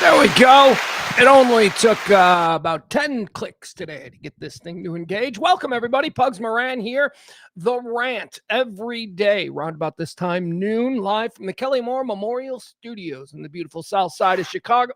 There we go. It only took about 10 clicks today to get this thing to engage. Welcome, everybody. Pugs Moran here. The Rant every day, around about this time, noon, live from the Kelly Moore Memorial Studios in the beautiful south side of Chicago.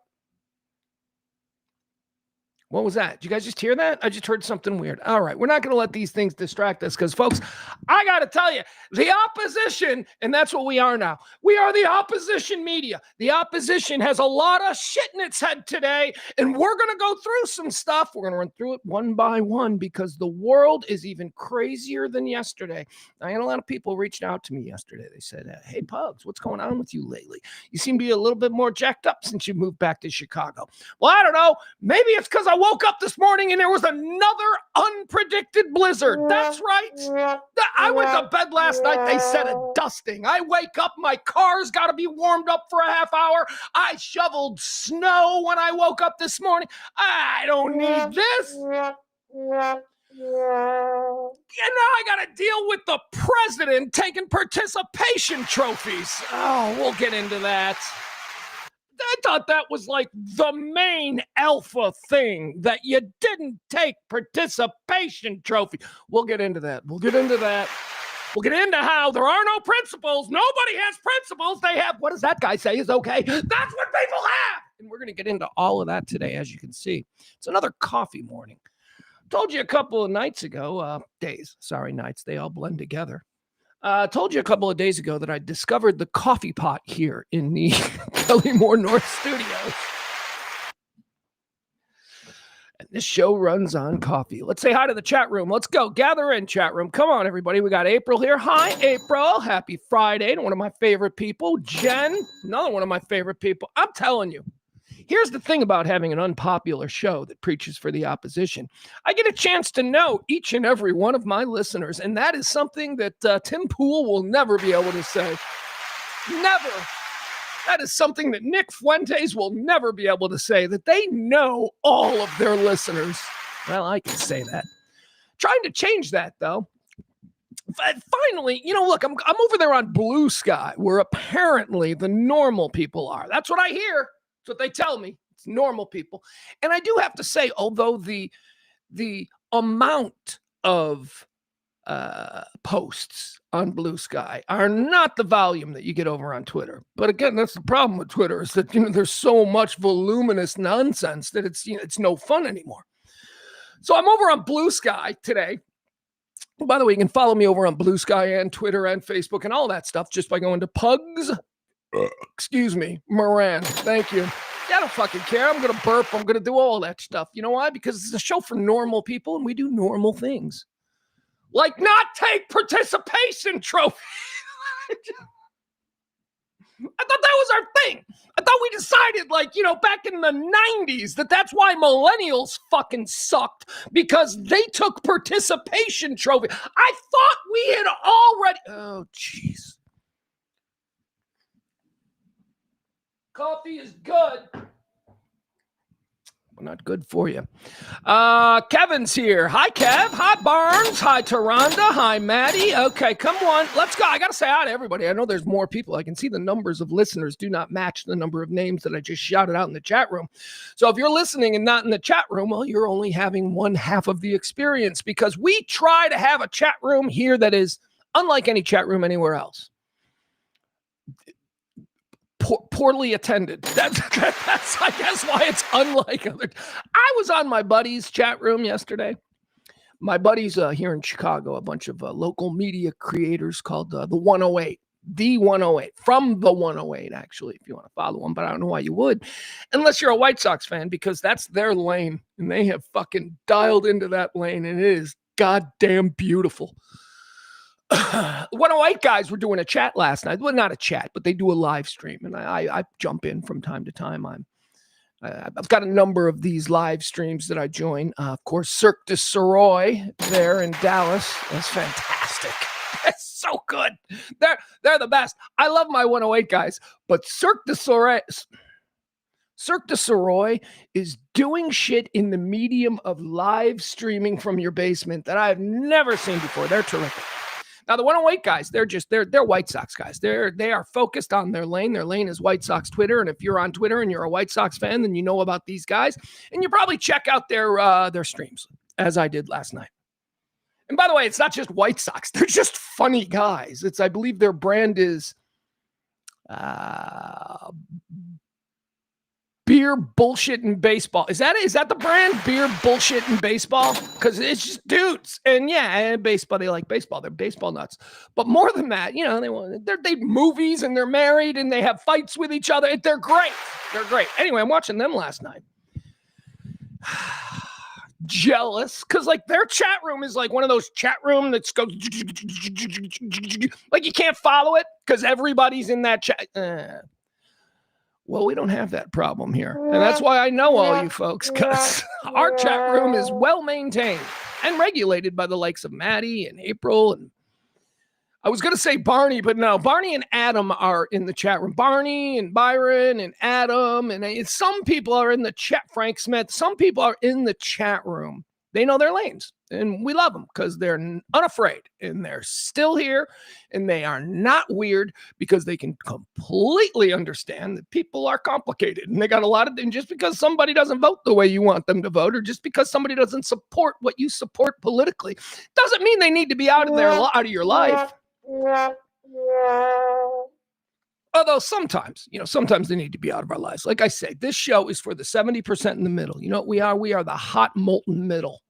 What was that? Did you guys just hear that? I just heard something weird. All right, we're not going to let these things distract us because, folks, I got to tell you, the opposition, and that's what we are now. We are the opposition media. The opposition has a lot of shit in its head today, and we're going to go through some stuff. We're going to run through it one by one because the world is even crazier than yesterday. I had a lot of people reached out to me yesterday. They said, hey, Pugs, what's going on with you lately? You seem to be a little bit more jacked up since you moved back to Chicago. Well, I don't know. Maybe it's because I woke up this morning and there was another unpredicted blizzard. That's right. I went to bed last night. They said a dusting. I wake up. My car's got to be warmed up for a half hour. I shoveled snow when I woke up this morning. I don't need this. And now I got to deal with the president taking participation trophies. Oh, we'll get into that. I thought that was like the main alpha thing, that you didn't take participation trophy. We'll get into that. We'll get into how there are no principles. Nobody has principles. They have, what does that guy say is okay? That's what people have. And we're going to get into all of that today, as you can see. It's another coffee morning. Told you a couple of nights ago, nights, they all blend together. Told you a couple of days ago that I discovered the coffee pot here in the Kelly Moore North Studios. And this show runs on coffee. Let's say hi to the chat room. Let's go. Gather in, chat room. Come on, everybody. We got April here. Hi, April. Happy Friday. One of my favorite people. Jen, another one of my favorite people. I'm telling you. Here's the thing about having an unpopular show that preaches for the opposition. I get a chance to know each and every one of my listeners, and that is something that Tim Pool will never be able to say. Never. That is something that Nick Fuentes will never be able to say, that they know all of their listeners. Well, I can say that. Trying to change that, though. Finally, look, I'm over there on Blue Sky, where apparently the normal people are. That's what I hear. That's what they tell me. It's normal people. And I do have to say, although the amount of posts on Blue Sky are not the volume that you get over on Twitter. But again, that's the problem with Twitter, is that there's so much voluminous nonsense that it's no fun anymore. So I'm over on Blue Sky today. By the way, you can follow me over on Blue Sky and Twitter and Facebook and all that stuff just by going to Pugs Moran. Thank you. I don't fucking care. I'm going to burp. I'm going to do all that stuff. You know why? Because it's a show for normal people and we do normal things. Like not take participation trophy. I thought that was our thing. I thought we decided, back in the 90s, that's why millennials fucking sucked, because they took participation trophy. I thought we had already... Oh, jeez. Coffee is good. Well, not good for you. Kevin's here. Hi, Kev. Hi, Barnes. Hi, Taronda. Hi, Maddie. Okay, come on. Let's go. I got to say hi to everybody. I know there's more people. I can see the numbers of listeners do not match the number of names that I just shouted out in the chat room. So if you're listening and not in the chat room, well, you're only having one half of the experience, because we try to have a chat room here that is unlike any chat room anywhere else. Poorly attended. That's I guess why it's unlike other. I was on my buddy's chat room yesterday. My buddies here in Chicago, a bunch of local media creators called the 108. The 108, from the 108, actually, if you want to follow them, but I don't know why you would, unless you're a White Sox fan, because that's their lane, and they have fucking dialed into that lane, and it is goddamn beautiful. 108 guys were doing a chat last night. Well, not a chat, but they do a live stream, and I jump in from time to time. I've got a number of these live streams that I join. Of course, Cirque du Soleil there in Dallas. That's fantastic. That's so good. They're the best. I love my 108 guys, but Cirque du Soleil is doing shit in the medium of live streaming from your basement that I've never seen before. They're terrific. Now the 108 guys, they're White Sox guys. They are focused on their lane. Their lane is White Sox Twitter. And if you're on Twitter and you're a White Sox fan, then you know about these guys, and you probably check out their streams, as I did last night. And by the way, it's not just White Sox. They're just funny guys. I believe their brand is beer, bullshit, and baseball. Is that the brand? Beer, bullshit, and baseball? Because it's just dudes. And yeah, baseball, they like baseball. They're baseball nuts. But more than that, they movies, and they're married, and they have fights with each other. They're great. They're great. Anyway, I'm watching them last night. Jealous, because their chat room is one of those chat room that's goes you can't follow it because everybody's in that chat. Well, we don't have that problem here, and that's why I know all you folks, because our chat room is well maintained and regulated by the likes of Maddie and April, and I was going to say Barney, but no, Barney and Adam are in the chat room. Barney and Byron and Adam, and some people are in the chat, Frank Smith, some people are in the chat room. They know their lanes, and we love them because they're unafraid, and they're still here, and they are not weird because they can completely understand that people are complicated, and they got a lot of, and just because somebody doesn't vote the way you want them to vote, or just because somebody doesn't support what you support politically, doesn't mean they need to be out of your life. Although sometimes they need to be out of our lives. Like I say, this show is for the 70% in the middle. You know what we are? We are the hot, molten middle.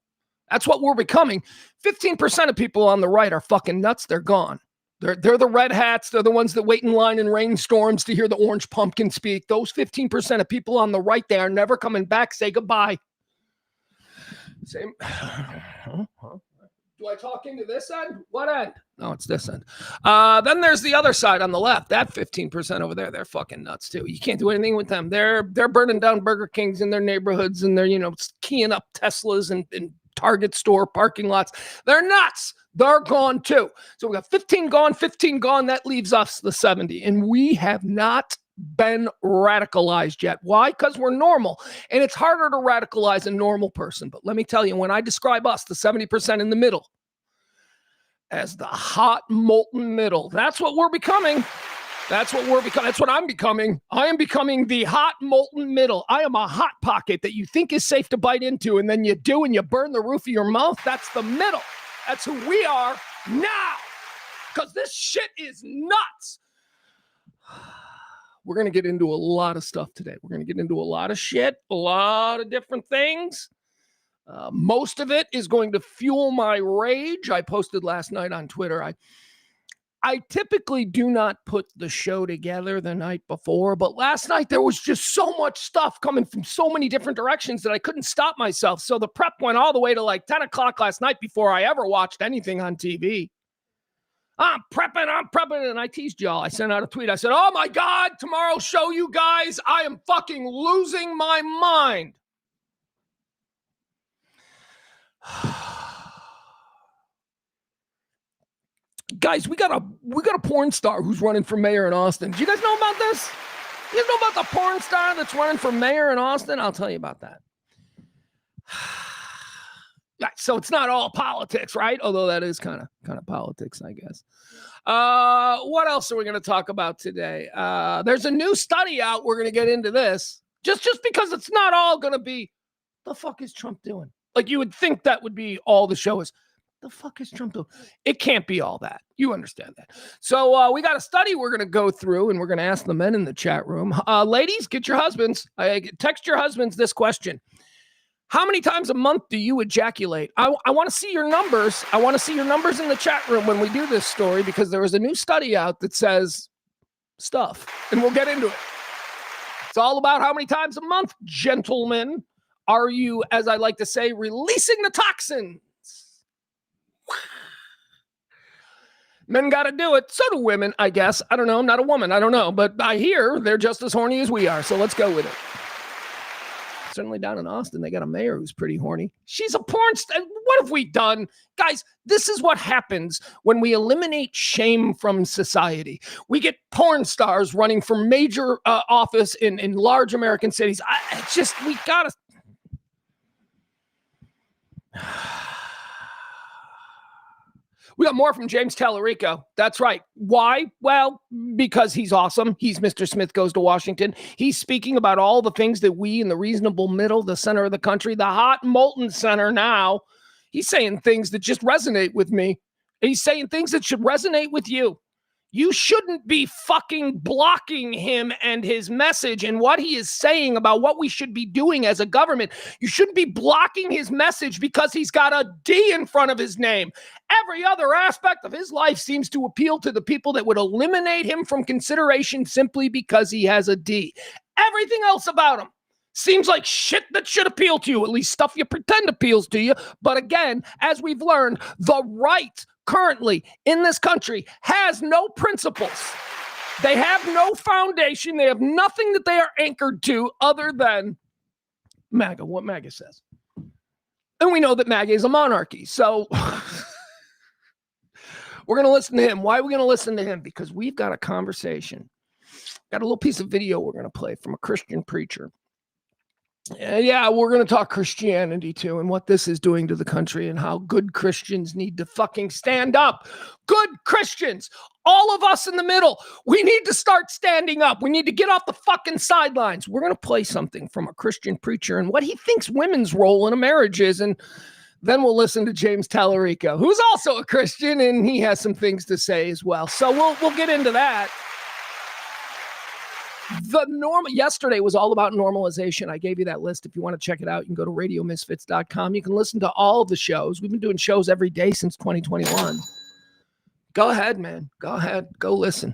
That's what we're becoming. 15% of people on the right are fucking nuts. They're gone. They're the red hats. They're the ones that wait in line in rainstorms to hear the orange pumpkin speak. Those 15% of people on the right, they are never coming back. Say goodbye. Same. Do I talk into this end? What end? No, it's this end. Then there's the other side on the left. That 15% over there, they're fucking nuts too. You can't do anything with them. They're burning down Burger Kings in their neighborhoods, and they're keying up Teslas and Target store parking lots. They're nuts. They're gone too. So we got 15 gone. That leaves us the 70, and we have not been radicalized yet. Why? Because we're normal, and it's harder to radicalize a normal person. But let me tell you, when I describe us, the 70% in the middle, as the hot molten middle, that's what we're becoming. That's what I'm becoming. I am becoming the hot molten middle. I am a hot pocket that you think is safe to bite into, and then you do, and you burn the roof of your mouth. That's the middle. That's who we are now, because this shit is nuts. We're going to get into a lot of stuff today. We're going to get into a lot of shit, a lot of different things. Most of it is going to fuel my rage. I posted last night on Twitter. I typically do not put the show together the night before, but last night there was just so much stuff coming from so many different directions that I couldn't stop myself. So the prep went all the way to 10 o'clock last night before I ever watched anything on TV. I'm prepping, and I teased y'all. I sent out a tweet. I said, oh my God, tomorrow's show, you guys, I am fucking losing my mind. Guys, we got a porn star who's running for mayor in Austin. Do you guys know about this? You guys know about the porn star that's running for mayor in Austin? I'll tell you about that. So it's not all politics, right? Although that is kind of politics, I guess. What else are we going to talk about today? There's a new study out. We're going to get into this just because it's not all going to be, the fuck is Trump doing? Like you would think that would be all the show is. The fuck is Trump doing? It can't be all that. You understand that. So we got a study we're going to go through, and we're going to ask the men in the chat room. Ladies, get your husbands. Text your husbands this question. How many times a month do you ejaculate? I want to see your numbers. I want to see your numbers in the chat room when we do this story, because there was a new study out that says stuff, and we'll get into it. It's all about how many times a month, gentlemen, are you, as I like to say, releasing the toxins? Men got to do it. So do women, I guess. I don't know. I'm not a woman. I don't know. But I hear they're just as horny as we are. So let's go with it. Certainly down in Austin, they got a mayor who's pretty horny. She's a porn star. What have we done? Guys, this is what happens when we eliminate shame from society. We get porn stars running for major office in large American cities. We got to... We got more from James Talerico. That's right. Why? Well, because he's awesome. He's Mr. Smith Goes to Washington. He's speaking about all the things that we in the reasonable middle, the center of the country, the hot molten center now, he's saying things that just resonate with me. He's saying things that should resonate with you. You shouldn't be fucking blocking him and his message and what he is saying about what we should be doing as a government. You shouldn't be blocking his message because he's got a D in front of his name. Every other aspect of his life seems to appeal to the people that would eliminate him from consideration simply because he has a D. Everything else about him seems like shit that should appeal to you, at least stuff you pretend appeals to you. But again, as we've learned, the right currently in this country has no principles. They have no foundation. They have nothing that they are anchored to other than MAGA, what MAGA says. And we know that MAGA is a monarchy. So we're going to listen to him. Why are we going to listen to him? Because we've got a conversation. Got a little piece of video we're going to play from a Christian preacher. Yeah, we're going to talk Christianity too and what this is doing to the country and how good Christians need to fucking stand up. Good Christians, all of us in the middle, we need to start standing up. We need to get off the fucking sidelines. We're going to play something from a Christian preacher and what he thinks women's role in a marriage is. And then we'll listen to James Talerico, who's also a Christian, and he has some things to say as well. So we'll get into that. Yesterday was all about normalization. I gave you that list. If you want to check it out, you can go to radiomisfits.com. You can listen to all of the shows. We've been doing shows every day since 2021. Go ahead, man. Go ahead. Go listen.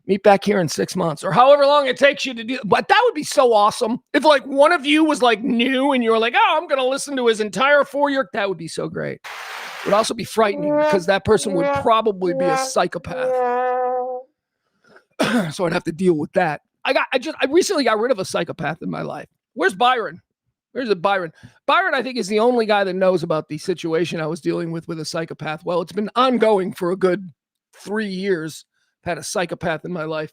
Meet back here in 6 months or however long it takes you to do. But that would be so awesome. If like one of you was like new and you were like, oh, I'm going to listen to his entire 4-year. That would be so great. It would also be frightening because that person would probably be a psychopath. So I'd have to deal with that. I recently got rid of a psychopath in my life. Where's Byron? Where's Byron? Byron, I think, is the only guy that knows about the situation I was dealing with a psychopath. Well, it's been ongoing for a good 3 years. I've had a psychopath in my life.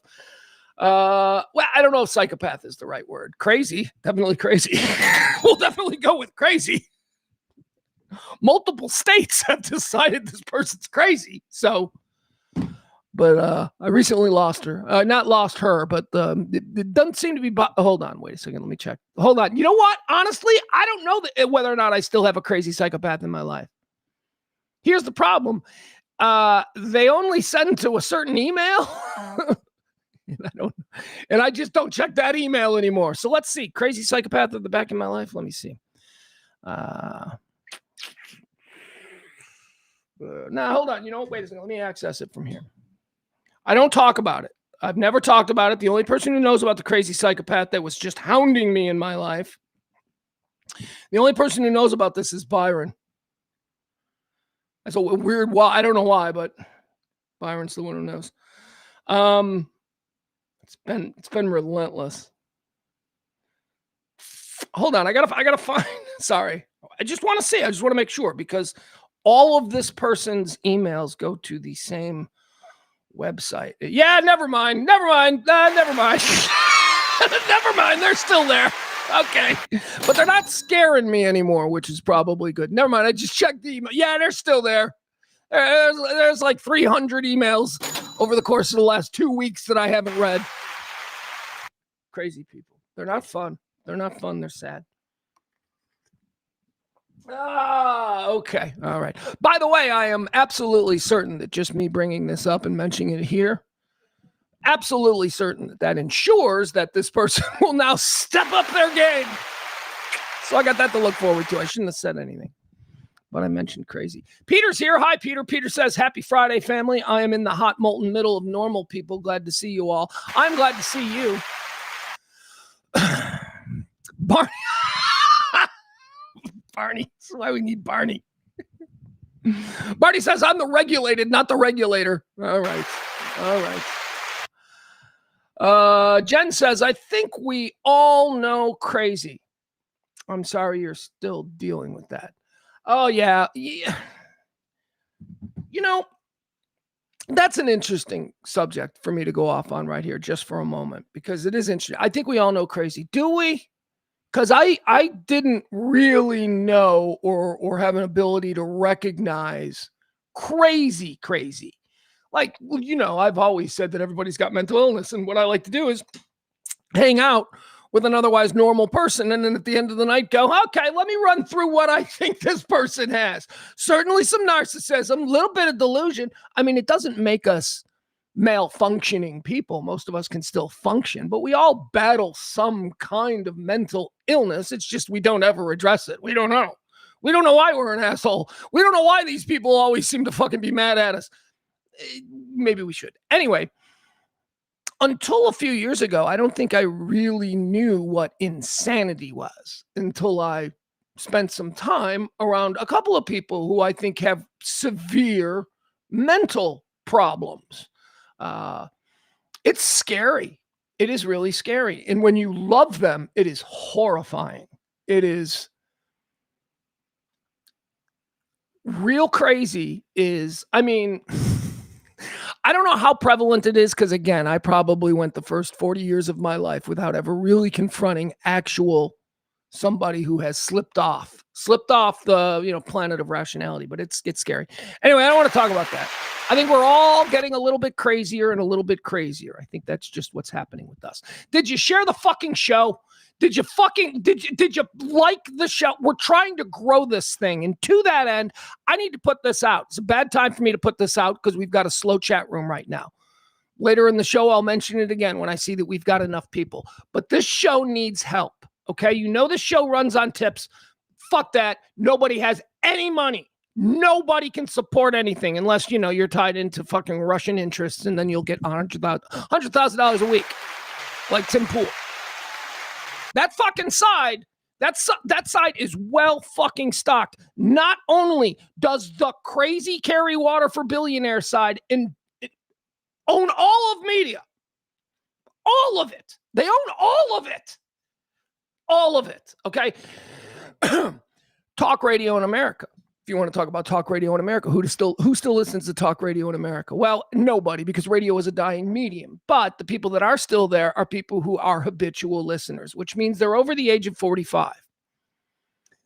Well, I don't know if psychopath is the right word. Crazy. Definitely crazy. We'll definitely go with crazy. Multiple states have decided this person's crazy. So... But I recently lost her. Not lost her, but it doesn't seem to be... Hold on. Wait a second. Let me check. Hold on. You know what? Honestly, I don't know whether or not I still have a crazy psychopath in my life. Here's the problem. They only send to a certain email. and I just don't check that email anymore. So let's see. Crazy psychopath at the back of my life. Let me see. Now, hold on. You know what? Wait a second. Let me access it from here. I don't talk about it. I've never talked about it. The only person who knows about the crazy psychopath that was just hounding me in my life, the only person who knows about this is Byron. That's a weird why. I don't know why, but Byron's the one who knows. It's been relentless. Hold on. I gotta find. Sorry. I just want to see. I just want to make sure because all of this person's emails go to the same website. Yeah, never mind. Never mind. Never mind. They're still there. Okay. But they're not scaring me anymore, which is probably good. Never mind. I just checked the email. Yeah, they're still there. There's like 300 emails over the course of the last 2 weeks that I haven't read. Crazy people. They're not fun. They're not fun. They're sad. Okay. All right. By the way, I am absolutely certain that just me bringing this up and mentioning it here, absolutely certain that ensures that this person will now step up their game. So I got that to look forward to. I shouldn't have said anything, but I mentioned crazy. Peter's here. Hi, Peter. Peter says, happy Friday, family. I am in the hot, molten middle of normal people. Glad to see you all. I'm glad to see you. Barney. That's why we need Barney. Barney says, I'm the regulated, not the regulator. All right. Jen says, I think we all know crazy. I'm sorry you're still dealing with that. Oh, yeah. You know, that's an interesting subject for me to go off on right here just for a moment because it is interesting. I think we all know crazy. Do we? Because I didn't really know or have an ability to recognize crazy. Like, you know, I've always said that everybody's got mental illness. And what I like to do is hang out with an otherwise normal person. And then at the end of the night go, okay, let me run through what I think this person has. Certainly some narcissism, a little bit of delusion. I mean, it doesn't make us malfunctioning people. Most of us can still function, but we all battle some kind of mental illness. It's just we don't ever address it. We don't know. We don't know why we're an asshole. We don't know why these people always seem to fucking be mad at us. Maybe we should. Anyway, until a few years ago, I don't think I really knew what insanity was until I spent some time around a couple of people who I think have severe mental problems. It's scary. It is really scary. And when you love them, it is horrifying. It is real crazy. I mean, I don't know how prevalent it is because, again, I probably went the first 40 years of my life without ever really confronting actual somebody who has slipped off the planet of rationality. But it's scary. Anyway, I don't want to talk about that. I think we're all getting a little bit crazier and a little bit crazier. I think that's just what's happening with us. Did you share the fucking show? Did you like the show? We're trying to grow this thing. And to that end, I need to put this out. It's a bad time for me to put this out because we've got a slow chat room right now. Later in the show, I'll mention it again when I see that we've got enough people. But this show needs help. Okay. You know, this show runs on tips. Fuck that. Nobody has any money. Nobody can support anything unless, you know, you're tied into fucking Russian interests, and then you'll get $100,000 a week like Tim Pool. That fucking side, that side is well fucking stocked. Not only does the crazy Carry Water for Billionaire side own all of media, all of it. They own all of it. All of it. Okay. Talk radio in America. If you want to talk about talk radio in America, who still listens to talk radio in America? Well, nobody, because radio is a dying medium. But the people that are still there are people who are habitual listeners, which means they're over the age of 45.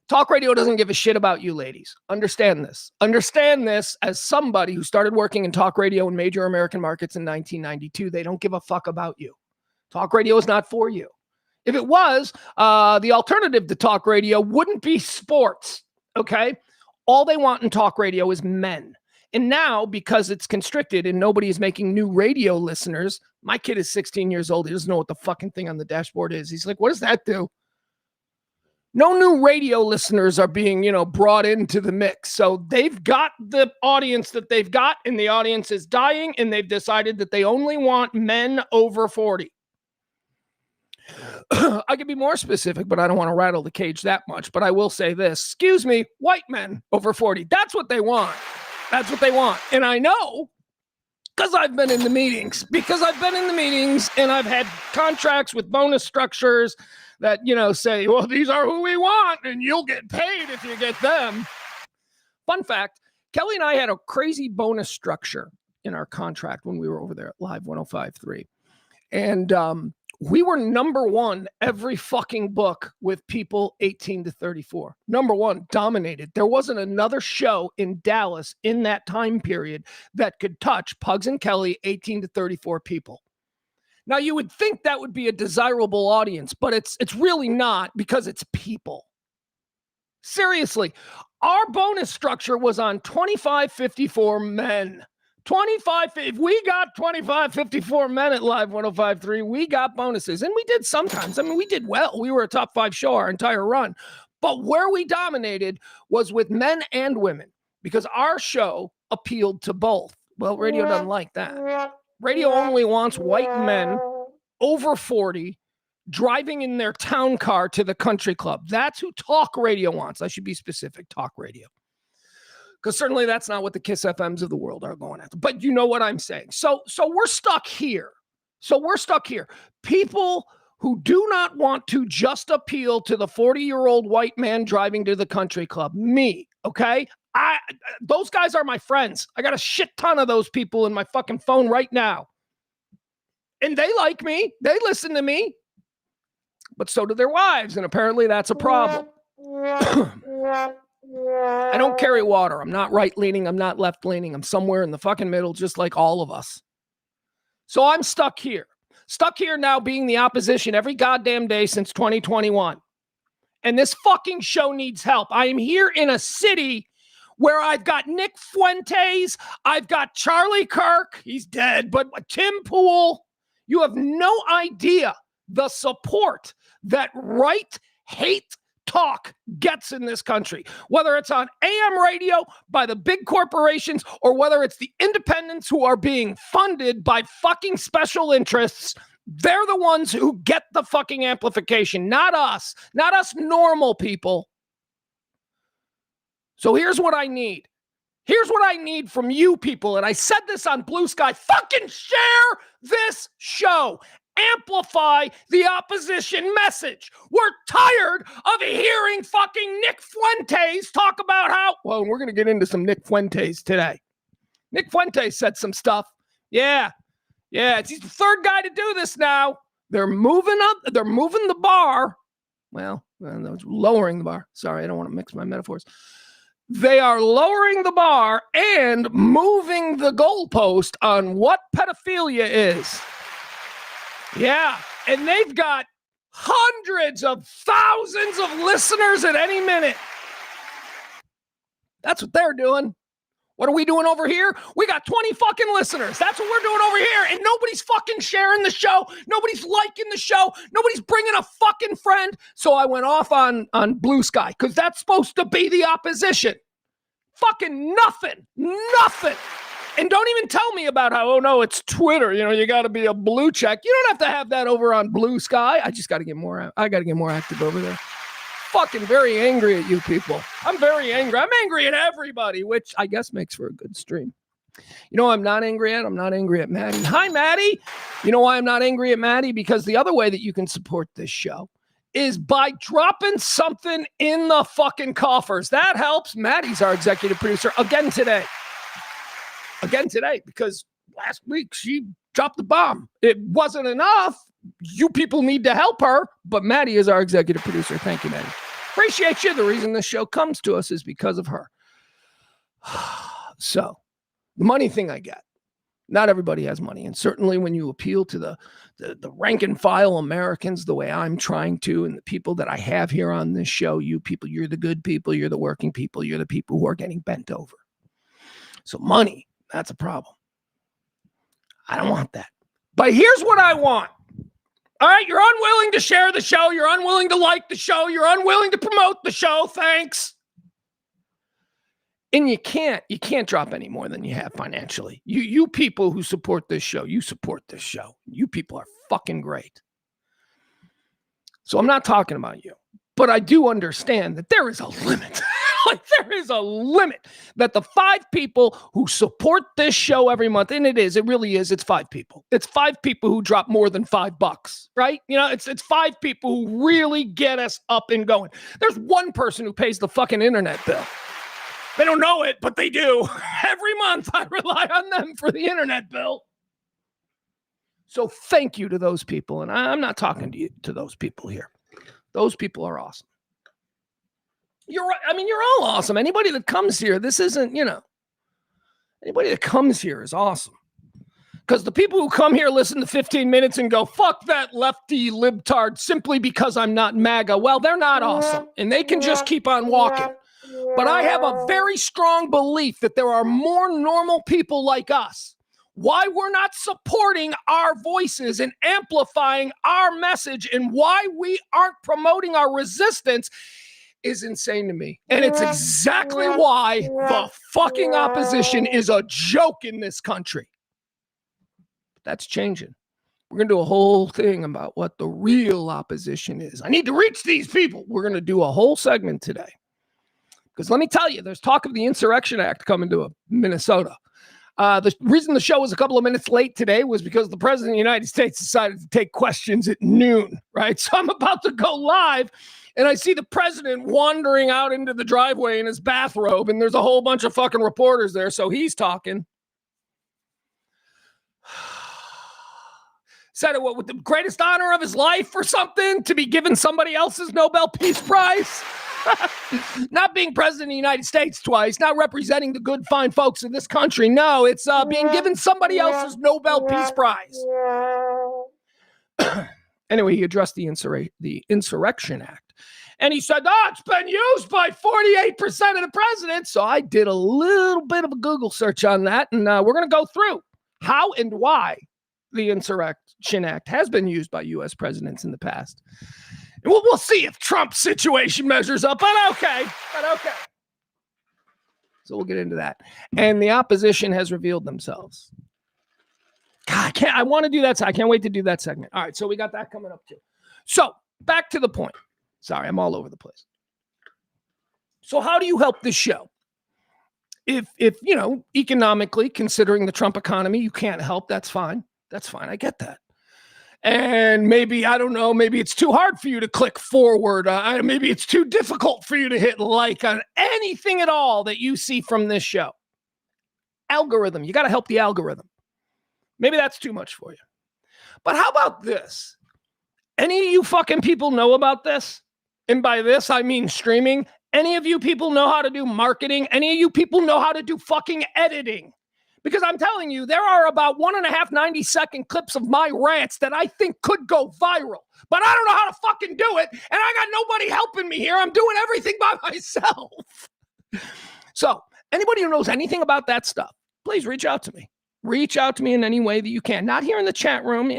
Talk radio doesn't give a shit about you, ladies. Understand this. Understand this as somebody who started working in talk radio in major American markets in 1992. They don't give a fuck about you. Talk radio is not for you. If it was, the alternative to talk radio wouldn't be sports, okay? All they want in talk radio is men. And now, because it's constricted and nobody is making new radio listeners, my kid is 16 years old. He doesn't know what the fucking thing on the dashboard is. He's like, what does that do? No new radio listeners are being, brought into the mix. So they've got the audience that they've got, and the audience is dying, and they've decided that they only want men over 40. I could be more specific, but I don't want to rattle the cage that much. But I will say this, excuse me, white men over 40. That's what they want. That's what they want. And I know because I've been in the meetings, and I've had contracts with bonus structures that, say, well, these are who we want and you'll get paid if you get them. Fun fact, Kelly and I had a crazy bonus structure in our contract when we were over there at Live 105.3. And, we were number one every fucking book with people 18 to 34. Number one, dominated. There wasn't another show in Dallas in that time period that could touch Pugs and Kelly, 18 to 34 people. Now, you would think that would be a desirable audience, but it's really not, because it's people. Seriously, our bonus structure was on 25-54 men. If we got 25-54 men at Live 105.3, we got bonuses. And we did sometimes. I mean, we did well. We were a top 5 show our entire run. But where we dominated was with men and women, because our show appealed to both. Well, radio doesn't like that. Radio only wants white men over 40 driving in their town car to the country club. That's who talk radio wants. I should be specific, talk radio. Because certainly that's not what the Kiss FMs of the world are going after. But you know what I'm saying. So we're stuck here. People who do not want to just appeal to the 40-year-old white man driving to the country club. Me, okay? Those guys are my friends. I got a shit ton of those people in my fucking phone right now. And they like me. They listen to me. But so do their wives. And apparently that's a problem. I don't carry water. I'm not right-leaning. I'm not left-leaning. I'm somewhere in the fucking middle, just like all of us. So I'm stuck here. Stuck here now being the opposition every goddamn day since 2021. And this fucking show needs help. I am here in a city where I've got Nick Fuentes, I've got Charlie Kirk, he's dead, but Tim Pool. You have no idea the support that right hate talk gets in this country, whether it's on AM radio by the big corporations or whether it's the independents who are being funded by fucking special interests. They're the ones who get the fucking amplification, not us normal people. So here's what I need. Here's what I need from you people. And I said this on Blue Sky. Fucking share this show. Amplify the opposition message. We're tired of hearing fucking Nick Fuentes talk about how, well, we're going to get into some Nick Fuentes today. Nick Fuentes said some stuff. Yeah, he's the third guy to do this now. They're moving up. They're moving the bar. Well, lowering the bar. Sorry, I don't want to mix my metaphors. They are lowering the bar and moving the goalpost on what pedophilia is. Yeah, and they've got hundreds of thousands of listeners at any minute. That's what they're doing. What are we doing over here? We got 20 fucking listeners. That's what we're doing over here. And nobody's fucking sharing the show. Nobody's liking the show. Nobody's bringing a fucking friend. So I went off on Blue Sky because that's supposed to be the opposition. Fucking nothing. And don't even tell me about how, oh no, it's Twitter. You know, you got to be a blue check. You don't have to have that over on Blue Sky. I just got to get more. I got to get more active over there. Fucking very angry at you people. I'm very angry. I'm angry at everybody, which I guess makes for a good stream. You know I'm not angry at? I'm not angry at Maddie. Hi, Maddie. You know why I'm not angry at Maddie? Because the other way that you can support this show is by dropping something in the fucking coffers. That helps. Maddie's our executive producer again today, because last week she dropped the bomb. It wasn't enough. You people need to help her, but Maddie is our executive producer. Thank you, Maddie. Appreciate you. The reason this show comes to us is because of her. So, the money thing I get. Not everybody has money. And certainly when you appeal to the rank and file Americans the way I'm trying to, and the people that I have here on this show, you people, you're the good people, you're the working people, you're the people who are getting bent over. So money, that's a problem. I don't want that. But here's what I want. All right, you're unwilling to share the show. You're unwilling to like the show. You're unwilling to promote the show. Thanks. And you can't drop any more than you have financially. You people who support this show, you support this show. You people are fucking great. So I'm not talking about you, but I do understand that there is a limit. Like there is a limit that the 5 people who support this show every month, and it really is, it's 5 people. It's 5 people who drop more than $5, right? You know, it's 5 people who really get us up and going. There's one person who pays the fucking internet bill. They don't know it, but they do. Every month I rely on them for the internet bill. So thank you to those people. And I'm not talking to those people here. Those people are awesome. You're all awesome. Anybody that comes here, this isn't, anybody that comes here is awesome. Because the people who come here listen to 15 minutes and go, fuck that lefty libtard simply because I'm not MAGA. Well, they're not awesome. And they can just keep on walking. But I have a very strong belief that there are more normal people like us. Why we're not supporting our voices and amplifying our message and why we aren't promoting our resistance is insane to me. And it's exactly why the fucking opposition is a joke in this country. But that's changing. We're going to do a whole thing about what the real opposition is. I need to reach these people. We're going to do a whole segment today. Because let me tell you, there's talk of the Insurrection Act coming to Minnesota. The reason the show was a couple of minutes late today was because the President of the United States decided to take questions at noon, right? So I'm about to go live, and I see the President wandering out into the driveway in his bathrobe, and there's a whole bunch of fucking reporters there, so he's talking. Said it with the greatest honor of his life or something, to be given somebody else's Nobel Peace Prize. Not being president of the United States twice, not representing the good, fine folks in this country. No, it's being given somebody else's Nobel Peace Prize. Anyway, he addressed the Insurrection Act. And he said, it's been used by 48% of the presidents. So I did a little bit of a Google search on that. And we're going to go through how and why the Insurrection Act has been used by U.S. presidents in the past. And we'll see if Trump's situation measures up. But okay. So we'll get into that. And the opposition has revealed themselves. God, I want to do that. I can't wait to do that segment. All right, so we got that coming up too. So back to the point. Sorry, I'm all over the place. So how do you help this show? If economically, considering the Trump economy, you can't help, that's fine. That's fine. I get that. And maybe, I don't know, maybe it's too hard for you to click forward. Maybe it's too difficult for you to hit like on anything at all that you see from this show. Algorithm. You got to help the algorithm. Maybe that's too much for you. But how about this? Any of you fucking people know about this? And by this, I mean streaming. Any of you people know how to do marketing? Any of you people know how to do fucking editing? Because I'm telling you, there are about 1.5 90-second clips of my rants that I think could go viral. But I don't know how to fucking do it. And I got nobody helping me here. I'm doing everything by myself. So anybody who knows anything about that stuff, please reach out to me. Reach out to me in any way that you can. Not here in the chat room.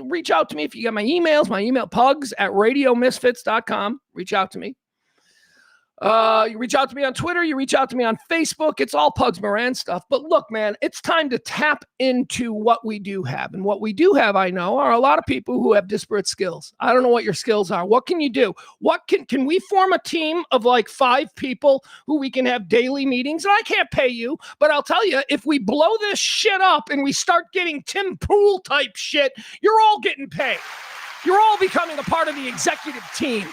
Reach out to me if you got my email, pugs@radiomisfits.com. Reach out to me. You reach out to me on Twitter. You reach out to me on Facebook. It's all Pugs Moran stuff. But look, man, it's time to tap into what we do have. And what we do have, I know, are a lot of people who have disparate skills. I don't know what your skills are. What can you do? Can we form a team of like 5 people who we can have daily meetings? And I can't pay you, but I'll tell you, if we blow this shit up and we start getting Tim Pool type shit, you're all getting paid. You're all becoming a part of the executive team.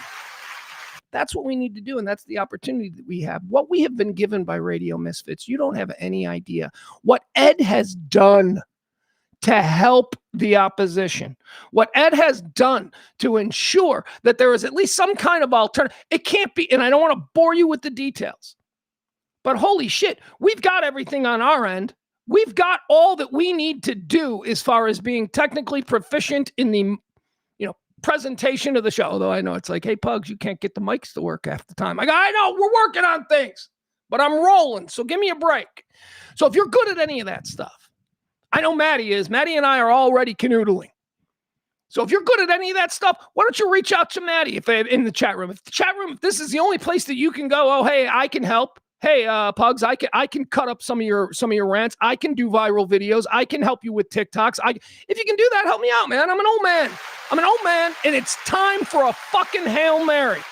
That's what we need to do, and that's the opportunity that we have. What we have been given by Radio Misfits, you don't have any idea. What Ed has done to help the opposition, what Ed has done to ensure that there is at least some kind of alternative. It can't be, and I don't want to bore you with the details, but holy shit, we've got everything on our end. We've got all that we need to do as far as being technically proficient in the presentation of the show. Although I know it's like, hey, Pugs, you can't get the mics to work half the time. I know, we're working on things, but I'm rolling, so give me a break. So if you're good at any of that stuff, I know Maddie is. Maddie and I are already canoodling. So if you're good at any of that stuff, why don't you reach out to Maddie in the chat room? If this is the only place that you can go, oh, hey, I can help. Hey, Pugs, I can cut up some of your rants. I can do viral videos. I can help you with TikToks. If you can do that, help me out, man. I'm an old man, and it's time for a fucking Hail Mary.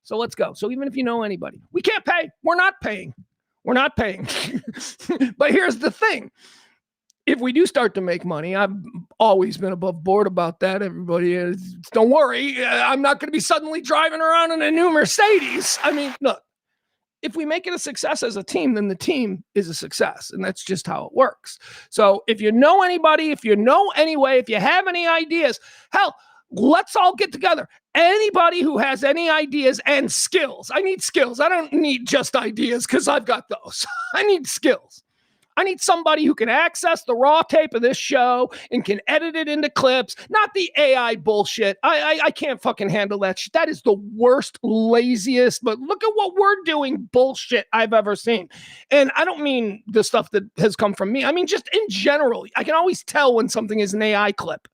So let's go. So even if you know anybody, we can't pay. We're not paying. But here's the thing. If we do start to make money, I've always been above board about that. Everybody is. Don't worry. I'm not going to be suddenly driving around in a new Mercedes. I mean, look. If we make it a success as a team, then the team is a success. And that's just how it works. So if you know anybody, if you know any way, if you have any ideas, hell, let's all get together. Anybody who has any ideas and skills. I need skills. I don't need just ideas because I've got those. I need skills. I need somebody who can access the raw tape of this show and can edit it into clips, not the AI bullshit. I can't fucking handle that shit. That is the worst, laziest, but look at what we're doing bullshit I've ever seen. And I don't mean the stuff that has come from me. I mean, just in general, I can always tell when something is an AI clip.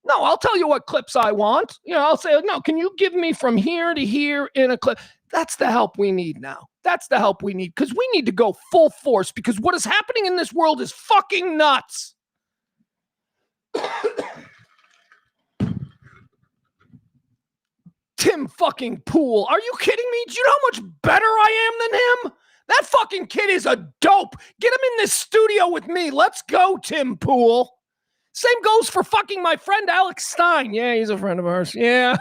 No, I'll tell you what clips I want. I'll say, no, can you give me from here to here in a clip? That's the help we need now. That's the help we need because we need to go full force because what is happening in this world is fucking nuts. Tim fucking Pool. Are you kidding me? Do you know how much better I am than him? That fucking kid is a dope. Get him in this studio with me. Let's go, Tim Pool. Same goes for fucking my friend Alex Stein. Yeah, he's a friend of ours. Yeah.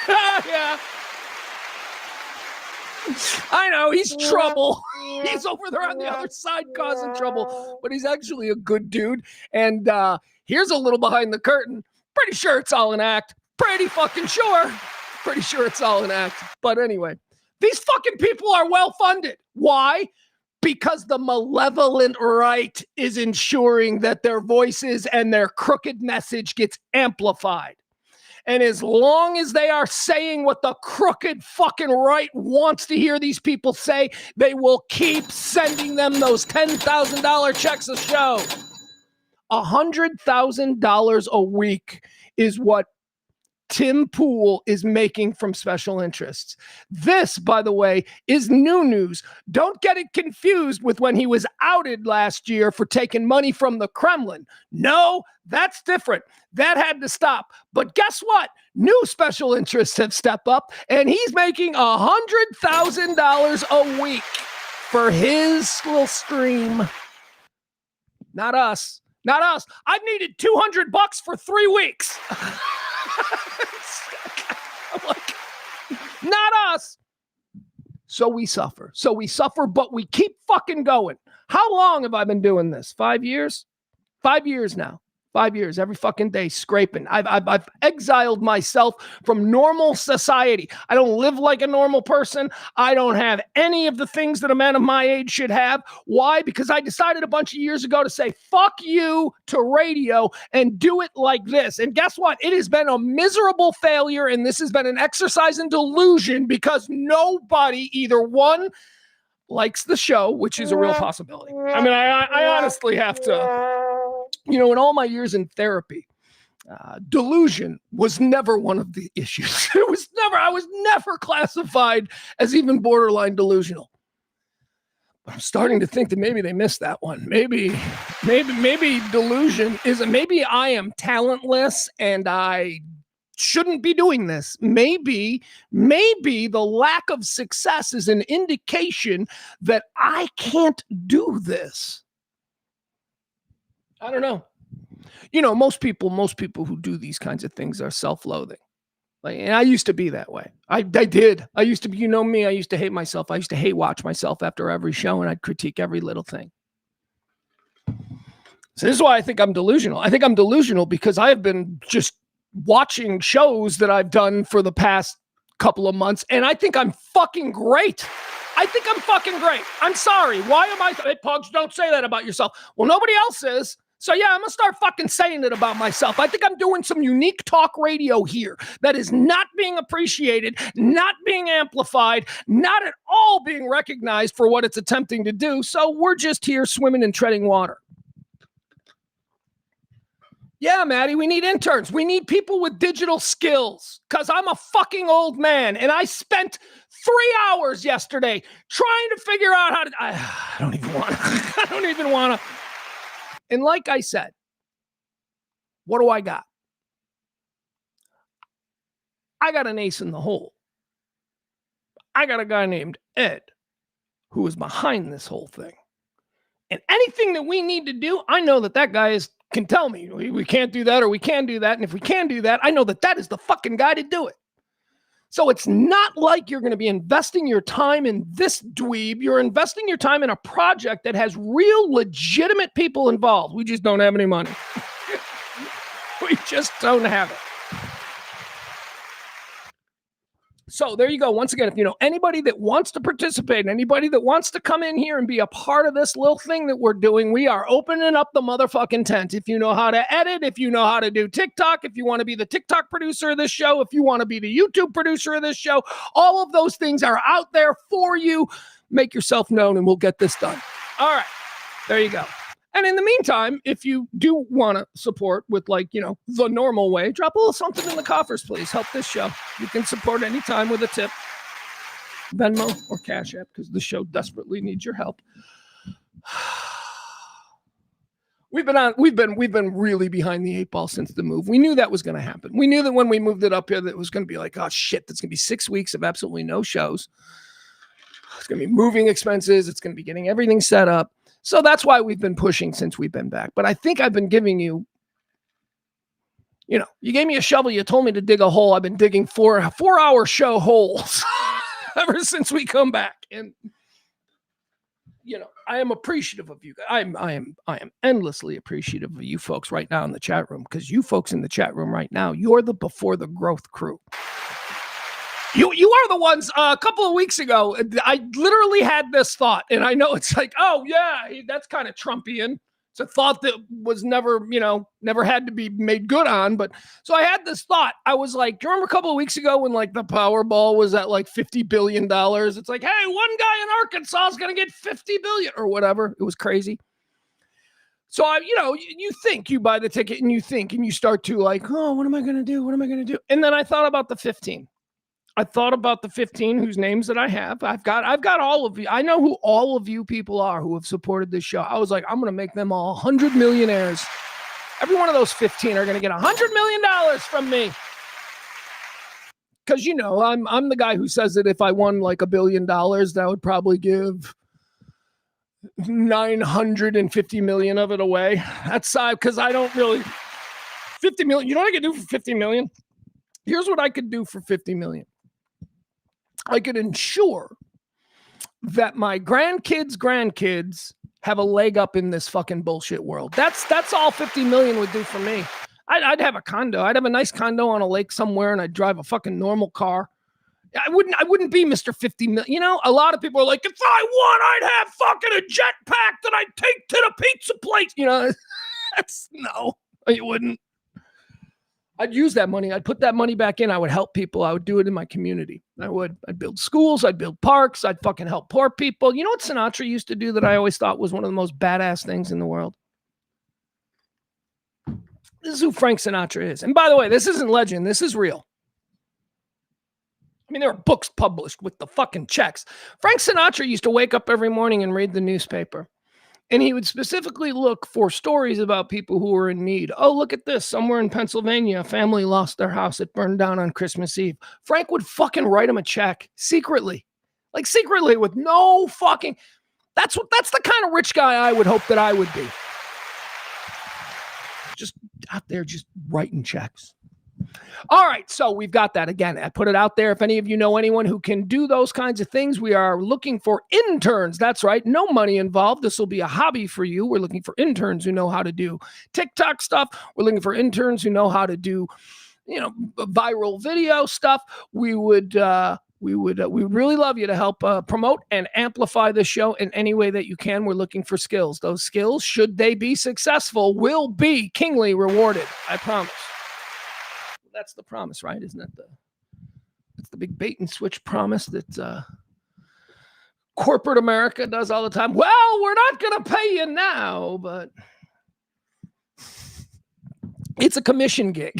Yeah. I know, he's trouble. He's over there on the other side causing trouble, but he's actually a good dude. And here's a little behind the curtain. Pretty sure it's all an act. Pretty fucking sure. Pretty sure it's all an act. But anyway, these fucking people are well-funded. Why? Because the malevolent right is ensuring that their voices and their crooked message gets amplified. And as long as they are saying what the crooked fucking right wants to hear these people say, they will keep sending them those $10,000 checks a show. $100,000 a week is what Tim Pool is making from special interests. This, by the way, is new news. Don't get it confused with when he was outed last year for taking money from the Kremlin. No, that's different. That had to stop. But guess what? New special interests have stepped up, and he's making $100,000 a week for his little stream. Not us. Not us. I've needed $200 for 3 weeks. I'm like, not us. So we suffer. But we keep fucking going. How long have I been doing this? 5 years? 5 years now. 5 years, every fucking day, scraping. I've exiled myself from normal society. I don't live like a normal person. I don't have any of the things that a man of my age should have. Why? Because I decided a bunch of years ago to say, fuck you to radio and do it like this. And guess what? It has been a miserable failure, and this has been an exercise in delusion because nobody, either one, likes the show, which is a real possibility. I mean, I honestly have to... You know, in all my years in therapy, delusion was never one of the issues. I was never classified as even borderline delusional. But I'm starting to think that maybe they missed that one. Maybe delusion isn't, maybe I am talentless and I shouldn't be doing this. Maybe the lack of success is an indication that I can't do this. I don't know. You know, most people who do these kinds of things are self-loathing. Like, and I used to be that way. I did. I used to be, you know me, I used to hate myself. I used to hate watch myself after every show, and I'd critique every little thing. So this is why I think I'm delusional. I think I'm delusional because I have been just watching shows that I've done for the past couple of months, and I think I'm fucking great. I think I'm fucking great. I'm sorry. Why am I? Hey, Pugs, don't say that about yourself. Well, nobody else is. So yeah, I'm going to start fucking saying it about myself. I think I'm doing some unique talk radio here that is not being appreciated, not being amplified, not at all being recognized for what it's attempting to do. So we're just here swimming and treading water. Yeah, Maddie, we need interns. We need people with digital skills because I'm a fucking old man and I spent 3 hours yesterday trying to figure out how to... I don't even want to. And like I said, what do I got? I got an ace in the hole. I got a guy named Ed who is behind this whole thing. And anything that we need to do, I know that guy can tell me we can't do that or we can do that. And if we can do that, I know that is the fucking guy to do it. So it's not like you're going to be investing your time in this dweeb. You're investing your time in a project that has real legitimate people involved. We just don't have any money. We just don't have it. So there you go. Once again, if you know anybody that wants to participate, anybody that wants to come in here and be a part of this little thing that we're doing, we are opening up the motherfucking tent. If you know how to edit, if you know how to do TikTok, if you want to be the TikTok producer of this show, if you want to be the YouTube producer of this show, all of those things are out there for you. Make yourself known and we'll get this done. All right. There you go. And in the meantime, if you do want to support with the normal way, drop a little something in the coffers, please. Help this show. You can support anytime with a tip, Venmo or Cash App, because the show desperately needs your help. We've been really behind the 8 ball since the move. We knew that was going to happen. We knew that when we moved it up here, that it was going to be like, oh shit, that's going to be 6 weeks of absolutely no shows. It's going to be moving expenses. It's going to be getting everything set up. So that's why we've been pushing since we've been back. But I think I've been giving you, you gave me a shovel. You told me to dig a hole. I've been digging 4-hour show holes ever since we come back. And, I am appreciative of you guys. I am endlessly appreciative of you folks right now in the chat room, because you folks in the chat room right now, you're the Before the Growth crew. You are the ones a couple of weeks ago. I literally had this thought, and I know it's like, oh yeah, that's kind of Trumpian. It's a thought that was never, never had to be made good on. But so I had this thought. I was like, do you remember a couple of weeks ago when like the Powerball was at like $50 billion? It's like, hey, one guy in Arkansas is going to get 50 billion or whatever. It was crazy. So you buy the ticket and you think, and you start to like, oh, what am I going to do? What am I going to do? And then I thought about the 15. I thought about the 15 whose names that I have. I've got all of you. I know who all of you people are who have supported this show. I was like, I'm going to make them all 100 millionaires. Every one of those 15 are going to get $100 million from me. Because, I'm the guy who says that if I won like $1 billion, that would probably give 950 million of it away. That's because I don't really 50 million. You know what I could do for 50 million? Here's what I could do for 50 million. I could ensure that my grandkids have a leg up in this fucking bullshit world. That's all 50 million would do for me. I'd have a condo. I'd have a nice condo on a lake somewhere, and I'd drive a fucking normal car. I wouldn't be Mr. 50 million. A lot of people are like, if I won, I'd have fucking a jetpack that I'd take to the pizza place. No, you wouldn't. I'd use that money. I'd put that money back in. I would help people. I would do it in my community. I'd build schools. I'd build parks. I'd fucking help poor people. You know what Sinatra used to do that I always thought was one of the most badass things in the world? This is who Frank Sinatra is. And by the way, this isn't legend. This is real. I mean, there are books published with the fucking checks. Frank Sinatra used to wake up every morning and read the newspaper. And he would specifically look for stories about people who were in need. Oh, look at this. Somewhere in Pennsylvania, a family lost their house. It burned down on Christmas Eve. Frank would fucking write him a check secretly. Like secretly with no fucking... That's the kind of rich guy I would hope that I would be. Just out there just writing checks. All right, so we've got that. Again, I put it out there. If any of you know anyone who can do those kinds of things, we are looking for interns. That's right. No money involved. This will be a hobby for you. We're looking for interns who know how to do TikTok stuff. We're looking for interns who know how to do, viral video stuff. We would really love you to help promote and amplify the show in any way that you can. We're looking for skills. Those skills, should they be successful, will be kingly rewarded. I promise. That's the promise, right? Isn't that that's the big bait and switch promise that corporate America does all the time? Well, we're not going to pay you now, but it's a commission gig.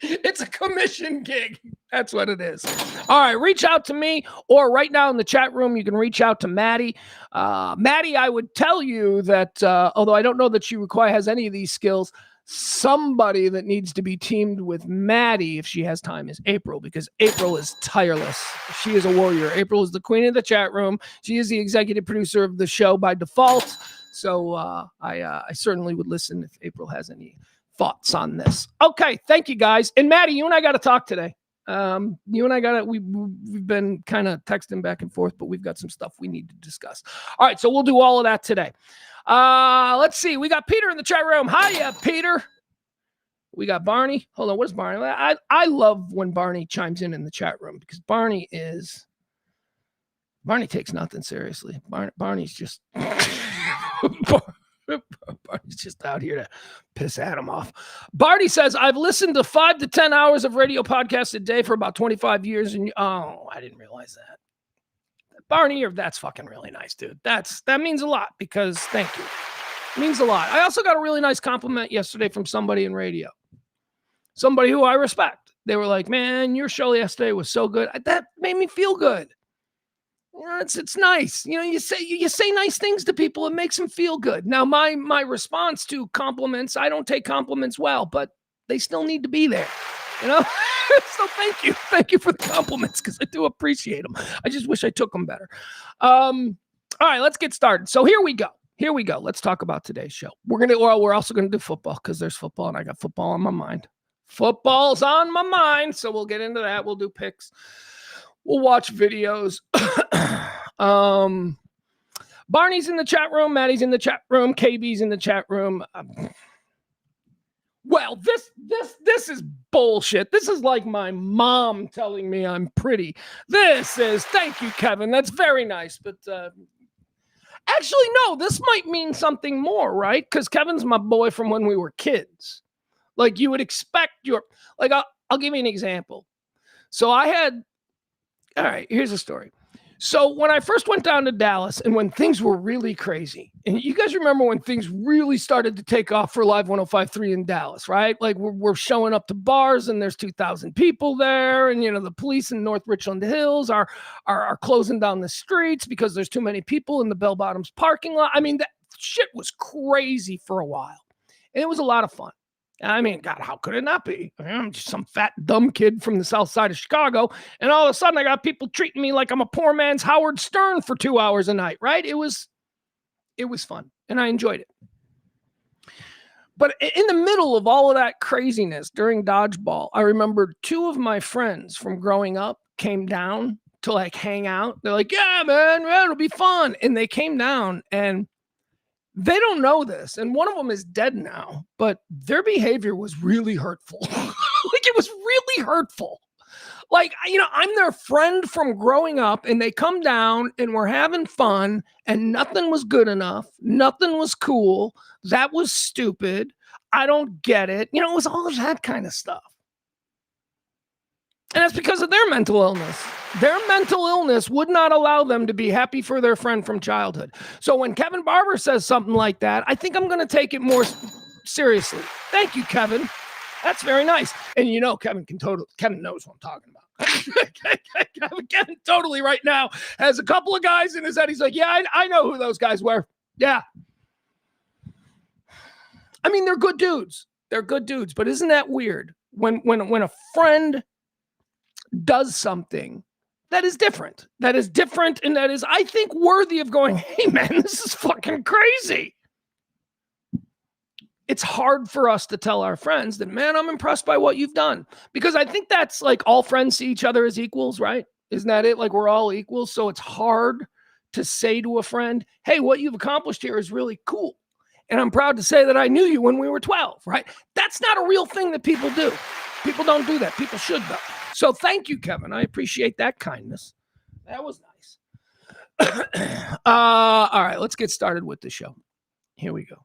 It's a commission gig. That's what it is. All right, reach out to me, or right now in the chat room, you can reach out to Maddie. Maddie, I would tell you that, although I don't know that she has any of these skills, somebody that needs to be teamed with Maddie, if she has time, is April, because April is tireless. She is a warrior. April is the queen of the chat room. She is the executive producer of the show by default. So I certainly would listen if April has any thoughts on this. Okay, thank you guys. And Maddie, you and I got to talk today. You and I we've been kind of texting back and forth, but we've got some stuff we need to discuss. All right, so we'll do all of that today. Let's see. We got Peter in the chat room. Hiya, Peter. We got Barney. Hold on. What is Barney? I love when Barney chimes in the chat room, because Barney takes nothing seriously. Barney's just Barney's just out here to piss Adam off. Barney says, I've listened to 5 to 10 hours of radio podcasts a day for about 25 years. And I didn't realize that. Barney, that's fucking really nice, dude. That means a lot, because thank you. It means a lot. I also got a really nice compliment yesterday from somebody in radio. Somebody who I respect. They were like, man, your show yesterday was so good. That made me feel good. It's nice. You say nice things to people. It makes them feel good. Now, my response to compliments, I don't take compliments well, but they still need to be there. So thank you. Thank you for the compliments, because I do appreciate them. I just wish I took them better. All right, let's get started. So here we go. Let's talk about today's show. We're also going to do football, because there's football, and I got football on my mind. Football's on my mind, so we'll get into that. We'll do picks. We'll watch videos. Barney's in the chat room. Maddie's in the chat room. KB's in the chat room. Well, this is bullshit. This is like my mom telling me I'm pretty. Thank you, Kevin. That's very nice. But actually, no, this might mean something more, right? Because Kevin's my boy from when we were kids. Like you would expect I'll give you an example. So all right, here's a story. So when I first went down to Dallas and when things were really crazy, and you guys remember when things really started to take off for Live 105.3 in Dallas, right? Like we're showing up to bars and there's 2,000 people there. And, the police in North Richland Hills are closing down the streets because there's too many people in the Bell Bottoms parking lot. I mean, that shit was crazy for a while. And it was a lot of fun. I mean, God, how could it not be? I'm just some fat, dumb kid from the south side of Chicago. And all of a sudden, I got people treating me like I'm a poor man's Howard Stern for 2 hours a night, right? It was fun, and I enjoyed it. But in the middle of all of that craziness during dodgeball, I remember two of my friends from growing up came down to hang out. They're like, yeah, man, it'll be fun. And they came down and they don't know this, and one of them is dead now, but their behavior was really hurtful. It was really hurtful. I'm their friend from growing up, and they come down, and we're having fun, and nothing was good enough. Nothing was cool. That was stupid. I don't get it. It was all of that kind of stuff. And that's because of their mental illness. Their mental illness would not allow them to be happy for their friend from childhood. So when Kevin Barber says something like that, I think I'm going to take it more seriously. Thank you, Kevin. That's very nice. And Kevin knows what I'm talking about. Kevin totally right now has a couple of guys in his head. He's like, yeah, I know who those guys were. Yeah. I mean, they're good dudes. They're good dudes. But isn't that weird? When a friend does something that is different, and that is, I think, worthy of going, hey, man, this is fucking crazy. It's hard for us to tell our friends that, man, I'm impressed by what you've done. Because I think that's all friends see each other as equals, right? Isn't that it? We're all equals. So it's hard to say to a friend, hey, what you've accomplished here is really cool. And I'm proud to say that I knew you when we were 12, right? That's not a real thing that people do. People don't do that. People should, though. So thank you, Kevin. I appreciate that kindness. That was nice. All right, let's get started with the show. Here we go.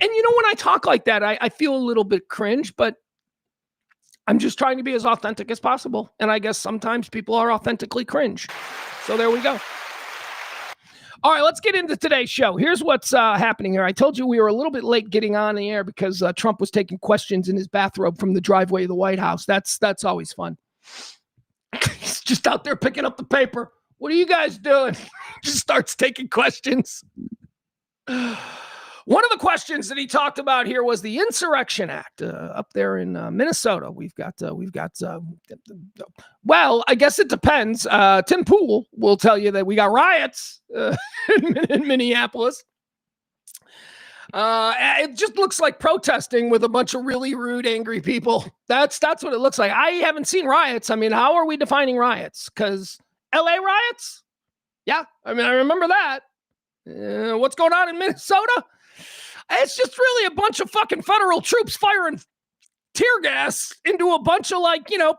And when I talk like that, I feel a little bit cringe, but I'm just trying to be as authentic as possible. And I guess sometimes people are authentically cringe. So there we go. All right, let's get into today's show. Here's what's happening here. I told you we were a little bit late getting on the air because Trump was taking questions in his bathrobe from the driveway of the White House. That's always fun. He's just out there picking up the paper. What are you guys doing? Just starts taking questions. One of the questions that he talked about here was the Insurrection Act up there in Minnesota. We've got. Well, I guess it depends. Tim Pool will tell you that we got riots in Minneapolis. It just looks like protesting with a bunch of really rude, angry people. That's what it looks like. I haven't seen riots. I mean, how are we defining riots? Because LA riots? Yeah, I mean, I remember that. What's going on in Minnesota? It's just really a bunch of fucking federal troops firing tear gas into a bunch of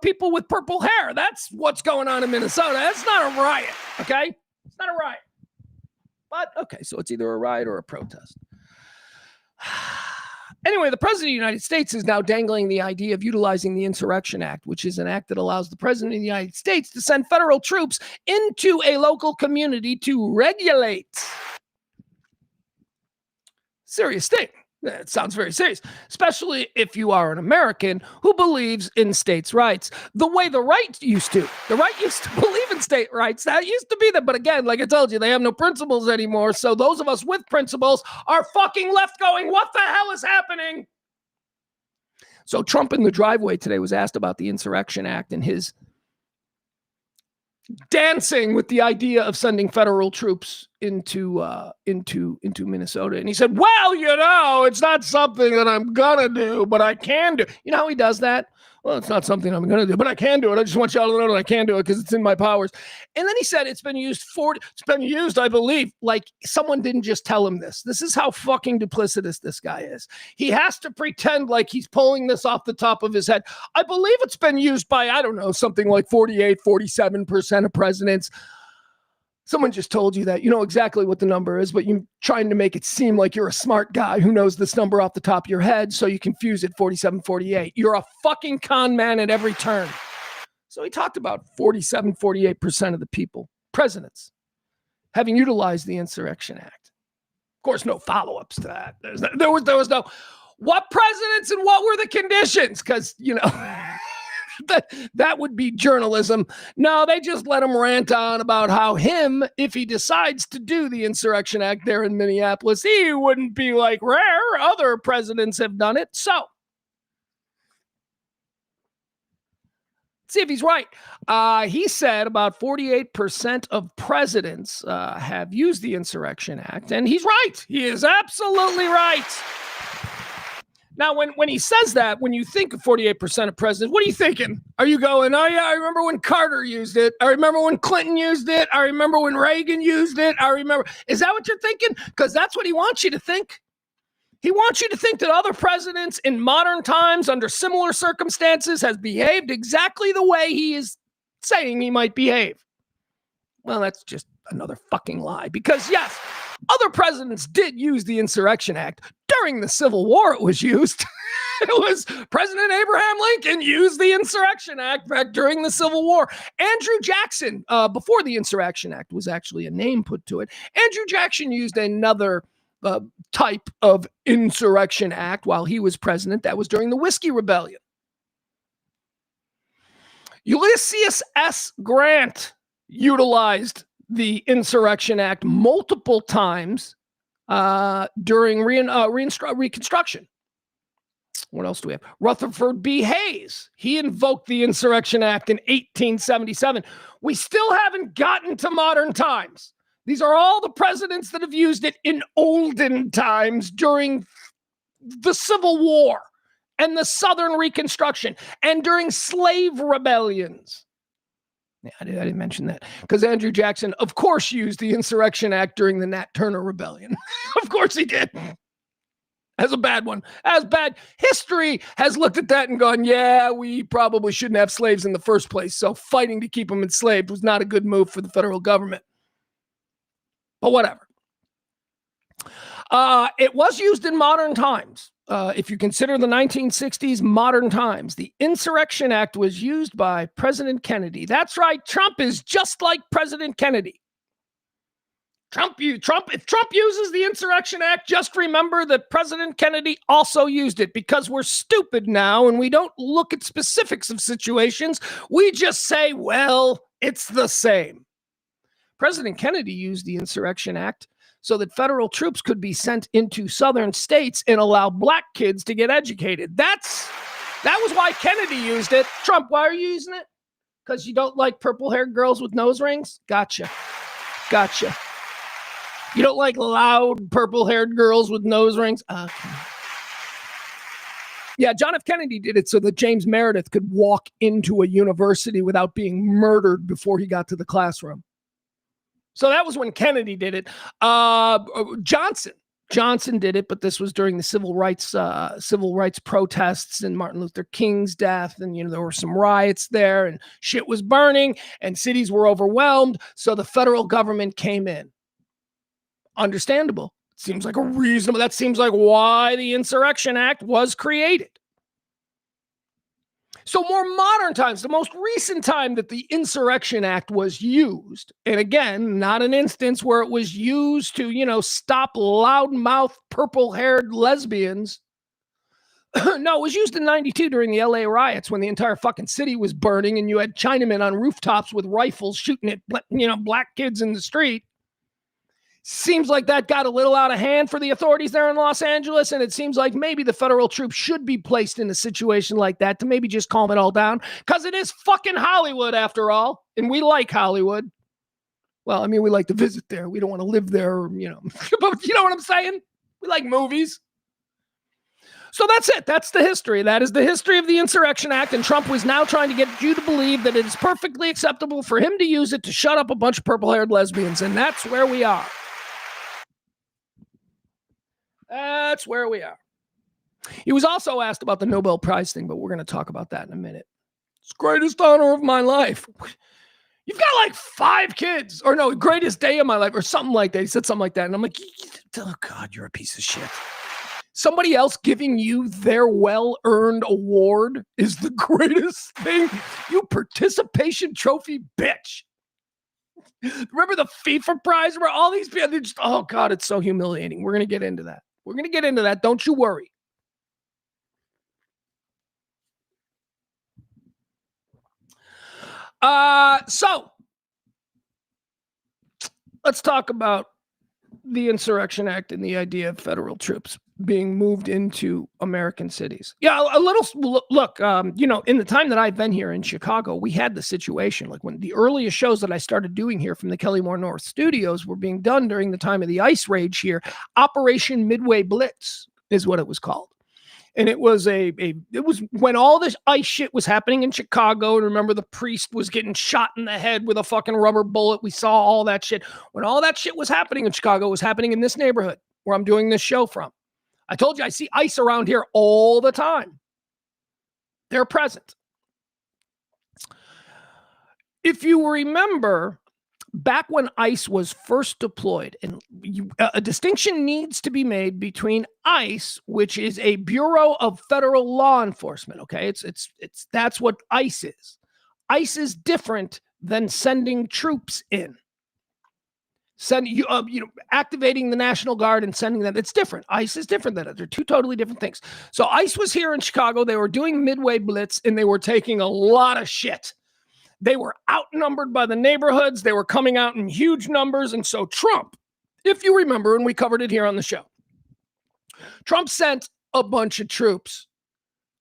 people with purple hair. That's what's going on in Minnesota. That's not a riot, okay? It's not a riot. But, okay, so it's either a riot or a protest. Anyway, the President of the United States is now dangling the idea of utilizing the Insurrection Act, which is an act that allows the President of the United States to send federal troops into a local community to regulate. Serious thing. It sounds very serious, especially if you are an American who believes in states' rights. The way the right used to. The right used to believe in state rights. That used to be that. But again, like I told you, they have no principles anymore. So those of us with principles are fucking left going, what the hell is happening? So Trump in the driveway today was asked about the Insurrection Act and his dancing with the idea of sending federal troops into Minnesota. And he said, well, it's not something that I'm gonna do, but I can do. You know how he does that? Well, it's not something I'm going to do, but I can do it. I just want y'all to know that I can do it because it's in my powers. And then he said it's been used, I believe, like someone didn't just tell him this. This is how fucking duplicitous this guy is. He has to pretend like he's pulling this off the top of his head. I believe it's been used by, I don't know, something like 48, 47% of presidents. Someone just told you that. You know exactly what the number is, but you're trying to make it seem like you're a smart guy who knows this number off the top of your head, so you confuse it 47, 48. You're a fucking con man at every turn. So he talked about 47, 48% of the people, presidents, having utilized the Insurrection Act. Of course, no follow-ups to that. There was no, what presidents and what were the conditions? Because, you know... that would be journalism. No, they just let him rant on about how if he decides to do the Insurrection Act there in Minneapolis, he wouldn't be like rare. Other presidents have done it. So, see if he's right. He said about 48% of presidents have used the Insurrection Act, and he's right. He is absolutely right. Now, when he says that, when you think of 48% of presidents, what are you thinking? Are you going, oh, yeah, I remember when Carter used it. I remember when Clinton used it. I remember when Reagan used it. I remember. Is that what you're thinking? Because that's what he wants you to think. He wants you to think that other presidents in modern times under similar circumstances has behaved exactly the way he is saying he might behave. Well, that's just another fucking lie. Because, yes, other presidents did use the Insurrection Act. During the Civil War, it was used. It was President Abraham Lincoln used the Insurrection Act back during the Civil War. Andrew Jackson, before the Insurrection Act was actually a name put to it, Andrew Jackson used another type of Insurrection Act while he was president. That was during the Whiskey Rebellion. Ulysses S. Grant utilized the Insurrection Act multiple times during Reconstruction. What else do we have? Rutherford B. Hayes. He invoked the Insurrection Act in 1877. We still haven't gotten to modern times. These are all the presidents that have used it in olden times during the Civil War and the Southern Reconstruction and during slave rebellions. Yeah, I didn't mention that because Andrew Jackson, of course, used the Insurrection Act during the Nat Turner Rebellion. Of course he did. As a bad one. As bad. History has looked at that and gone, yeah, we probably shouldn't have slaves in the first place. So fighting to keep them enslaved was not a good move for the federal government. But whatever. It was used in modern times. If you consider the 1960s modern times, the Insurrection Act was used by President Kennedy. That's right. Trump is just like President Kennedy. If Trump uses the Insurrection Act, just remember that President Kennedy also used it because we're stupid now and we don't look at specifics of situations. We just say, well, it's the same. President Kennedy used the Insurrection Act so that federal troops could be sent into southern states and allow black kids to get educated. That was why Kennedy used it. Trump, why are you using it? Because you don't like purple-haired girls with nose rings? Gotcha. You don't like loud purple-haired girls with nose rings? Okay. Yeah, John F. Kennedy did it so that James Meredith could walk into a university without being murdered before he got to the classroom. So that was when Kennedy did it. Johnson did it, but this was during the civil rights protests and Martin Luther King's death. And, there were some riots there and shit was burning and cities were overwhelmed. So the federal government came in. Understandable. That seems like why the Insurrection Act was created. So more modern times, the most recent time that the Insurrection Act was used, and again, not an instance where it was used to, stop loudmouth, purple-haired lesbians. No, it was used in 92 during the LA riots when the entire fucking city was burning and you had Chinamen on rooftops with rifles shooting at, black kids in the street. Seems like that got a little out of hand for the authorities there in Los Angeles, and it seems like maybe the federal troops should be placed in a situation like that to maybe just calm it all down, because it is fucking Hollywood after all, and we like Hollywood. Well, we like to visit there. We don't want to live there, but you know what I'm saying? We like movies. So that's it. That's the history. That is the history of the Insurrection Act. And Trump was now trying to get you to believe that it is perfectly acceptable for him to use it to shut up a bunch of purple-haired lesbians. And that's where we are. That's where we are. He was also asked about the Nobel Prize thing, but we're going to talk about that in a minute. It's the greatest honor of my life. You've got like 5 kids, or no, greatest day of my life, or something like that. He said something like that. And I'm like, oh God, you're a piece of shit. Somebody else giving you their well-earned award is the greatest thing. You participation trophy bitch. Remember the FIFA prize where all these people, just, oh God, it's so humiliating. We're going to get into that. We're going to get into that. Don't you worry. So let's talk about the Insurrection Act and the idea of federal troops being moved into American cities. Yeah, a little look, in the time that I've been here in Chicago, we had the situation like when the earliest shows that I started doing here from the Kellymore North studios were being done during the time of the ice rage here. Operation Midway Blitz is what it was called. And it was it was when all this ice shit was happening in Chicago. And remember, the priest was getting shot in the head with a fucking rubber bullet. We saw all that shit. When all that shit was happening in Chicago, it was happening in this neighborhood where I'm doing this show from. I told you I see ice around here all the time. They're present. If you remember, back when ICE was first deployed, and a distinction needs to be made between ICE, which is a Bureau of Federal Law Enforcement. Okay, it's that's what ICE is. ICE is different than sending troops in. Activating the National Guard and sending them. It's different. ICE is different than it. They're two totally different things. So ICE was here in Chicago. They were doing Midway Blitz, and they were taking a lot of shit. They were outnumbered by the neighborhoods. They were coming out in huge numbers. And so Trump, if you remember, and we covered it here on the show, Trump sent a bunch of troops.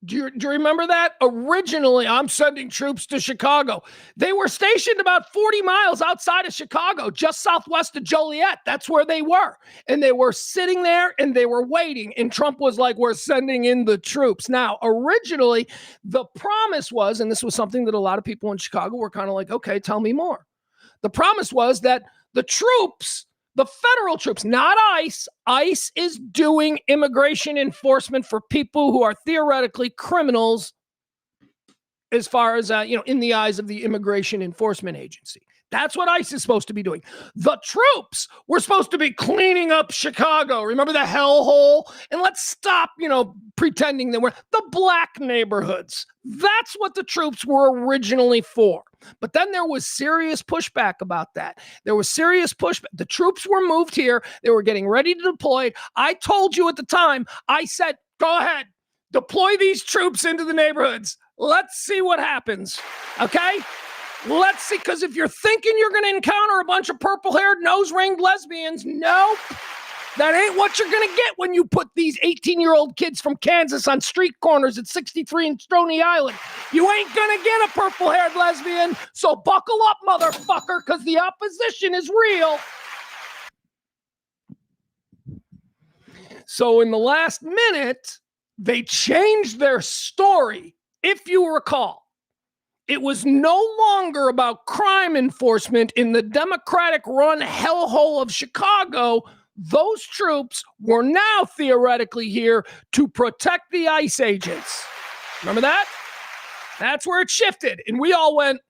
Do you remember that? Originally, I'm sending troops to Chicago. They were stationed about 40 miles outside of Chicago, just southwest of Joliet. That's where they were. And they were sitting there and they were waiting. And Trump was like, we're sending in the troops. Now, originally, the promise was, and this was something that a lot of people in Chicago were kind of like, okay, tell me more. The promise was that the troops, the federal troops, not ICE. ICE is doing immigration enforcement for people who are theoretically criminals as far as, in the eyes of the Immigration Enforcement Agency. That's what ICE is supposed to be doing. The troops were supposed to be cleaning up Chicago. Remember the hellhole? And let's stop, pretending that we're the black neighborhoods. That's what the troops were originally for. But then there was serious pushback about that. There was serious pushback. The troops were moved here. They were getting ready to deploy. I told you at the time, I said, go ahead, deploy these troops into the neighborhoods. Let's see what happens. Okay? Let's see, because if you're thinking you're going to encounter a bunch of purple-haired, nose-ringed lesbians, nope. That ain't what you're going to get when you put these 18-year-old kids from Kansas on street corners at 63 and Stony Island. You ain't going to get a purple-haired lesbian, so buckle up, motherfucker, because the opposition is real. So in the last minute, they changed their story, if you recall. It was no longer about crime enforcement in the Democratic-run hellhole of Chicago. Those troops were now theoretically here to protect the ICE agents. Remember that? That's where it shifted. And we all went,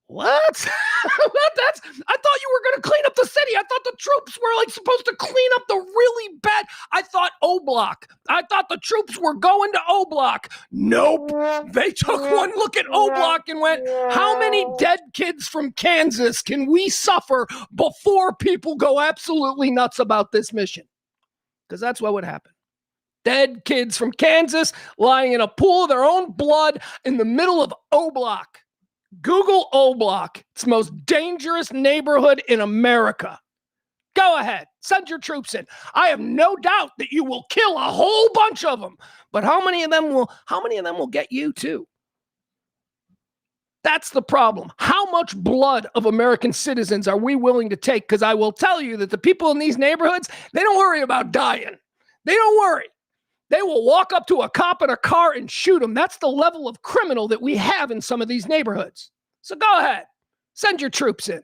what? I thought you were going to clean up the city. I thought the troops were supposed to clean up the really bad. I thought O-Block. I thought the troops were going to O-Block. Nope. They took one look at O-Block and went, how many dead kids from Kansas can we suffer before people go absolutely nuts about this mission? Because that's what would happen. Dead kids from Kansas lying in a pool of their own blood in the middle of O-Block. Google O-Block. It's the most dangerous neighborhood in America. Go ahead. Send your troops in. I have no doubt that you will kill a whole bunch of them. But how many of them will get you too? That's the problem. How much blood of American citizens are we willing to take? Because I will tell you that the people in these neighborhoods, they don't worry about dying. They don't worry. They will walk up to a cop in a car and shoot him. That's the level of criminal that we have in some of these neighborhoods. So go ahead, send your troops in.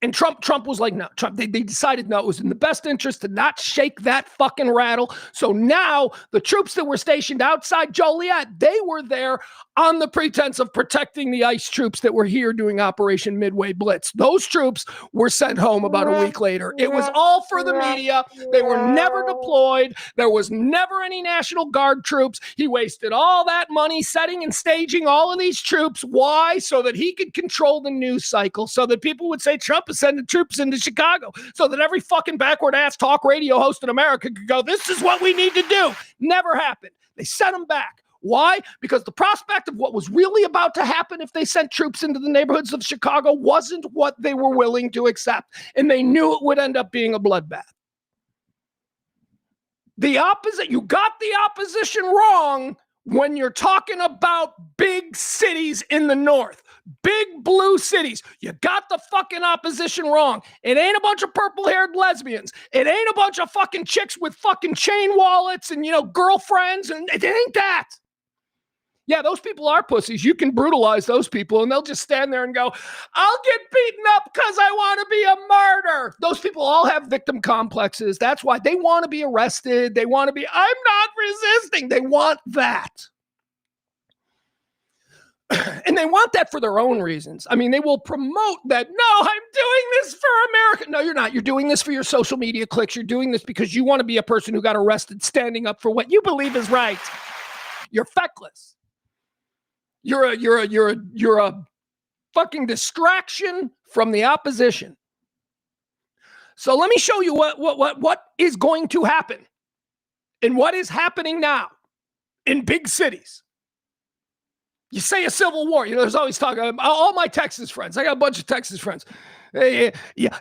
And Trump was like, no, they decided no, it was in the best interest to not shake that fucking rattle. So now the troops that were stationed outside Joliet, they were there on the pretense of protecting the ICE troops that were here doing Operation Midway Blitz. Those troops were sent home about a week later. It was all for the media. They were never deployed. There was never any National Guard troops. He wasted all that money setting and staging all of these troops. Why? So that he could control the news cycle, so that people would say Trump is sending troops into Chicago, so that every fucking backward ass talk radio host in America could go, this is what we need to do. Never happened. They sent them back. Why? Because the prospect of what was really about to happen if they sent troops into the neighborhoods of Chicago wasn't what they were willing to accept. And they knew it would end up being a bloodbath. You got the opposition wrong when you're talking about big cities in the north. Big blue cities. You got the fucking opposition wrong. It ain't a bunch of purple-haired lesbians. It ain't a bunch of fucking chicks with fucking chain wallets and, girlfriends. And it ain't that. Yeah, those people are pussies. You can brutalize those people and they'll just stand there and go, I'll get beaten up because I want to be a martyr. Those people all have victim complexes. That's why they want to be arrested. They want to be, I'm not resisting. They want that. And they want that for their own reasons. I mean, they will promote that, no, I'm doing this for America. No, you're not. You're doing this for your social media clicks. You're doing this because you want to be a person who got arrested standing up for what you believe is right. You're feckless. You're a fucking distraction from the opposition. So let me show you what is going to happen and what is happening now in big cities. You say a civil war, there's always talk. All my Texas friends, I got a bunch of Texas friends. Hey,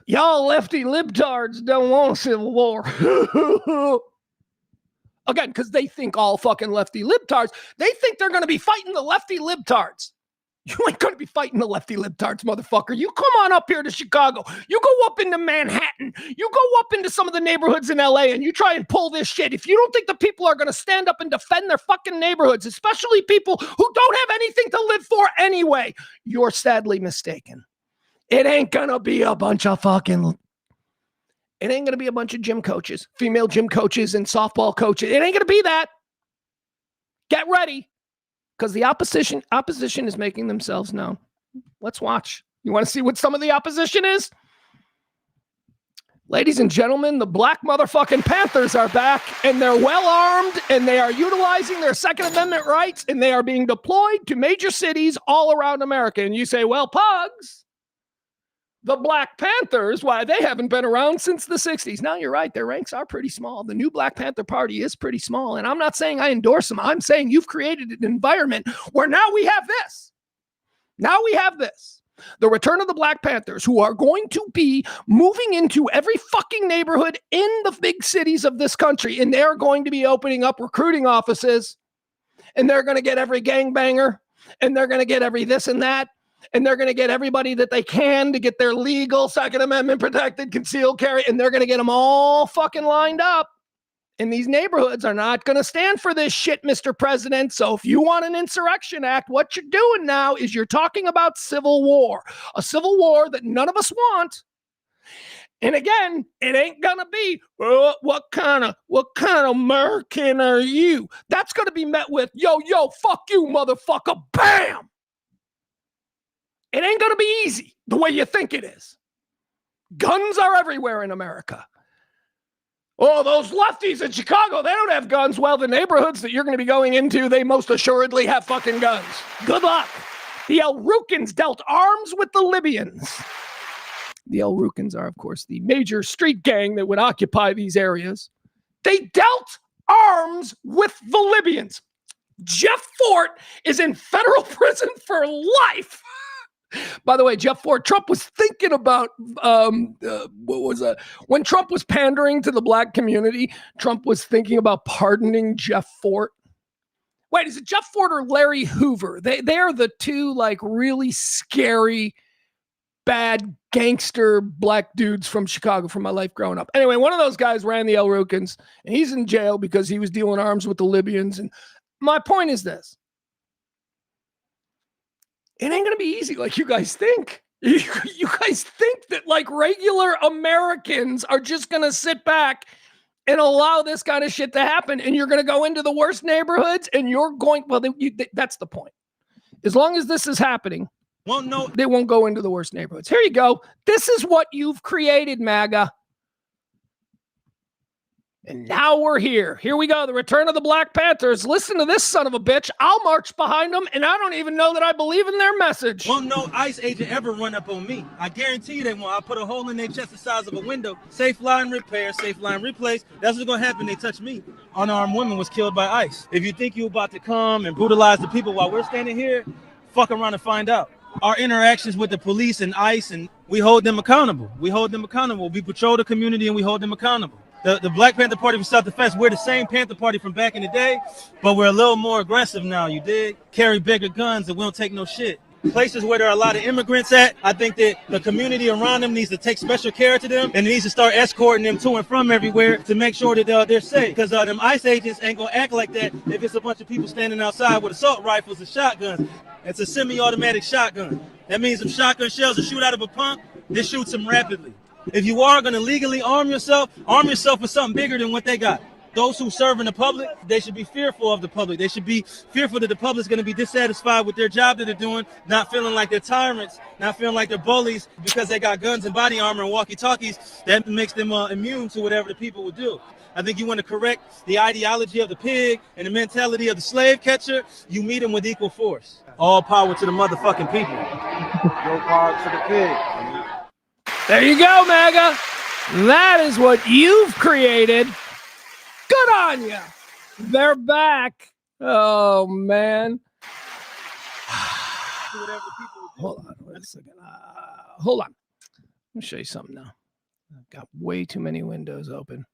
y'all lefty libtards don't want a civil war. Again, because they think all fucking lefty libtards, they think they're going to be fighting the lefty libtards. You ain't going to be fighting the lefty libtards, motherfucker. You come on up here to Chicago. You go up into Manhattan. You go up into some of the neighborhoods in LA and you try and pull this shit. If you don't think the people are going to stand up and defend their fucking neighborhoods, especially people who don't have anything to live for anyway, you're sadly mistaken. It ain't going to be a bunch of gym coaches, female gym coaches and softball coaches. It ain't going to be that. Get ready. Because the opposition is making themselves known. Let's watch. You want to see what some of the opposition is? Ladies and gentlemen, the Black motherfucking Panthers are back, and they're well armed, and they are utilizing their Second Amendment rights, and they are being deployed to major cities all around America. And you say, well, Pugs, the Black Panthers, why, they haven't been around since the 60s. Now, you're right. Their ranks are pretty small. The new Black Panther Party is pretty small. And I'm not saying I endorse them. I'm saying you've created an environment where now we have this. Now we have this. The return of the Black Panthers, who are going to be moving into every fucking neighborhood in the big cities of this country. And they're going to be opening up recruiting offices. And they're going to get every gangbanger. And they're going to get every this and that. And they're going to get everybody that they can to get their legal Second Amendment protected concealed carry. And they're going to get them all fucking lined up. And these neighborhoods are not going to stand for this shit, Mr. President. So if you want an insurrection act, what you're doing now is you're talking about civil war. A civil war that none of us want. And again, it ain't going to be, what kind of American are you? That's going to be met with, yo, fuck you, motherfucker. Bam! It ain't going to be easy the way you think it is. Guns are everywhere in America. Oh, those lefties in Chicago, they don't have guns. Well, the neighborhoods that you're going to be going into, they most assuredly have fucking guns. Good luck. The El Rukns dealt arms with the Libyans. The El Rukns are, of course, the major street gang that would occupy these areas. They dealt arms with the Libyans. Jeff Fort is in federal prison for life. By the way, Jeff Fort, Trump was thinking about, when Trump was pandering to the black community, Trump was thinking about pardoning Jeff Fort. Wait, is it Jeff Fort or Larry Hoover? They are the two, like, really scary bad gangster black dudes from Chicago from my life growing up. Anyway, one of those guys ran the El Rukins, and he's in jail because he was dealing arms with the Libyans. And my point is this. It ain't going to be easy like you guys think. You guys think that like regular Americans are just going to sit back and allow this kind of shit to happen, and you're going to go into the worst neighborhoods, and you're going, well, that's the point. As long as this is happening, they won't go into the worst neighborhoods. Here you go. This is what you've created, MAGA. And now we're here. Here we go. The return of the Black Panthers. Listen to this son of a bitch. I'll march behind them, and I don't even know that I believe in their message. Won't no ICE agent ever run up on me. I guarantee you they won't. I'll put a hole in their chest the size of a window. Safe line repair, safe line replace. That's what's going to happen. They touch me. Unarmed woman was killed by ICE. If you think you're about to come and brutalize the people while we're standing here, fuck around and find out. Our interactions with the police and ICE, and we hold them accountable. We hold them accountable. We patrol the community and we hold them accountable. The Black Panther Party for Self-Defense, we're the same Panther Party from back in the day, but we're a little more aggressive now, you dig? Carry bigger guns and we don't take no shit. Places where there are a lot of immigrants at, I think that the community around them needs to take special care to them and needs to start escorting them to and from everywhere to make sure that they're safe. Because them ICE agents ain't going to act like that if it's a bunch of people standing outside with assault rifles and shotguns. It's a semi-automatic shotgun. That means if shotgun shells are shoot out of a pump, they shoot them rapidly. If you are going to legally arm yourself with something bigger than what they got. Those who serve in the public, they should be fearful of the public. They should be fearful that the public's going to be dissatisfied with their job that they're doing, not feeling like they're tyrants, not feeling like they're bullies because they got guns and body armor and walkie-talkies. That makes them immune to whatever the people would do. I think you want to correct the ideology of the pig and the mentality of the slave catcher. You meet them with equal force. All power to the motherfucking people. No power to the pig. There you go, MAGA. That is what you've created. Good on you. They're back. Oh, man. Hold on. Wait a second. Hold on. Let me show you something now. I've got way too many windows open.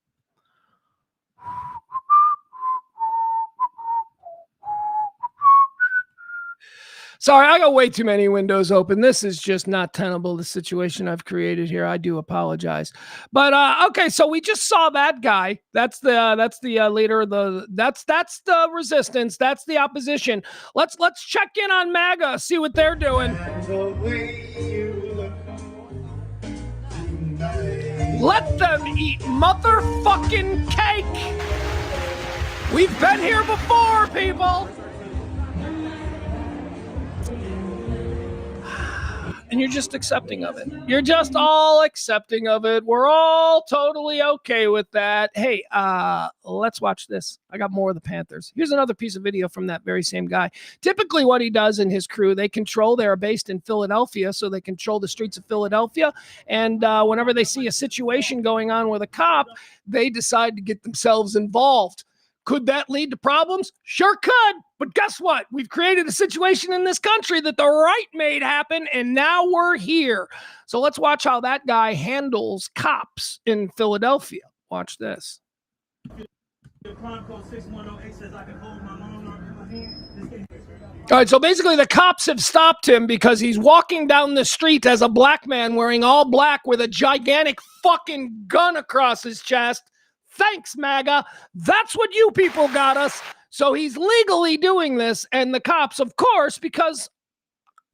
Sorry, I got way too many windows open. This is just not tenable, the situation I've created here. I do apologize. But okay, so we just saw that guy. That's the leader of the that's the resistance. That's the opposition. Let's check in on MAGA, see what they're doing. Let them eat motherfucking cake. We've been here before, people. And you're just accepting of it. You're just all accepting of it. We're all totally okay with that. Hey, let's watch this. I got more of the Panthers. Here's another piece of video from that very same guy. Typically what he does in his crew, they are based in Philadelphia, so they control the streets of Philadelphia. And whenever they see a situation going on with a cop, they decide to get themselves involved. Could that lead to problems? Sure could. But guess what? We've created a situation in this country that the right made happen, and now we're here. So let's watch how that guy handles cops in Philadelphia. Watch this. All right, so basically the cops have stopped him because he's walking down the street as a black man wearing all black with a gigantic fucking gun across his chest. Thanks, MAGA. That's what you people got us. So he's legally doing this, and the cops, of course, because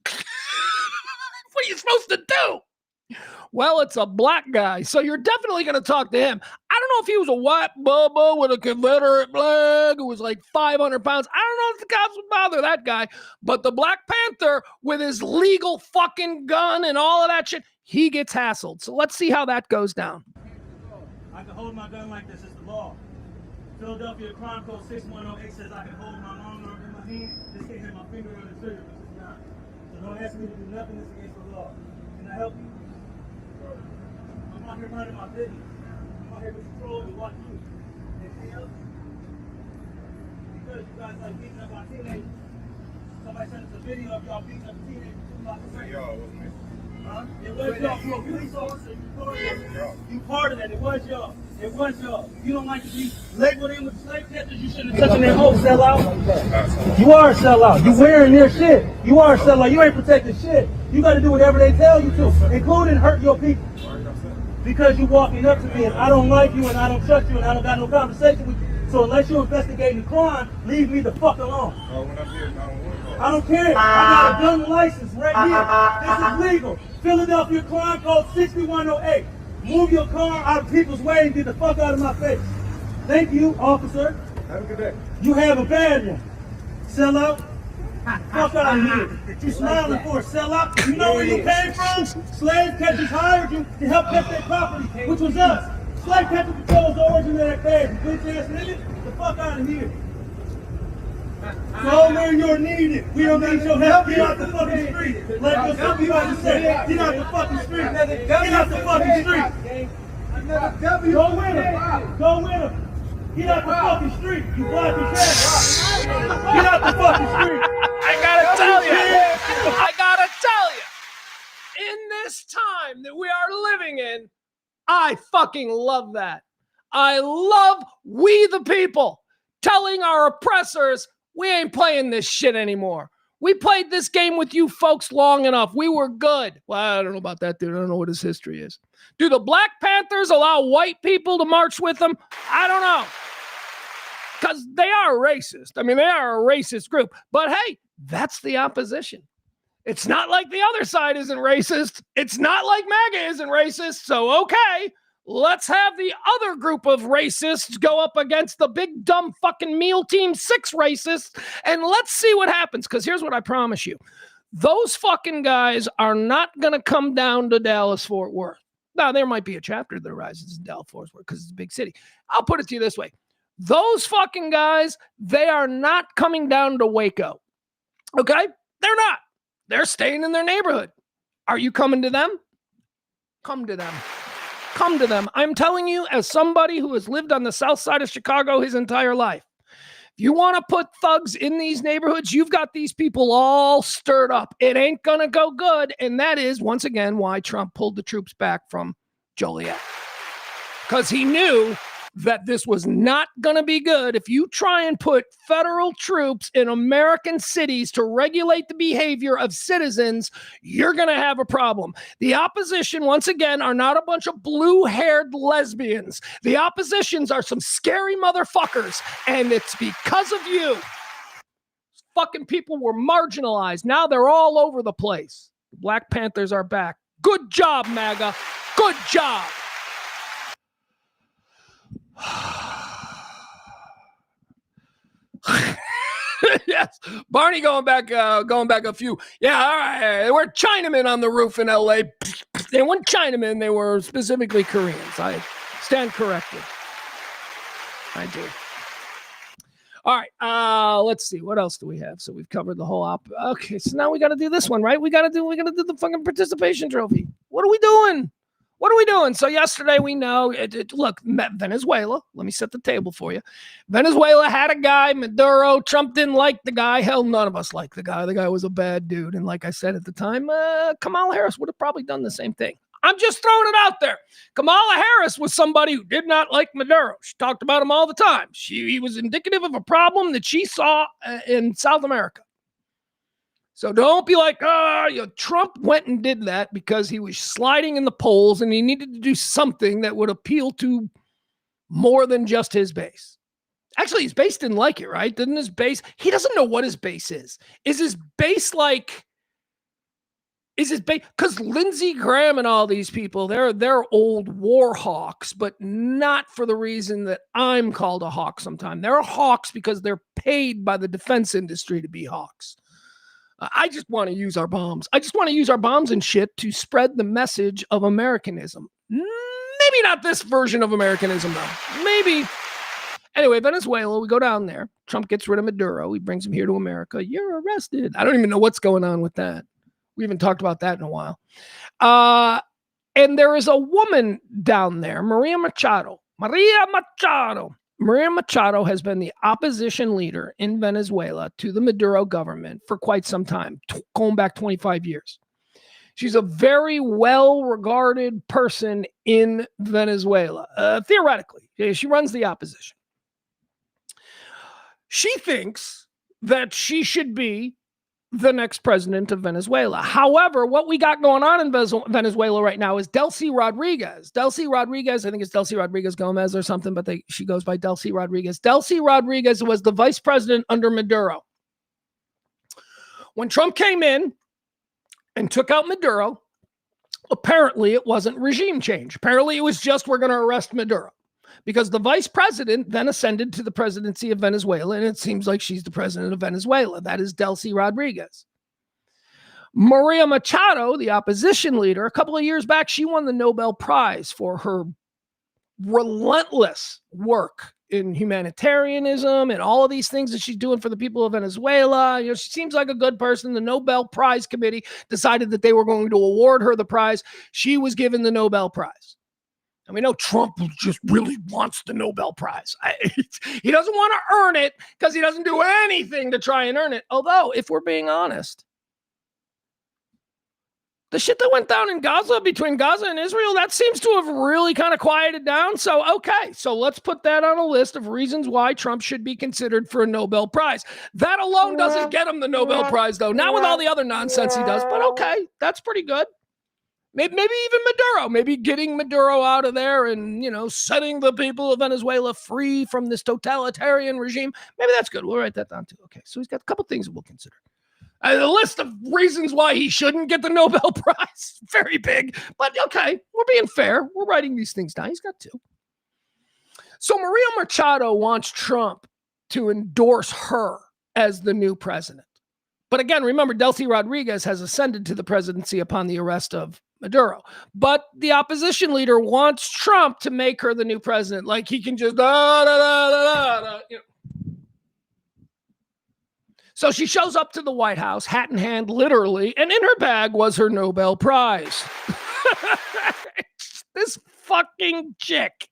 what are you supposed to do? Well, it's a black guy, so you're definitely going to talk to him. I don't know if he was a white bubba with a Confederate flag who was like 500 pounds. I don't know if the cops would bother that guy, but the Black Panther with his legal fucking gun and all of that shit, he gets hassled. So let's see how that goes down. I can hold my gun like this. It's the law. Philadelphia Crime Code 6108 says I can hold my long arm in my hand. Just can't have my finger on the trigger. This is not. So don't ask me to do nothing that's against the law. Can I help you? I'm out here minding my business. I'm out here to control and watch you. Anything else? Because you guys like beating up our teenagers. Somebody sent us a video of y'all beating up a teenager. Y'all, wasn't it? It was y'all. You're a police officer. You part of that. It was y'all. It was y'all. You don't like to be labeled in with slave catchers, you shouldn't have touching their hoes, sellout. You are a sellout. You wearing their shit. You are a sellout. You ain't protecting shit. You got to do whatever they tell you to, including hurt your people. Because you walking up to me and I don't like you and I don't trust you and I don't got no conversation with you. So unless you're investigating the crime, leave me the fuck alone. I don't care. I got a gun license right here. This is legal. Philadelphia Crime Code 6108. Move your car out of people's way and get the fuck out of my face. Thank you, officer. Have a good day. You have a bad one. Sellout. Fuck out of here. You smiling for a sellout? You know where you came from? Slave catchers hired you to help catch their property, which was us. Slave catcher controls the origin of that bag. You bitch ass nigga, the fuck out of here. Go where you're needed. We don't need your help. Get out the fucking street. Like what somebody said. Get out the fucking street. Get out the fucking street. Go with him. Go with him. Get out the fucking street. You black and trash. Get out the fucking street. I gotta tell you, in this time that we are living in, I fucking love that. I love we the people telling our oppressors, we ain't playing this shit anymore. We played this game with you folks long enough. We were good. Well, I don't know about that dude. I don't know what his history is. Do the Black Panthers allow white people to march with them? I don't know. Because they are racist. I mean, they are a racist group. But hey, that's the opposition. It's not like the other side isn't racist. It's not like MAGA isn't racist. So, okay, let's have the other group of racists go up against the big, dumb fucking meal team 6 racists, and let's see what happens. Because here's what I promise you. Those fucking guys are not going to come down to Dallas-Fort Worth. Now, there might be a chapter that arises in Dallas-Fort Worth because it's a big city. I'll put it to you this way. Those fucking guys, they are not coming down to Waco. Okay? They're not. They're staying in their neighborhood. Are you coming to them? Come to them. Come to them. I'm telling you, as somebody who has lived on the south side of Chicago his entire life, if you want to put thugs in these neighborhoods, you've got these people all stirred up. It ain't going to go good. And that is, once again, why Trump pulled the troops back from Joliet. Because he knew that this was not going to be good. If you try and put federal troops in American cities to regulate the behavior of citizens, you're going to have a problem. The opposition, once again, are not a bunch of blue-haired lesbians. The oppositions are some scary motherfuckers, and it's because of you. Fucking people were marginalized. Now they're all over the place. The Black Panthers are back. Good job, MAGA. Good job. Yes, Barney going back a few. Yeah, all right. There were Chinamen on the roof in LA. They weren't Chinamen, they were specifically Koreans. I stand corrected. I do. All right, let's see. What else do we have? So we've covered the whole okay, so now we got to do this one, right? We got to do the fucking participation trophy. What are we doing? What are we doing? So yesterday we know, look, Venezuela, let me set the table for you. Venezuela had a guy, Maduro. Trump didn't like the guy. Hell, none of us liked the guy. The guy was a bad dude. And like I said at the time, Kamala Harris would have probably done the same thing. I'm just throwing it out there. Kamala Harris was somebody who did not like Maduro. She talked about him all the time. He was indicative of a problem that she saw in South America. So don't be like, Trump went and did that because he was sliding in the polls and he needed to do something that would appeal to more than just his base. Actually, his base didn't like it, right? Didn't his base? He doesn't know what his base is. Is his base like, because Lindsey Graham and all these people, they're old war hawks, but not for the reason that I'm called a hawk sometime. They're hawks because they're paid by the defense industry to be hawks. I just want to use our bombs. I just want to use our bombs and shit to spread the message of Americanism. Maybe not this version of Americanism, though. Maybe. Anyway, Venezuela, we go down there. Trump gets rid of Maduro. He brings him here to America. You're arrested. I don't even know what's going on with that. We haven't talked about that in a while. And there is a woman down there, Maria Machado. Maria Machado has been the opposition leader in Venezuela to the Maduro government for quite some time, going back 25 years. She's a very well-regarded person in Venezuela, theoretically. She runs the opposition. She thinks that she should be the next president of Venezuela. However, what we got going on in Venezuela right now is Delcy Rodriguez. Delcy Rodriguez, I think it's Delcy Rodriguez Gomez or something, but she goes by Delcy Rodriguez. Delcy Rodriguez was the vice president under Maduro. When Trump came in and took out Maduro, apparently it wasn't regime change. Apparently it was just, we're going to arrest Maduro. Because the vice president then ascended to the presidency of Venezuela, and it seems like she's the president of Venezuela. That is Delcy Rodriguez. Maria Machado, the opposition leader, a couple of years back, she won the Nobel Prize for her relentless work in humanitarianism and all of these things that she's doing for the people of Venezuela. You know, she seems like a good person. The Nobel Prize Committee decided that they were going to award her the prize. She was given the Nobel Prize. And we know Trump just really wants the Nobel Prize. He doesn't want to earn it because he doesn't do anything to try and earn it. Although, if we're being honest, the shit that went down in Gaza, between Gaza and Israel, that seems to have really kind of quieted down. So, okay, so let's put that on a list of reasons why Trump should be considered for a Nobel Prize. That alone doesn't get him the Nobel Prize, though. Not with all the other nonsense he does, but okay, that's pretty good. Maybe even Maduro, maybe getting Maduro out of there and, you know, setting the people of Venezuela free from this totalitarian regime. Maybe that's good. We'll write that down too. Okay, so he's got a couple things that we'll consider. A list of reasons why he shouldn't get the Nobel Prize. Very big, but okay, we're being fair. We're writing these things down. He's got two. So Maria Machado wants Trump to endorse her as the new president. But again, remember, Delcy Rodriguez has ascended to the presidency upon the arrest of Maduro. But the opposition leader wants Trump to make her the new president. Like he can just you know. So she shows up to the White House, hat in hand, literally, and in her bag was her Nobel Prize. This fucking chick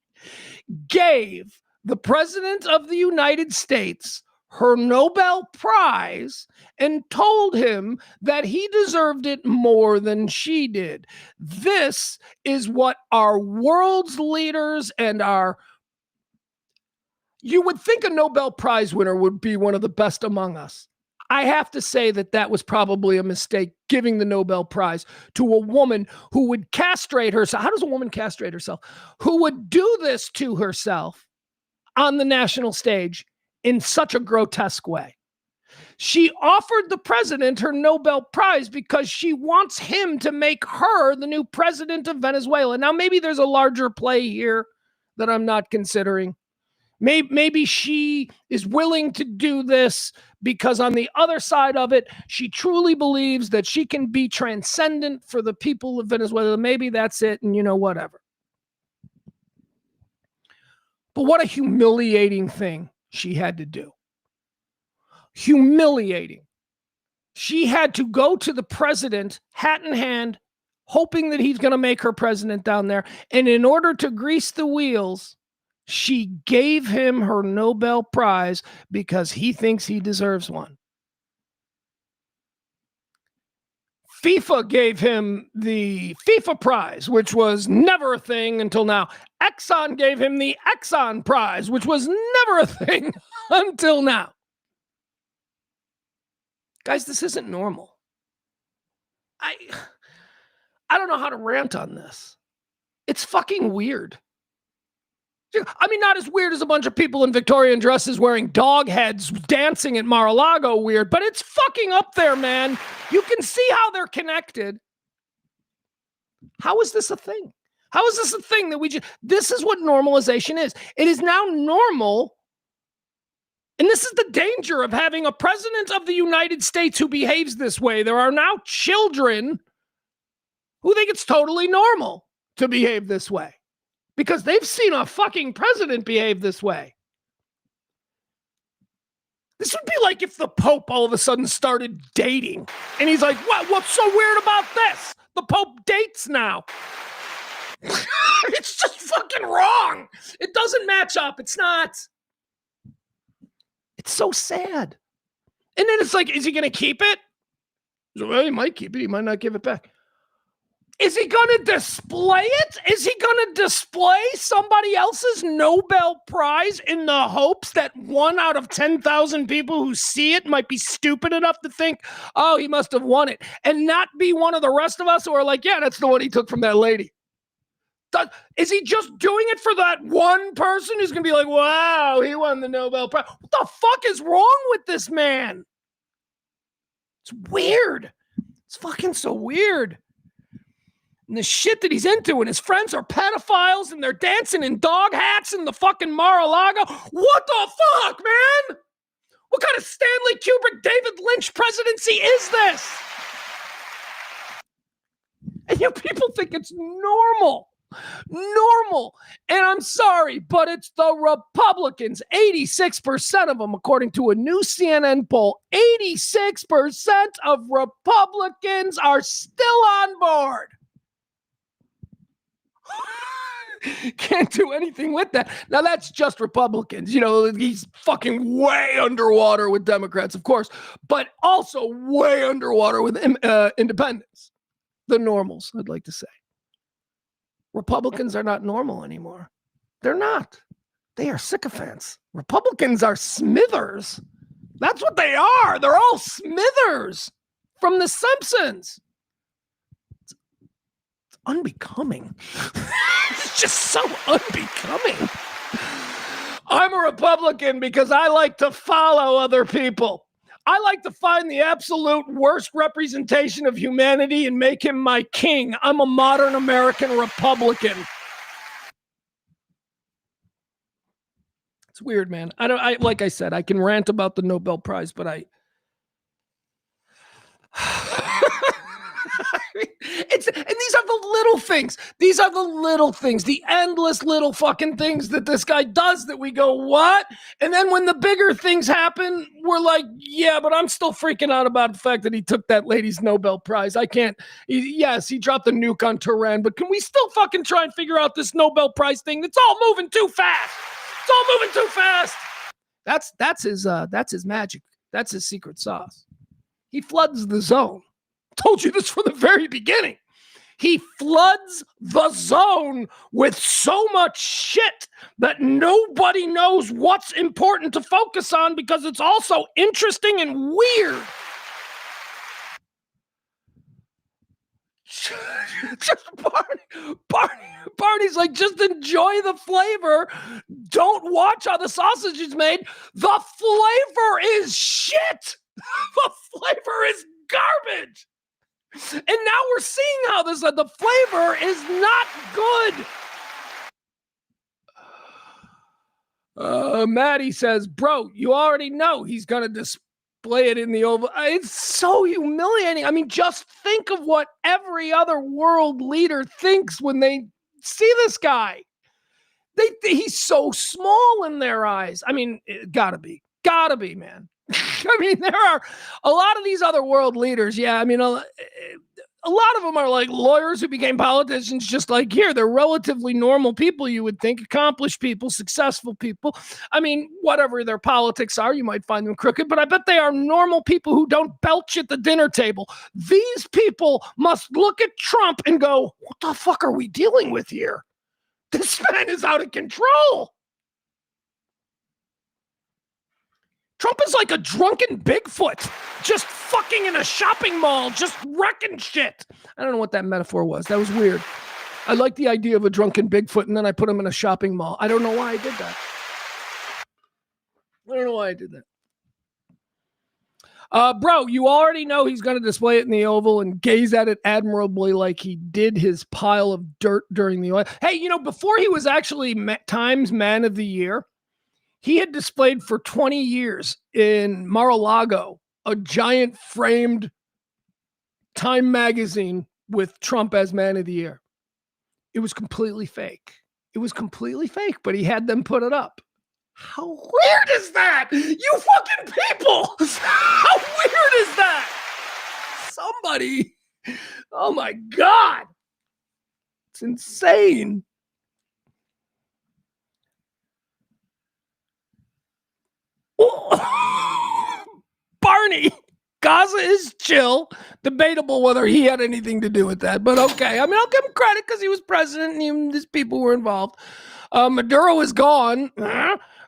gave the president of the United States her Nobel Prize and told him that he deserved it more than she did. This is what our world's leaders and you would think a Nobel Prize winner would be one of the best among us. I have to say that was probably a mistake, giving the Nobel Prize to a woman who would castrate herself. How does a woman castrate herself? Who would do this to herself on the national stage in such a grotesque way. She offered the president her Nobel Prize because she wants him to make her the new president of Venezuela. Now, maybe there's a larger play here that I'm not considering. Maybe she is willing to do this because on the other side of it, she truly believes that she can be transcendent for the people of Venezuela. Maybe that's it, and you know, whatever. But what a humiliating thing she had to do. Humiliating. She had to go to the president, hat in hand, hoping that he's going to make her president down there. And in order to grease the wheels, she gave him her Nobel Prize because he thinks he deserves one. FIFA gave him the FIFA Prize, which was never a thing until now. Exxon gave him the Exxon Prize, which was never a thing until now. Guys, this isn't normal. I don't know how to rant on this. It's fucking weird. I mean, not as weird as a bunch of people in Victorian dresses wearing dog heads dancing at Mar-a-Lago weird, but it's fucking up there, man. You can see how they're connected. How is this a thing? How is this a thing that this is what normalization is. It is now normal. And this is the danger of having a president of the United States who behaves this way. There are now children who think it's totally normal to behave this way because they've seen a fucking president behave this way. This would be like if the Pope all of a sudden started dating and he's like, what's so weird about this? The Pope dates now. It's just fucking wrong. It doesn't match up. It's not. It's so sad. And then it's like, is he going to keep it? Well, he might keep it. He might not give it back. Is he going to display it? Is he going to display somebody else's Nobel Prize in the hopes that 1 out of 10,000 people who see it might be stupid enough to think, oh, he must have won it, and not be one of the rest of us who are like, yeah, that's the one he took from that lady? Is he just doing it for that one person who's going to be like, wow, he won the Nobel Prize? What the fuck is wrong with this man? It's weird. It's fucking so weird. And the shit that he's into, and his friends are pedophiles, and they're dancing in dog hats in the fucking Mar-a-Lago. What the fuck, man? What kind of Stanley Kubrick, David Lynch presidency is this? And you people think it's normal. Normal. And I'm sorry, but it's the Republicans. 86% of them, according to a new CNN poll, 86% of Republicans are still on board. Can't do anything with that. Now, that's just Republicans. You know, he's fucking way underwater with Democrats, of course, but also way underwater with independents. The normals, I'd like to say. Republicans are not normal anymore. They're not. They are sycophants. Republicans are Smithers. That's what they are. They're all Smithers from The Simpsons. It's unbecoming. It's just so unbecoming. I'm a Republican because I like to follow other people. I like to find the absolute worst representation of humanity and make him my king. I'm a modern American Republican. It's weird, man. I like I said, I can rant about the Nobel Prize, but and these are the little things. These are the little things, the endless little fucking things that this guy does that we go, what? And then when the bigger things happen, we're like, yeah, but I'm still freaking out about the fact that he took that lady's Nobel Prize. I can't. Yes, he dropped a nuke on Tehran, but can we still fucking try and figure out this Nobel Prize thing? It's all moving too fast. It's all moving too fast. That's his magic. That's his secret sauce. He floods the zone. Told you this from the very beginning. He floods the zone with so much shit that nobody knows what's important to focus on because it's also interesting and weird. Just Barney's like, just enjoy the flavor. Don't watch how the sausage is made. The flavor is shit. The flavor is garbage. And now we're seeing how the flavor is not good. Maddie says, bro, you already know he's going to display it in the Oval. It's so humiliating. I mean, just think of what every other world leader thinks when they see this guy. He's so small in their eyes. I mean, it gotta be, man. I mean, there are a lot of these other world leaders. Yeah, I mean, a lot of them are like lawyers who became politicians just like here. They're relatively normal people, you would think, accomplished people, successful people. I mean, whatever their politics are, you might find them crooked, but I bet they are normal people who don't belch at the dinner table. These people must look at Trump and go, what the fuck are we dealing with here? This man is out of control. Trump is like a drunken Bigfoot, just fucking in a shopping mall, just wrecking shit. I don't know what that metaphor was. That was weird. I like the idea of a drunken Bigfoot, and then I put him in a shopping mall. I don't know why I did that. Bro, you already know he's going to display it in the Oval and gaze at it admirably like he did his pile of dirt during the oil. Hey, you know, before he was actually Times Man of the Year, he had displayed for 20 years in Mar-a-Lago a giant framed Time magazine with Trump as Man of the Year. It was completely fake. But he had them put it up. How weird is that? You fucking people! How weird is that? Somebody. Oh my God. It's insane. Barney, Gaza is chill. Debatable whether he had anything to do with that, but okay. I mean, I'll give him credit because he was president and even his people were involved. Maduro is gone.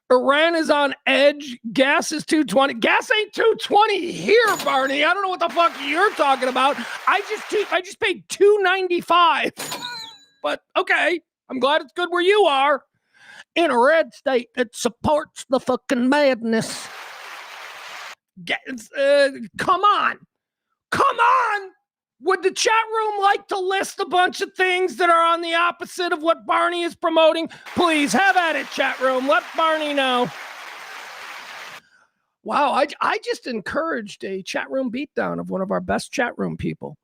Iran is on edge. Gas is 220. Gas ain't 220 here, Barney. I don't know what the fuck you're talking about. I just paid $2.95. But okay, I'm glad it's good where you are. In a red state that supports the fucking madness. Come on. Would the chat room like to list a bunch of things that are on the opposite of what Barney is promoting? Please have at it, chat room. Let Barney know. Wow, I just encouraged a chat room beatdown of one of our best chat room people.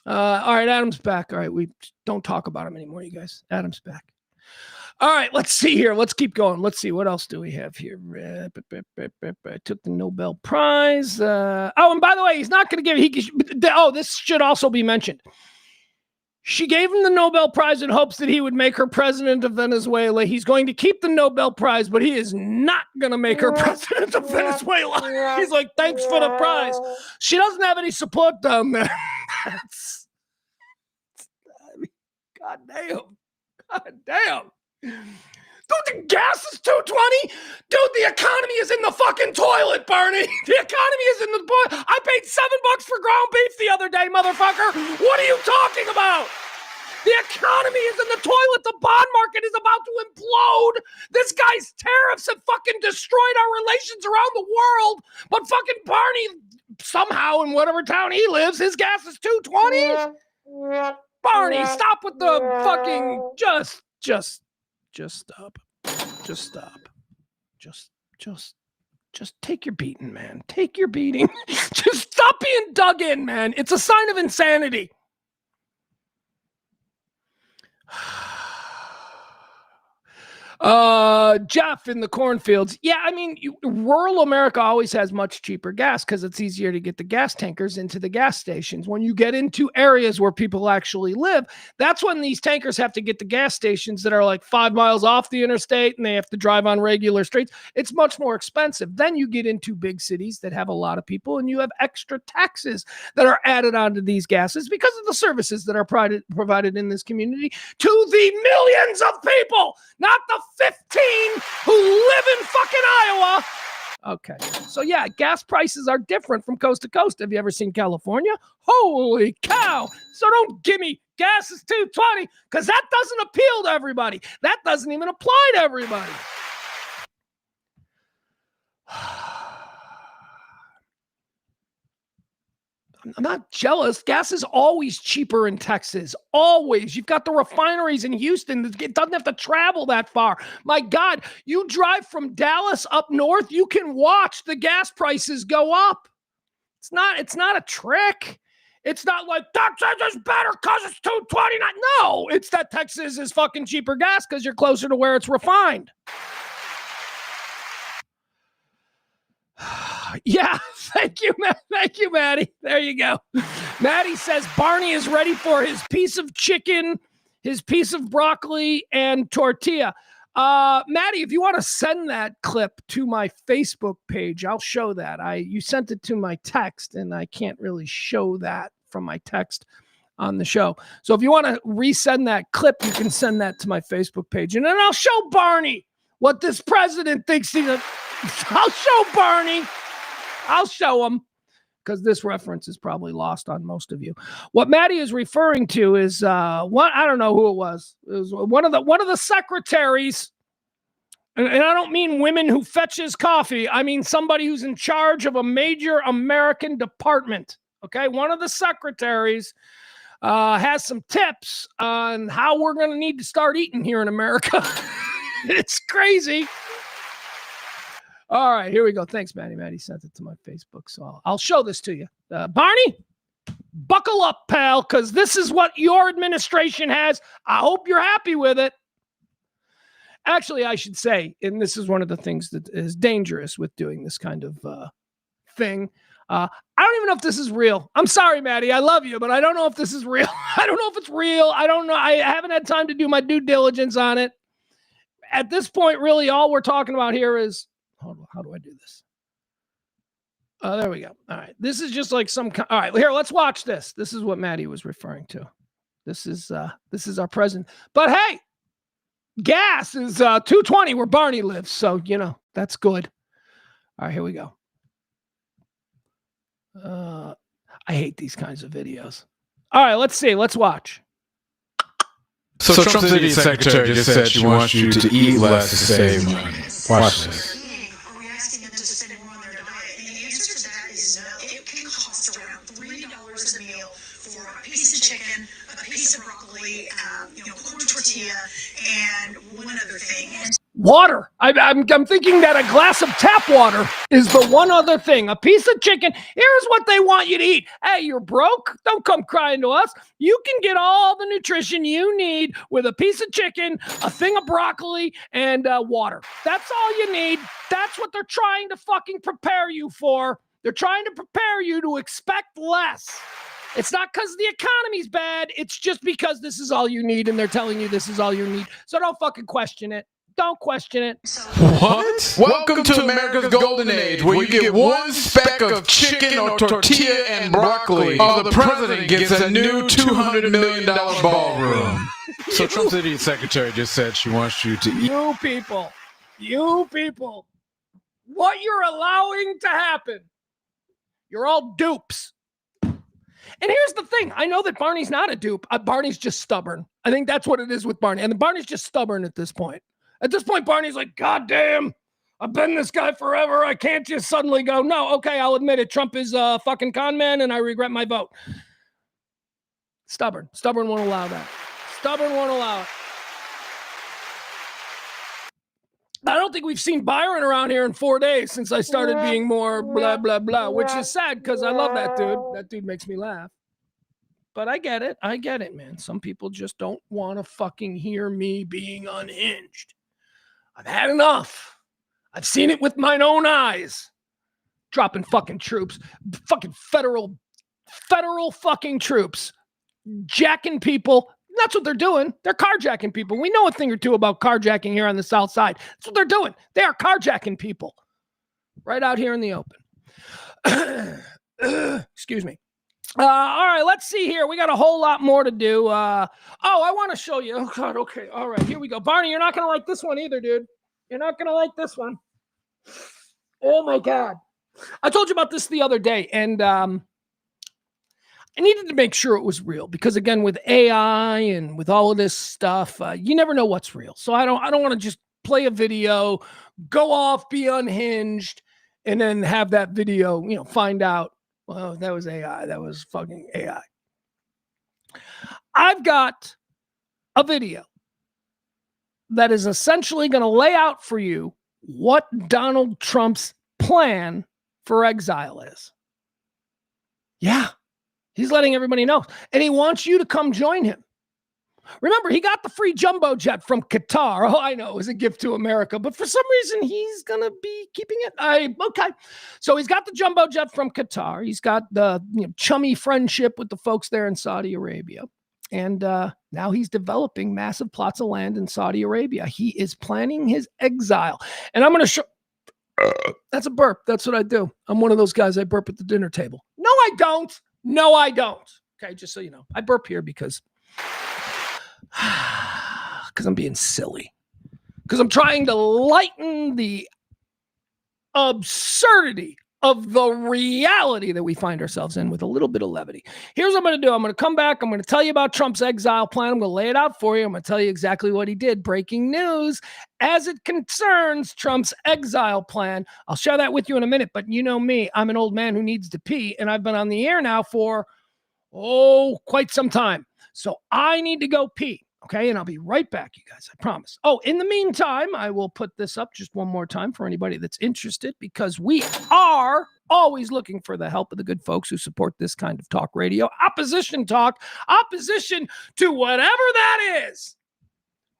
All right, Adam's back. All right, we don't talk about him anymore, you guys. Adam's back. All right, let's see here. Let's keep going. Let's see. What else do we have here? I took the Nobel Prize. And by the way, he's not going to give this should also be mentioned. She gave him the Nobel Prize in hopes that he would make her president of Venezuela. He's going to keep the Nobel Prize, but he is not going to make her president of Venezuela. He's like, thanks for the prize. She doesn't have any support down there. God damn. Dude, the gas is 220. Dude, the economy is in the fucking toilet, Barney. The economy is in the toilet. I paid $7 for ground beef the other day, motherfucker. What are you talking about? The economy is in the toilet. The bond market is about to implode. This guy's tariffs have fucking destroyed our relations around the world. But fucking Barney, somehow in whatever town he lives, his gas is 220. Barney, stop with the fucking just stop. Just stop. Just take your beating, man. Take your beating. Just stop being dug in, man. It's a sign of insanity. Jeff in the cornfields. Yeah, I mean, rural America always has much cheaper gas because it's easier to get the gas tankers into the gas stations. When you get into areas where people actually live, that's when these tankers have to get the gas stations that are like 5 miles off the interstate and they have to drive on regular streets. It's much more expensive. Then you get into big cities that have a lot of people and you have extra taxes that are added onto these gases because of the services that are provided in this community to the millions of people, not the 15 who live in fucking Iowa. Okay. So yeah, gas prices are different from coast to coast. Have you ever seen California? Holy cow. So don't give me gas is 220 because that doesn't appeal to everybody. That doesn't even apply to everybody. I'm not jealous. Gas is always cheaper in Texas. Always. You've got the refineries in Houston. It doesn't have to travel that far. My God, you drive from Dallas up north, you can watch the gas prices go up. It's not a trick. It's not like Texas is better because it's 229. No, it's that Texas is fucking cheaper gas because you're closer to where it's refined. Yeah, thank you, Maddie. There you go. Maddie says Barney is ready for his piece of chicken, his piece of broccoli, and tortilla. Maddie, if you want to send that clip to my Facebook page, I'll show that. You sent it to my text, and I can't really show that from my text on the show. So if you want to resend that clip, you can send that to my Facebook page, and then I'll show Barney what this president thinks I'll show Barney. I'll show him because this reference is probably lost on most of you. What Maddie is referring to is I don't know who it was. It was one of the secretaries, and I don't mean women who fetches coffee. I mean somebody who's in charge of a major American department. Okay, one of the secretaries has some tips on how we're going to need to start eating here in America. It's crazy. All right, here we go. Thanks, Maddie. Maddie sent it to my Facebook, so I'll show this to you. Barney, buckle up, pal, because this is what your administration has. I hope you're happy with it. Actually, I should say, and this is one of the things that is dangerous with doing this kind of thing. I don't even know if this is real. I'm sorry, Maddie. I love you, but I don't know if this is real. I don't know if it's real. I don't know. I haven't had time to do my due diligence on it. At this point, really, all we're talking about here is, hold on, how do I do this? Oh, there we go. All right. This is just like all right, here, let's watch this. This is what Maddie was referring to. This is our president. But hey, gas is $2.20 where Barney lives. So, that's good. All right, here we go. I hate these kinds of videos. All right, let's see. Let's watch. So Trump's idiot secretary just said she wants you to eat less to save money. Watch this. Are we asking them to spend more on their diet? And the answer to that is no. It can cost around $3 a meal for a piece of chicken, a piece of broccoli, corn tortilla, and one other thing. Water. I'm thinking that a glass of tap water is the one other thing. A piece of chicken. Here's what they want you to eat. Hey, you're broke? Don't come crying to us. You can get all the nutrition you need with a piece of chicken, a thing of broccoli, and water. That's all you need. That's what they're trying to fucking prepare you for. They're trying to prepare you to expect less. It's not because the economy's bad. It's just because this is all you need, and they're telling you this is all you need. So don't fucking question it. Don't question it. What? Welcome to America's golden age, where you get one speck of chicken or tortilla and broccoli, while the president gets a new $200 million ballroom. So Trump's idiot secretary just said she wants you to eat. You people, what you're allowing to happen, you're all dupes. And here's the thing. I know that Barney's not a dupe. Barney's just stubborn. I think that's what it is with Barney. And Barney's just stubborn at this point. At this point, Barney's like, God damn, I've been this guy forever. I can't just suddenly go, no, okay, I'll admit it. Trump is a fucking con man and I regret my vote. Stubborn. Stubborn won't allow that. Stubborn won't allow it. I don't think we've seen Byron around here in 4 days since I started being more blah, blah, blah, which is sad because I love that dude. That dude makes me laugh. But I get it. I get it, man. Some people just don't want to fucking hear me being unhinged. I've had enough. I've seen it with my own eyes. Dropping fucking troops. Fucking federal fucking troops. Jacking people. That's what they're doing. They're carjacking people. We know a thing or two about carjacking here on the South Side. That's what they're doing. They are carjacking people. Right out here in the open. Excuse me. All right, let's see here. We got a whole lot more to do. I want to show you. Oh, God, okay. All right, here we go. Barney, you're not going to like this one either, dude. You're not going to like this one. Oh, my God. I told you about this the other day, and I needed to make sure it was real because, again, with AI and with all of this stuff, you never know what's real. So I don't want to just play a video, go off, be unhinged, and then have that video, find out, well, that was AI. That was fucking AI. I've got a video that is essentially going to lay out for you what Donald Trump's plan for exile is. Yeah, he's letting everybody know. And he wants you to come join him. Remember, he got the free jumbo jet from Qatar. Oh, I know, it was a gift to America, but for some reason, he's going to be keeping it. Okay. So he's got the jumbo jet from Qatar. He's got the chummy friendship with the folks there in Saudi Arabia. And now he's developing massive plots of land in Saudi Arabia. He is planning his exile. And I'm going to show... That's a burp. That's what I do. I'm one of those guys. I burp at the dinner table. No, I don't. No, I don't. Okay, just so you know. I burp here because I'm being silly. Because I'm trying to lighten the absurdity of the reality that we find ourselves in with a little bit of levity. Here's what I'm going to do. I'm going to come back. I'm going to tell you about Trump's exile plan. I'm going to lay it out for you. I'm going to tell you exactly what he did. Breaking news as it concerns Trump's exile plan. I'll share that with you in a minute, but you know me, I'm an old man who needs to pee, and I've been on the air now for, quite some time. So I need to go pee. Okay, and I'll be right back, you guys, I promise. Oh, in the meantime, I will put this up just one more time for anybody that's interested, because we are always looking for the help of the good folks who support this kind of talk radio. Opposition talk, opposition to whatever that is.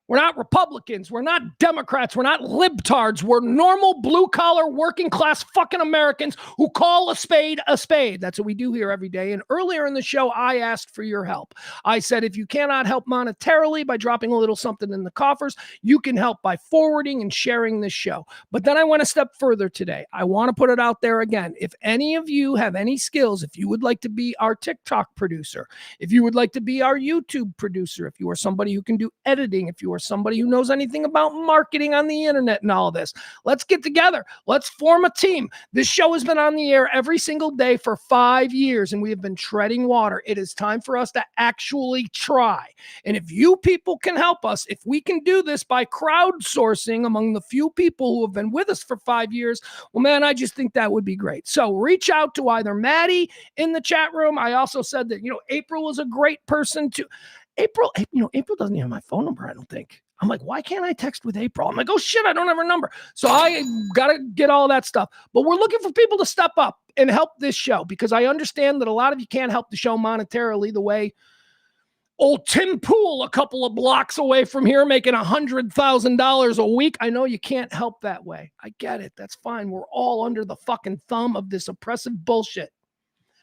We're not Republicans. We're not Democrats. We're not libtards. We're normal blue-collar working class fucking Americans who call a spade a spade. That's what we do here every day. And earlier in the show, I asked for your help. I said, if you cannot help monetarily by dropping a little something in the coffers, you can help by forwarding and sharing this show. But then I went a step further today. I want to put it out there again. If any of you have any skills, if you would like to be our TikTok producer, if you would like to be our YouTube producer, if you are somebody who can do editing, if you are somebody who knows anything about marketing on the internet and all of this, let's get together. Let's form a team. This show has been on the air every single day for 5 years, and we have been treading water. It is time for us to actually try. And if you people can help us, if we can do this by crowdsourcing among the few people who have been with us for 5 years, well, man, I just think that would be great. So reach out to either Maddie in the chat room. I also said that, April is a great person to... April doesn't even have my phone number, I don't think. I'm like, why can't I text with April? I'm like, oh shit, I don't have her number. So I got to get all that stuff. But we're looking for people to step up and help this show, because I understand that a lot of you can't help the show monetarily the way old Tim Pool a couple of blocks away from here making $100,000 a week. I know you can't help that way. I get it. That's fine. We're all under the fucking thumb of this oppressive bullshit.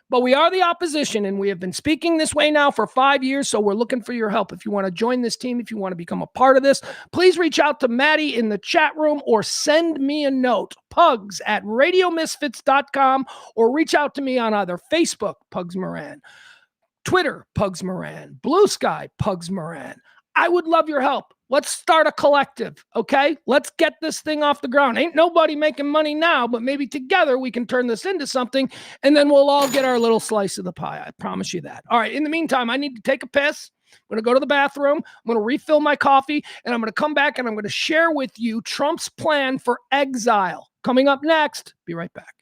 But we are the opposition, and we have been speaking this way now for 5 years, so we're looking for your help. If you want to join this team, if you want to become a part of this, please reach out to Maddie in the chat room or send me a note, pugs@radiomisfits.com, or reach out to me on either Facebook, Pugs Moran, Twitter, Pugs Moran, Blue Sky, Pugs Moran. I would love your help. Let's start a collective, okay? Let's get this thing off the ground. Ain't nobody making money now, but maybe together we can turn this into something, and then we'll all get our little slice of the pie. I promise you that. All right, in the meantime, I need to take a piss. I'm going to go to the bathroom. I'm going to refill my coffee, and I'm going to come back, and I'm going to share with you Trump's plan for exile. Coming up next. Be right back.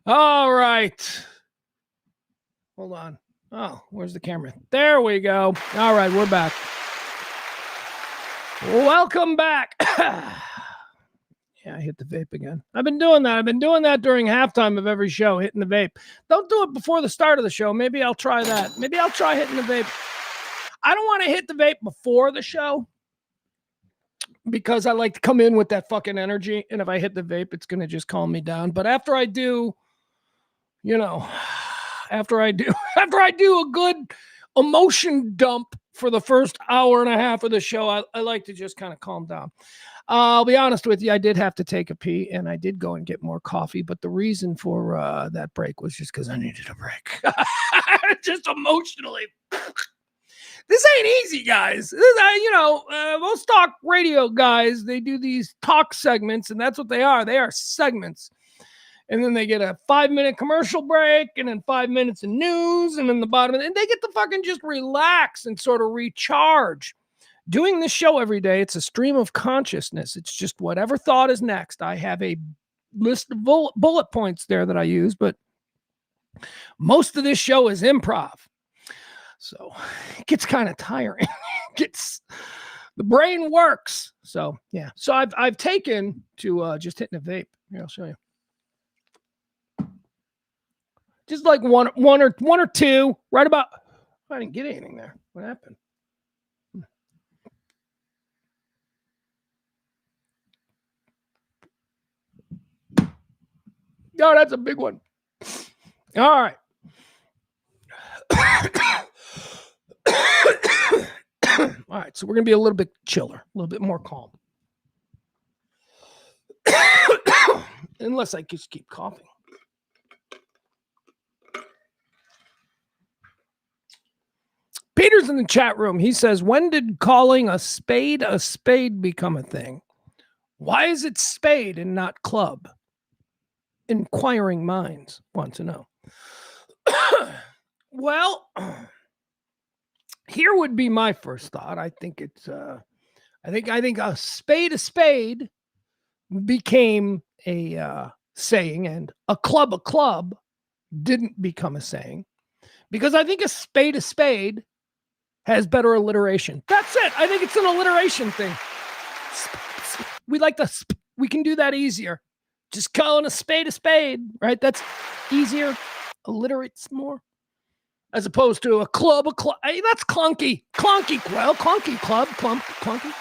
All right. Hold on. Oh, where's the camera? There we go. All right, we're back. Welcome back. Yeah, I hit the vape again. I've been doing that during halftime of every show, hitting the vape. Don't do it before the start of the show. Maybe I'll try that. Maybe I'll try hitting the vape. I don't want to hit the vape before the show because I like to come in with that fucking energy. And if I hit the vape, it's going to just calm me down. But after I do, after I do a good emotion dump for the first hour and a half of the show, I like to just kind of calm down. I'll be honest with you. I did have to take a pee and I did go and get more coffee. But the reason for that break was just because I needed a break. Just emotionally. This ain't easy, guys. Most talk radio guys, they do these talk segments, and that's what they are. They are segments. And then they get a 5-minute commercial break, and then 5 minutes of news, and then the bottom, and they get to fucking just relax and sort of recharge. Doing this show every day, it's a stream of consciousness. It's just whatever thought is next. I have a list of bullet points there that I use, but most of this show is improv. So it gets kind of tiring. The brain works. So yeah. So I've taken to just hitting a vape. Here, I'll show you. Just like one or two, right about. I didn't get anything there. What happened? No, that's a big one. All right. All right, so we're going to be a little bit chiller, a little bit more calm. Unless I just keep coughing. Peter's in the chat room. He says, when did calling a spade become a thing? Why is it spade and not club? Inquiring minds want to know. Well, here would be my first thought. I think it's I think a spade became a saying, and a club didn't become a saying, because I think a spade has better alliteration. That's it. I think it's an alliteration thing. We can do that easier. Just calling a spade, right? That's easier, alliterates more. As opposed to a club. Hey, that's clunky. Well, clunky club, clunky.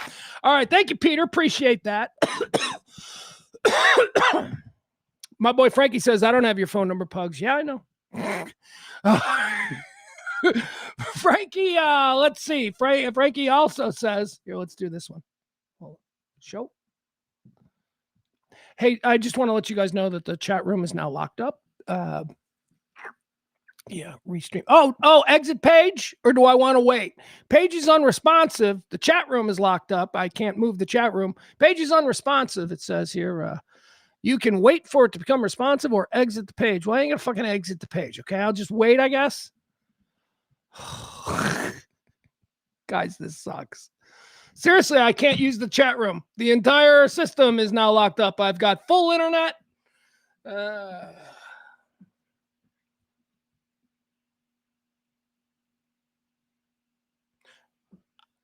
All right, thank you, Peter. Appreciate that. My boy Frankie says, I don't have your phone number, Pugs. Yeah, I know. Frankie, let's see. Frankie also says, here, let's do this one. Show. Hey, I just want to let you guys know that the chat room is now locked up. Yeah, restream. Oh, exit page, or do I want to wait? Page is unresponsive. The chat room is locked up. I can't move the chat room. Page is unresponsive. It says here, you can wait for it to become responsive or exit the page. Well, I ain't gonna fucking exit the page. Okay, I'll just wait, I guess. Guys, this sucks. Seriously, I can't use the chat room. The entire system is now locked up. I've got full internet.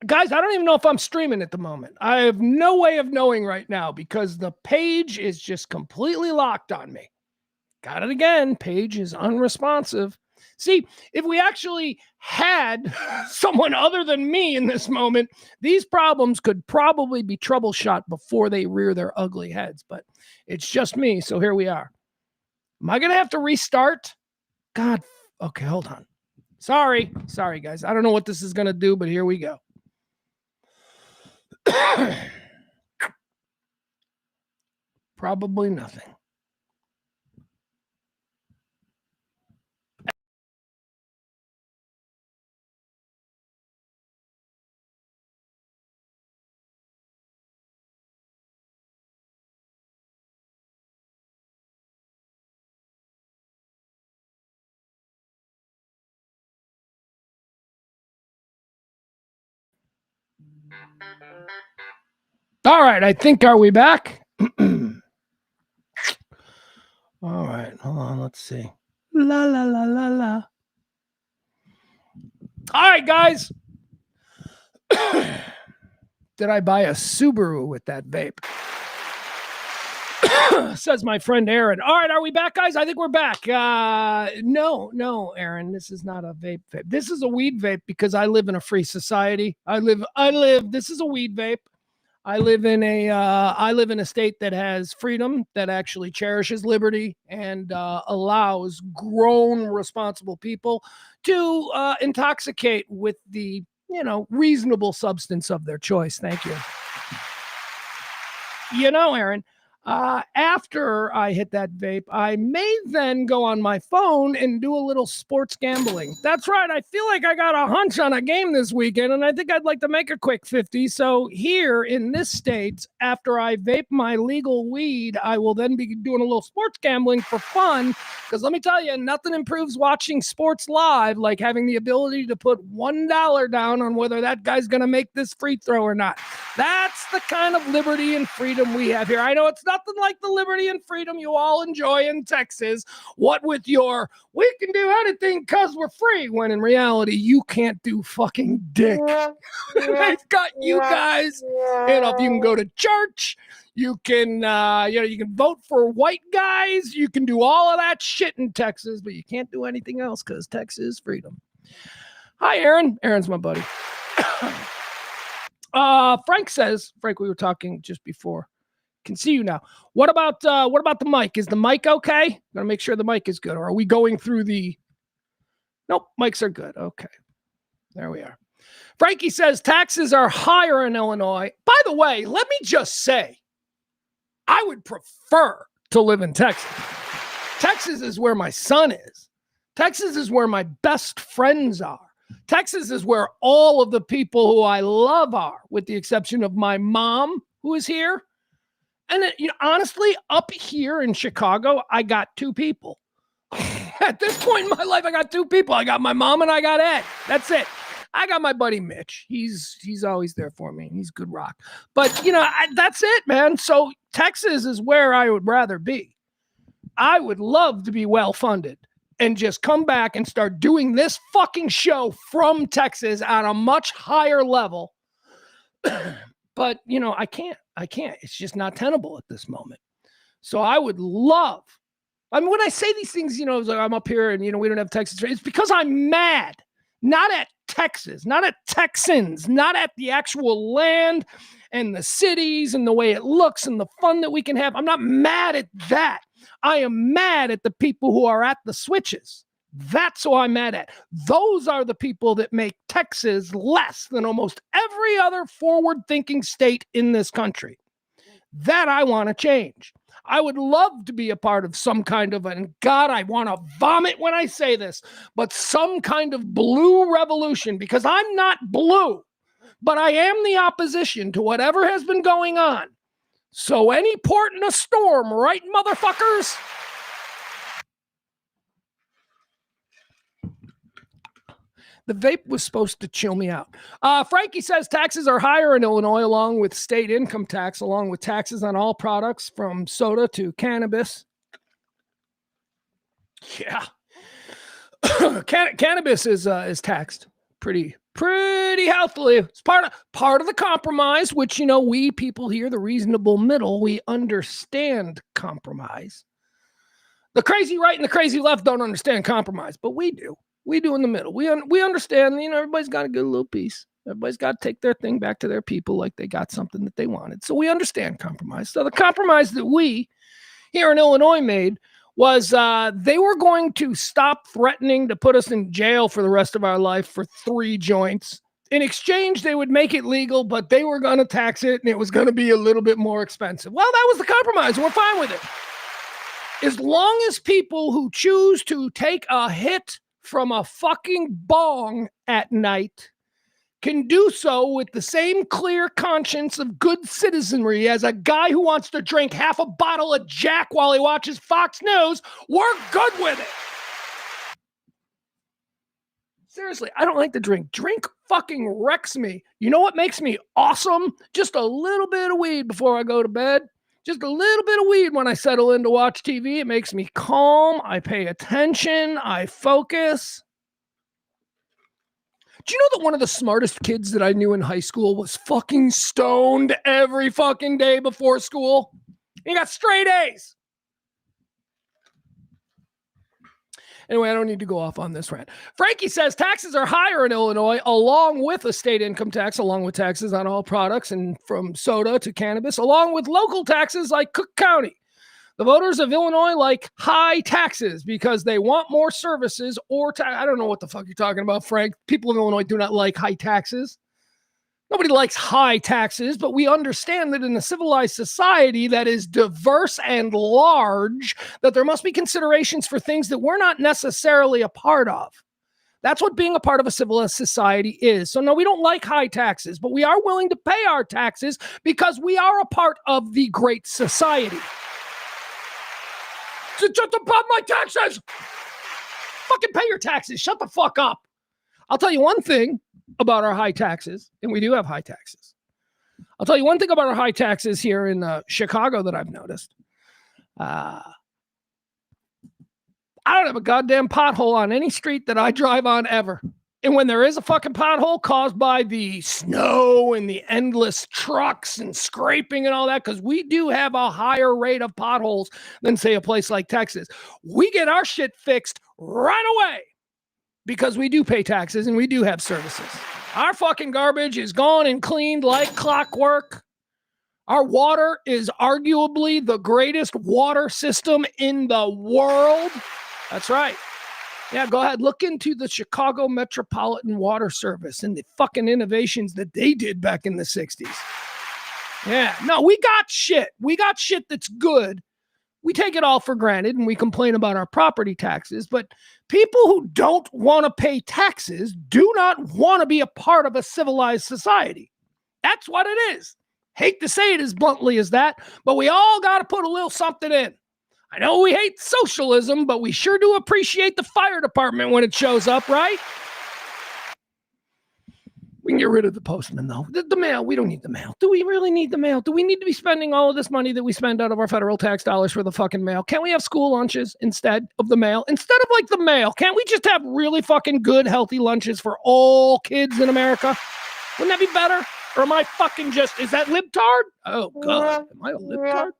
Guys, I don't even know if I'm streaming at the moment. I have no way of knowing right now because the page is just completely locked on me. Got it again. Page is unresponsive. See, if we actually had someone other than me in this moment, these problems could probably be troubleshot before they rear their ugly heads. But it's just me, so here we are. Am I going to have to restart? God, okay, hold on. Sorry, guys. I don't know what this is going to do, but here we go. Probably nothing. All right, I think, are we back? All right, hold on. Let's see. La, la, la, la, la. All right, guys. Did I buy a Subaru with that vape? Says my friend Aaron. All right, are we back, guys? I think we're back. No, Aaron, this is not a vape. This is a weed vape because I live in a free society. This is a weed vape. I live in a state that has freedom, that actually cherishes liberty and allows grown, responsible people to intoxicate with the, reasonable substance of their choice. Thank you. Aaron, after I hit that vape, I may then go on my phone and do a little sports gambling. That's right. I feel like I got a hunch on a game this weekend, and I think I'd like to make a quick 50. So here in this state, after I vape my legal weed, I will then be doing a little sports gambling for fun. Because let me tell you, nothing improves watching sports live like having the ability to put $1 down on whether that guy's going to make this free throw or not. That's the kind of liberty and freedom we have here. I know it's nothing like the liberty and freedom you all enjoy in Texas. What with your, we can do anything because we're free, when in reality, you can't do fucking dick. They've got you guys, if you can go to church, you can, you can vote for white guys. You can do all of that shit in Texas, but you can't do anything else because Texas is freedom. Hi, Aaron. Aaron's my buddy. Frank, we were talking just before. Can see you now. What about the mic? Is the mic okay? Gotta make sure the mic is good. Or are we going through the? Nope, mics are good. Okay, there we are. Frankie says taxes are higher in Illinois. By the way, let me just say, I would prefer to live in Texas. Texas is where my son is. Texas is where my best friends are. Texas is where all of the people who I love are, with the exception of my mom, who is here. And honestly, up here in Chicago, I got two people. At this point in my life, I got two people. I got my mom and I got Ed. That's it. I got my buddy Mitch. He's always there for me. He's good rock. But, that's it, man. So Texas is where I would rather be. I would love to be well-funded and just come back and start doing this fucking show from Texas at a much higher level. But, I can't. It's just not tenable at this moment. So I would love, when I say these things, it's like I'm up here and, we don't have Texas. It's because I'm mad, not at Texas, not at Texans, not at the actual land and the cities and the way it looks and the fun that we can have. I'm not mad at that. I am mad at the people who are at the switches. That's who I'm mad at. Those are the people that make Texas less than almost every other forward-thinking state in this country. That I want to change. I would love to be a part of some kind of, and God, I want to vomit when I say this, but some kind of blue revolution, because I'm not blue, but I am the opposition to whatever has been going on. So any port in a storm, right, motherfuckers? The vape was supposed to chill me out. Frankie says taxes are higher in Illinois, along with state income tax, along with taxes on all products from soda to cannabis. Yeah. Cannabis is taxed pretty healthily. It's part of the compromise, which, we people here, the reasonable middle, we understand compromise. The crazy right and the crazy left don't understand compromise, but we do. We do in the middle. We understand, everybody's got to get a little piece. Everybody's got to take their thing back to their people like they got something that they wanted. So we understand compromise. So the compromise that we here in Illinois made was they were going to stop threatening to put us in jail for the rest of our life for 3 joints. In exchange, they would make it legal, but they were going to tax it, and it was going to be a little bit more expensive. Well, that was the compromise. We're fine with it. As long as people who choose to take a hit from a fucking bong at night can do so with the same clear conscience of good citizenry as a guy who wants to drink half a bottle of Jack while he watches Fox News, we're good with it. Seriously, I don't like to drink. Drink fucking wrecks me. You know what makes me awesome? Just a little bit of weed before I go to bed. Just a little bit of weed when I settle in to watch TV. It makes me calm. I pay attention. I focus. Do you know that one of the smartest kids that I knew in high school was fucking stoned every fucking day before school? He got straight A's. Anyway, I don't need to go off on this rant. Frankie says taxes are higher in Illinois, along with a state income tax, along with taxes on all products and from soda to cannabis, along with local taxes like Cook County. The voters of Illinois like high taxes because they want more services or I don't know what the fuck you're talking about, Frank. People in Illinois do not like high taxes. Nobody likes high taxes, but we understand that in a civilized society that is diverse and large, that there must be considerations for things that we're not necessarily a part of. That's what being a part of a civilized society is. So no, we don't like high taxes, but we are willing to pay our taxes because we are a part of the great society. So just about my taxes. Fucking pay your taxes. Shut the fuck up. I'll tell you one thing about our high taxes, and we do have high taxes. I'll tell you one thing about our high taxes here in Chicago that I've noticed. I don't have a goddamn pothole on any street that I drive on ever. And when there is a fucking pothole caused by the snow and the endless trucks and scraping and all that, because we do have a higher rate of potholes than, say, a place like Texas, we get our shit fixed right away because we do pay taxes and we do have services. Our fucking garbage is gone and cleaned like clockwork. Our water is arguably the greatest water system in the world. That's right. Yeah, go ahead. Look into the Chicago Metropolitan Water Service and the fucking innovations that they did back in the 60s. Yeah, no, we got shit. We got shit that's good. We take it all for granted and we complain about our property taxes. But people who don't want to pay taxes do not want to be a part of a civilized society. That's what it is. Hate to say it as bluntly as that, but we all got to put a little something in. I know we hate socialism, but we sure do appreciate the fire department when it shows up, right? We can get rid of the postman, though. The mail, we don't need the mail. Do we really need the mail? Do we need to be spending all of this money that we spend out of our federal tax dollars for the fucking mail? Can't we have school lunches instead of the mail? Instead of like the mail, can't we just have really fucking good, healthy lunches for all kids in America? Wouldn't that be better? Or am I fucking just, is that libtard? Oh, God. Am I a libtard?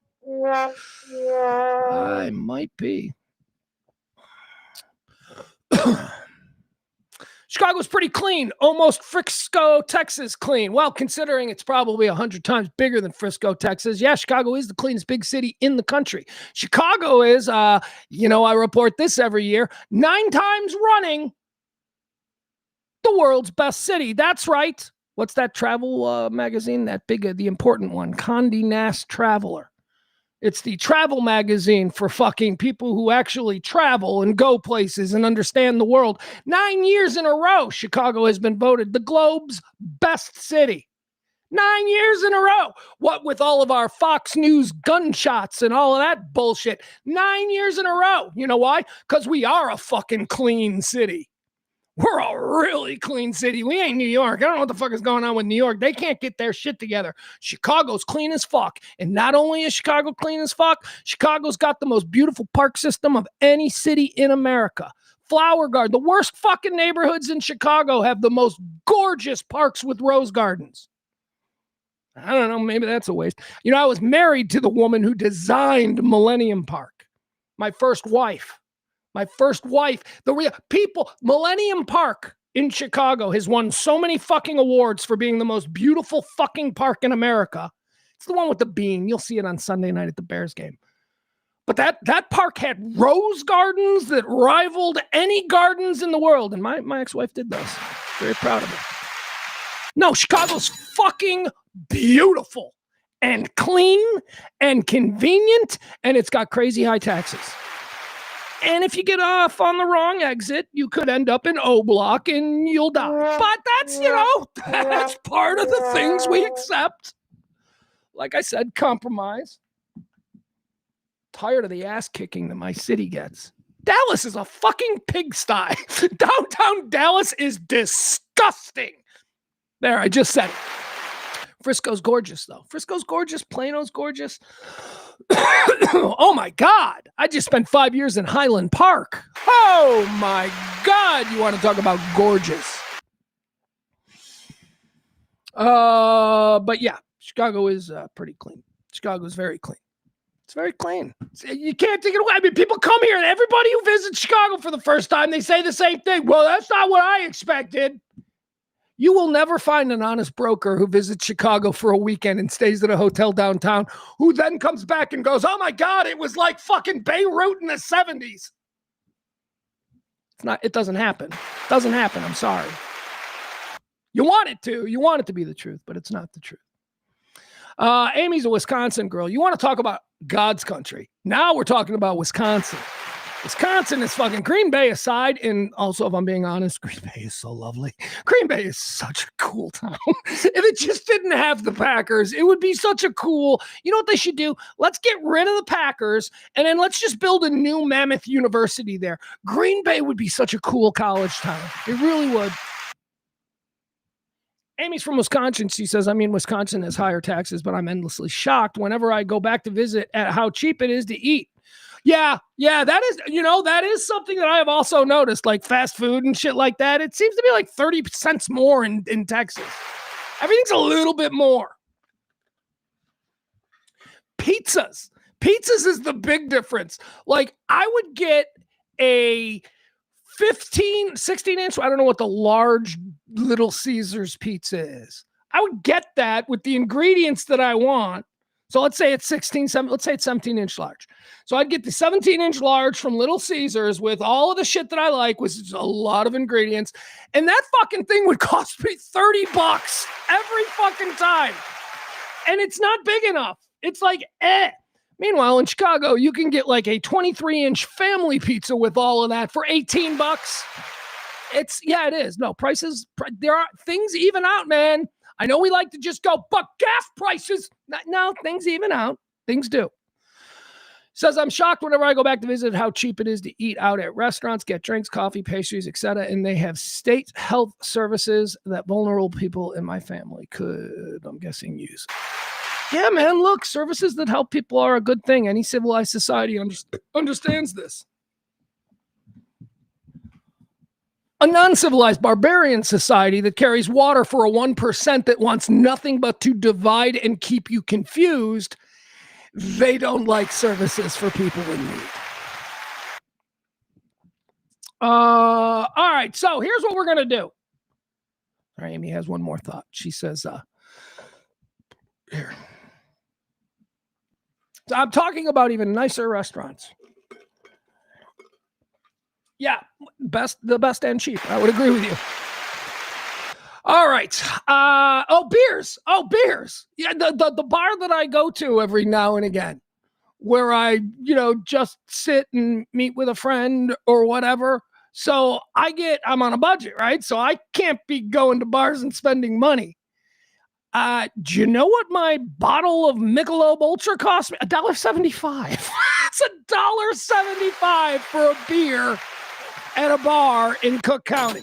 I might be. Chicago's pretty clean, almost Frisco, Texas clean. Well, considering it's probably 100 times bigger than Frisco, Texas. Yeah, Chicago is the cleanest big city in the country. Chicago is, I report this every year, 9 times running the world's best city. That's right. What's that travel magazine? That big, the important one, Condé Nast Traveler. It's the travel magazine for fucking people who actually travel and go places and understand the world. 9 years in a row, Chicago has been voted the globe's best city. 9 years in a row. What with all of our Fox News gunshots and all of that bullshit. 9 years in a row. You know why? Because we are a fucking clean city. We're a really clean city. We ain't New York. I don't know what the fuck is going on with New York. They can't get their shit together. Chicago's clean as fuck. And not only is Chicago clean as fuck, Chicago's got the most beautiful park system of any city in America. Flower Garden. The worst fucking neighborhoods in Chicago have the most gorgeous parks with rose gardens. I don't know. Maybe that's a waste. You know, I was married to the woman who designed Millennium Park. My first wife. Millennium Park in Chicago has won so many fucking awards for being the most beautiful fucking park in America. It's the one with the bean. You'll see it on Sunday night at the Bears game. But that park had rose gardens that rivaled any gardens in the world. And my ex-wife did those. Very proud of her. No, Chicago's fucking beautiful and clean and convenient. And it's got crazy high taxes. And if you get off on the wrong exit, you could end up in O Block and you'll die. But that's part of the things we accept. Like I said, compromise. Tired of the ass kicking that my city gets. Dallas is a fucking pigsty. Downtown Dallas is disgusting. There, I just said it. Frisco's gorgeous, though. Frisco's gorgeous. Plano's gorgeous. Oh, my God. I just spent 5 years in Highland Park. Oh, my God. You want to talk about gorgeous. But yeah, Chicago is pretty clean. Chicago is very clean. It's very clean. You can't take it away. I mean, people come here and everybody who visits Chicago for the first time, they say the same thing. Well, that's not what I expected. You will never find an honest broker who visits Chicago for a weekend and stays at a hotel downtown who then comes back and goes, oh my God, it was like fucking Beirut in the 70s. It doesn't happen. It doesn't happen. I'm sorry. You want it to. You want it to be the truth, but it's not the truth. Amy's a Wisconsin girl. You want to talk about God's country. Now we're talking about Wisconsin. Wisconsin is fucking Green Bay aside. And also, if I'm being honest, Green Bay is so lovely. Green Bay is such a cool town. If it just didn't have the Packers, it would be such a cool, you know what they should do? Let's get rid of the Packers and then let's just build a new mammoth university there. Green Bay would be such a cool college town. It really would. Amy's from Wisconsin. She says, I mean, Wisconsin has higher taxes, but I'm endlessly shocked whenever I go back to visit at how cheap it is to eat. Yeah, that is something that I have also noticed, like fast food and shit like that. It seems to be like 30 cents more in Texas. Everything's a little bit more. Pizzas is the big difference. Like I would get a 16 inch. I don't know what the large Little Caesars pizza is. I would get that with the ingredients that I want. So let's say it's 17 inch large. So I'd get the 17 inch large from Little Caesars with all of the shit that I like, which is a lot of ingredients. And that fucking thing would cost me $30 every fucking time. And it's not big enough. It's like, Meanwhile, in Chicago, you can get like a 23-inch family pizza with all of that for $18. It is. No, prices, there are things even out, man. I know we like to just go, but gas prices. No, things even out. Things do. Says, I'm shocked whenever I go back to visit how cheap it is to eat out at restaurants, get drinks, coffee, pastries, etc. And they have state health services that vulnerable people in my family could, I'm guessing, use. Yeah, man, look, services that help people are a good thing. Any civilized society understands this. A non-civilized barbarian society that carries water for a 1% that wants nothing but to divide and keep you confused, they don't like services for people in need. All right, so here's what we're going to do. All right, Amy has one more thought. She says, here. So I'm talking about even nicer restaurants. Yeah, the best and cheap. I would agree with you. All right. Beers. Yeah, the bar that I go to every now and again, where I, just sit and meet with a friend or whatever. So I'm on a budget, right? So I can't be going to bars and spending money. Do you know what my bottle of Michelob Ultra cost me? $1.75. It's $1.75 for a beer at a bar in Cook County.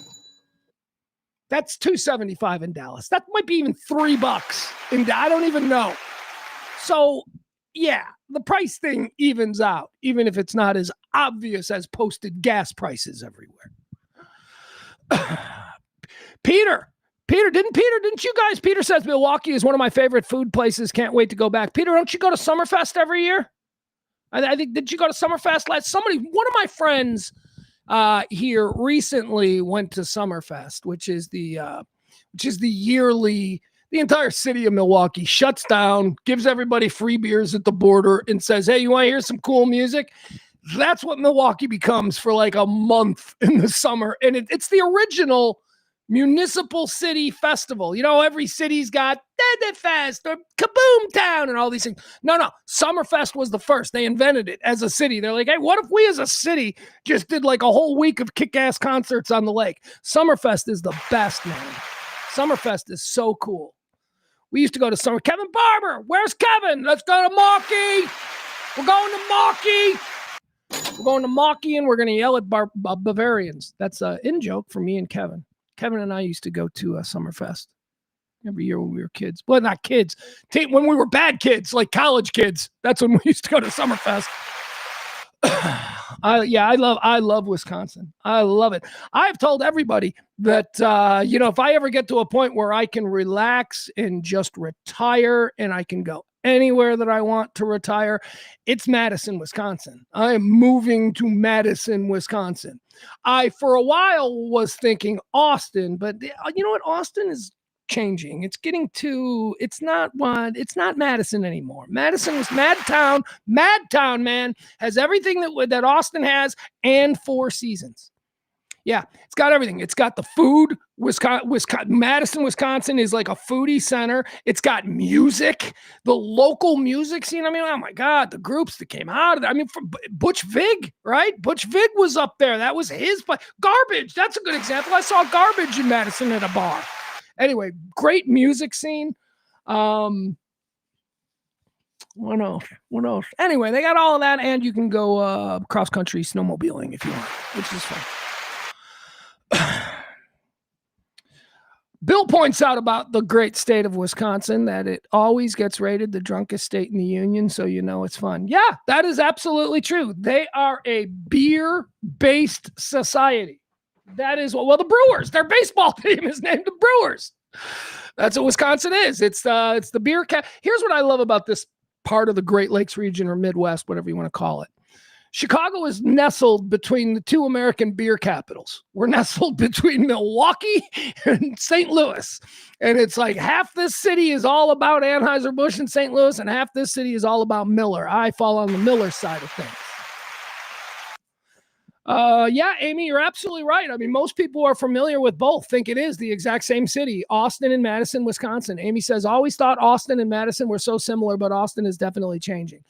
That's $2.75 in Dallas. That might be even $3 I don't even know. So, yeah, the price thing evens out, even if it's not as obvious as posted gas prices everywhere. Peter, didn't you guys? Peter says Milwaukee is one of my favorite food places. Can't wait to go back. Peter, don't you go to Summerfest every year? I think, did you go to Summerfest one of my friends here recently went to Summerfest, which is the yearly, the entire city of Milwaukee shuts down, gives everybody free beers at the border and says, hey, you want to hear some cool music? That's what Milwaukee becomes for like a month in the summer. And it's the original municipal city festival. Every city's got Dead Fest or Kaboom Town and all these things. No. Summerfest was the first. They invented it as a city. They're like, hey, what if we as a city just did like a whole week of kick-ass concerts on the lake? Summerfest is the best, man. Summerfest is so cool. We used to go to summer. Kevin Barber, where's Kevin? Let's go to Markey. We're going to Markey. We're going to Markey and we're going to yell at Bavarians. That's an in-joke for me and Kevin. Kevin and I used to go to Summerfest. every year when we were kids. Well, not kids. When we were bad kids, like college kids. That's when we used to go to Summerfest. I love Wisconsin. I love it. I've told everybody that, if I ever get to a point where I can relax and just retire and I can go anywhere that I want to retire, it's Madison, Wisconsin. I am moving to Madison, Wisconsin. I, for a while, was thinking Austin, but you know what? Austin is changing. It's not Madison anymore. Madison was Madtown, man, has everything that Austin has and Four Seasons. Yeah, it's got everything. It's got the food. Madison, Wisconsin is like a foodie center. It's got music, the local music scene. I mean, oh my God, the groups that came out of there. I mean, Butch Vig, right? Butch Vig was up there. That was his play. Garbage. That's a good example. I saw Garbage in Madison at a bar. Anyway, great music scene. What else? Anyway, they got all of that, and you can go cross country snowmobiling if you want, which is fun. Bill points out about the great state of Wisconsin that it always gets rated the drunkest state in the union, so it's fun. Yeah, that is absolutely true. They are a beer-based society. That is, the Brewers, their baseball team is named the Brewers. That's what Wisconsin is. It's the beer cap. Here's what I love about this part of the Great Lakes region or Midwest, whatever you want to call it. Chicago is nestled between the two American beer capitals. We're nestled between Milwaukee and St. Louis. And it's like half this city is all about Anheuser-Busch and St. Louis, and half this city is all about Miller. I fall on the Miller side of things. Yeah, Amy, you're absolutely right. I mean, most people are familiar with both, think it is the exact same city, Austin and Madison, Wisconsin. Amy says, always thought Austin and Madison were so similar, but Austin is definitely changing.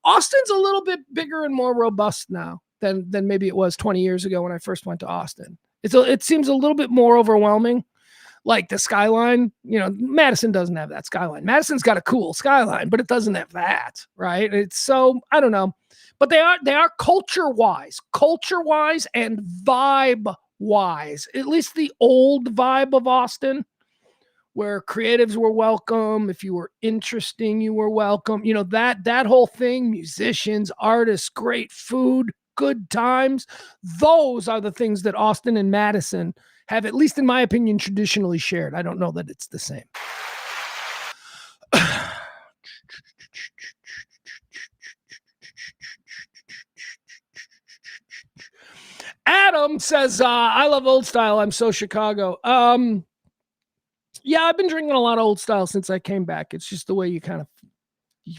Austin's a little bit bigger and more robust now than maybe it was 20 years ago when I first went to Austin. It seems a little bit more overwhelming. Like the skyline, Madison doesn't have that skyline. Madison's got a cool skyline, but it doesn't have that, right? It's so, I don't know. But they are culture-wise and vibe-wise. At least the old vibe of Austin, where creatives were welcome. If you were interesting, you were welcome. That whole thing, musicians, artists, great food, good times. Those are the things that Austin and Madison have, at least in my opinion, traditionally shared. I don't know that it's the same. Adam says, I love old style. I'm so Chicago. Yeah, I've been drinking a lot of old style since I came back. It's just the way you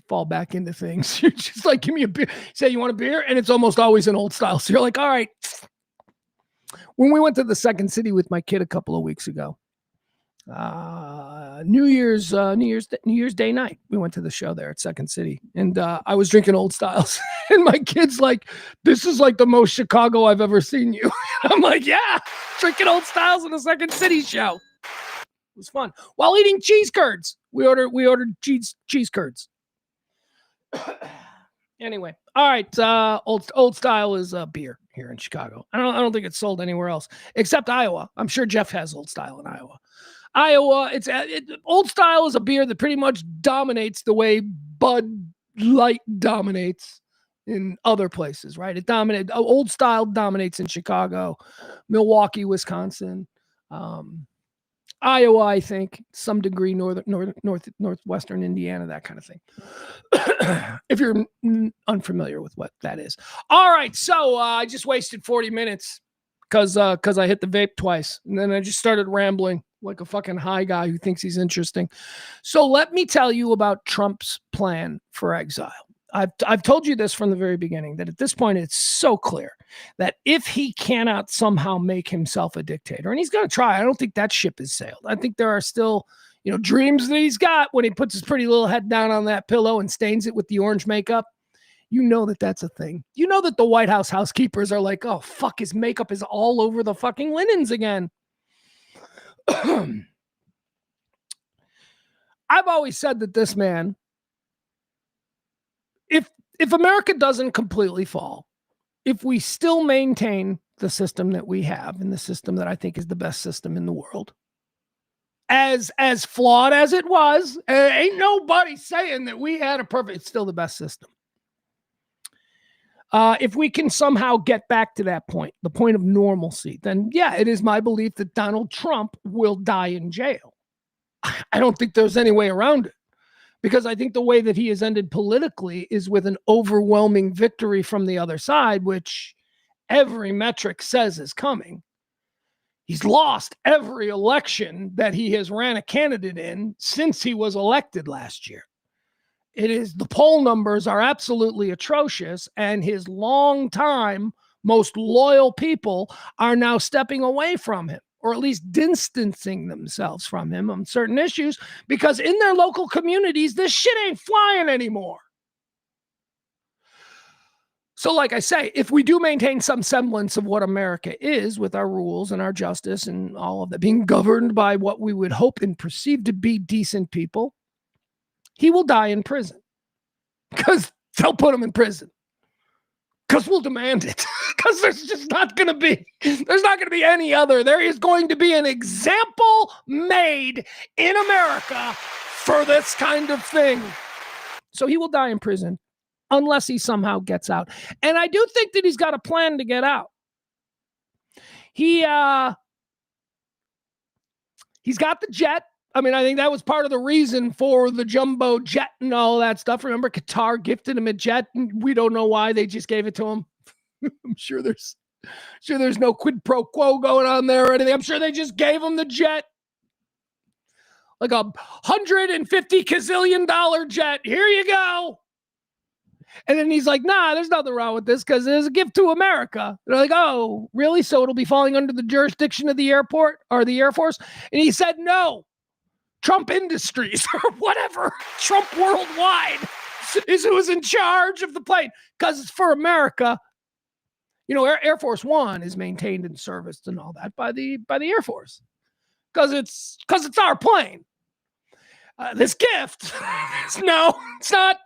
fall back into things. You're just like, give me a beer. Say, you want a beer? And it's almost always an old style. So you're like, all right. When we went to the Second City with my kid a couple of weeks ago, New Year's Day night, we went to the show there at Second City, and I was drinking old styles, and my kid's like, this is like the most Chicago I've ever seen you. I'm like, yeah, drinking old styles in a Second City show. It was fun while eating cheese curds. We ordered cheese curds. Anyway, all right. Old style is beer here in Chicago. I don't think it's sold anywhere else except Iowa. I'm sure Jeff has old style in Iowa. Old style is a beer that pretty much dominates the way Bud Light dominates in other places, right? Old style dominates in Chicago, Milwaukee, Wisconsin, Iowa, I think, some degree, northwestern Indiana, that kind of thing. If you're unfamiliar with what that is. All right, so I just wasted 40 minutes because I hit the vape twice, and then I just started rambling like a fucking high guy who thinks he's interesting. So let me tell you about Trump's plan for exile. I've told you this from the very beginning, that at this point it's so clear that if he cannot somehow make himself a dictator, and he's going to try, I don't think that ship has sailed. I think there are still, dreams that he's got when he puts his pretty little head down on that pillow and stains it with the orange makeup. That's a thing. That the White House housekeepers are like, oh, fuck, his makeup is all over the fucking linens again. I've always said that this man, if America doesn't completely fall, if we still maintain the system that we have and the system that I think is the best system in the world, as flawed as it was, ain't nobody saying that we had a perfect, it's still the best system. If we can somehow get back to that point, the point of normalcy, then yeah, it is my belief that Donald Trump will die in jail. I don't think there's any way around it, because I think the way that he has ended politically is with an overwhelming victory from the other side, which every metric says is coming. He's lost every election that he has ran a candidate in since he was elected last year. The poll numbers are absolutely atrocious, and his longtime most loyal people are now stepping away from him, or at least distancing themselves from him on certain issues, because in their local communities, this shit ain't flying anymore. So like I say, if we do maintain some semblance of what America is, with our rules and our justice and all of that being governed by what we would hope and perceive to be decent people, he will die in prison, because they'll put him in prison, because we'll demand it, because there's not going to be any other. There is going to be an example made in America for this kind of thing. So he will die in prison unless he somehow gets out. And I do think that he's got a plan to get out. He's got the jet. I mean, I think that was part of the reason for the jumbo jet and all that stuff. Remember, Qatar gifted him a jet, and we don't know why they just gave it to him. I'm sure there's no quid pro quo going on there or anything. I'm sure they just gave him the jet. Like $150 gazillion jet. Here you go. And then he's like, nah, there's nothing wrong with this because it's a gift to America. They're like, oh, really? So it'll be falling under the jurisdiction of the airport or the Air Force? And he said, no. Trump Industries or whatever, Trump Worldwide is who's in charge of the plane, because it's for America. You know, Air Force One is maintained and serviced and all that by the Air Force, because it's our plane. This gift, no, it's not.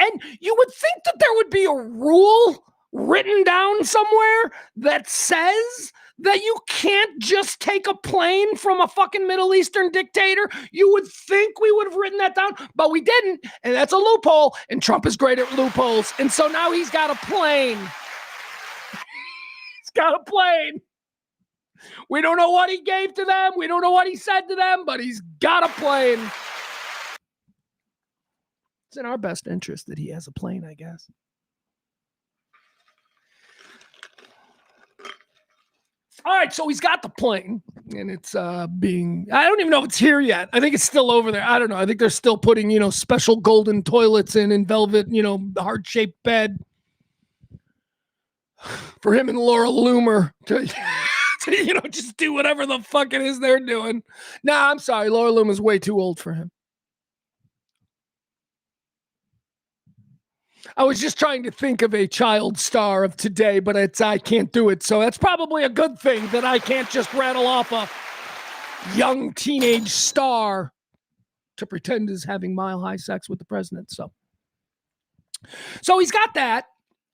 And you would think that there would be a rule written down somewhere that says that you can't just take a plane from a fucking Middle Eastern dictator. You would think we would have written that down, but we didn't. And that's a loophole. And Trump is great at loopholes. And so now he's got a plane. He's got a plane. We don't know what he gave to them. We don't know what he said to them, but he's got a plane. It's in our best interest that he has a plane, I guess. All right, so he's got the plane, and it's I don't even know if it's here yet. I think it's still over there. I don't know. I think they're still putting, special golden toilets in velvet, heart-shaped bed for him and Laura Loomer to just do whatever the fuck it is they're doing. Nah, I'm sorry. Laura Loomer's way too old for him. I was just trying to think of a child star of today, but I can't do it. So that's probably a good thing that I can't just rattle off a young teenage star to pretend is having mile-high sex with the president. So he's got that.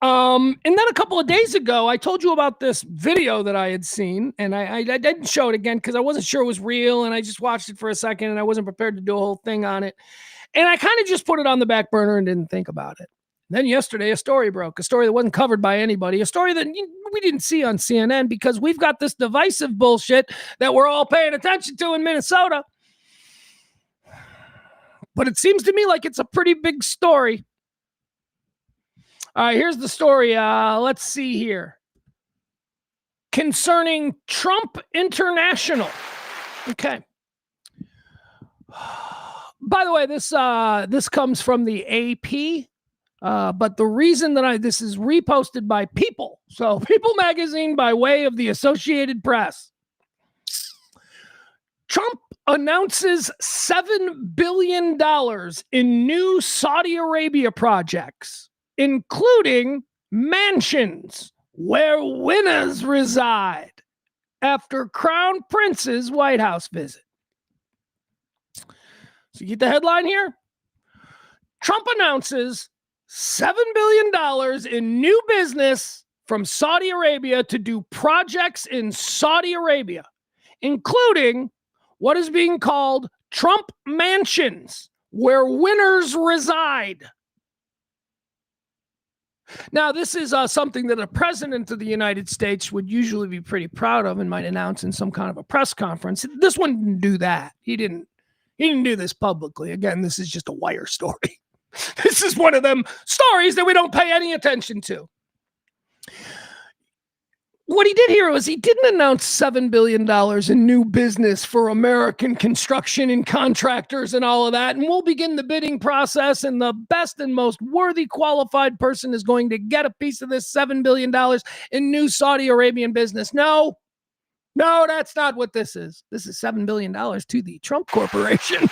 And then a couple of days ago, I told you about this video that I had seen, and I didn't show it again because I wasn't sure it was real, and I just watched it for a second, and I wasn't prepared to do a whole thing on it. And I kind of just put it on the back burner and didn't think about it. Then yesterday, a story broke, a story that wasn't covered by anybody, a story that we didn't see on CNN because we've got this divisive bullshit that we're all paying attention to in Minnesota. But it seems to me like it's a pretty big story. All right, here's the story. Let's see here. Concerning Trump International. Okay. By the way, this comes from the AP. But the reason that this is reposted by People, so People magazine by way of the Associated Press. Trump announces $7 billion in new Saudi Arabia projects, including mansions where winners reside after Crown Prince's White House visit. So you get the headline here? Trump announces $7 billion in new business from Saudi Arabia to do projects in Saudi Arabia, including what is being called Trump mansions, where winners reside. Now, this is something that a president of the United States would usually be pretty proud of and might announce in some kind of a press conference. This one didn't do that. He didn't do this publicly. Again, this is just a wire story. This is one of them stories that we don't pay any attention to. What he did here was he didn't announce $7 billion in new business for American construction and contractors and all of that. And we'll begin the bidding process, and the best and most worthy qualified person is going to get a piece of this $7 billion in new Saudi Arabian business. No, that's not what this is. This is $7 billion to the Trump Corporation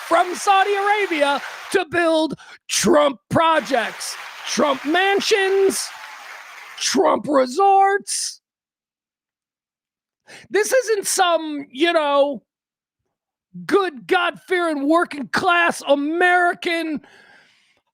from Saudi Arabia to build Trump projects, Trump mansions, Trump resorts. This isn't some, good, God-fearing, working-class American,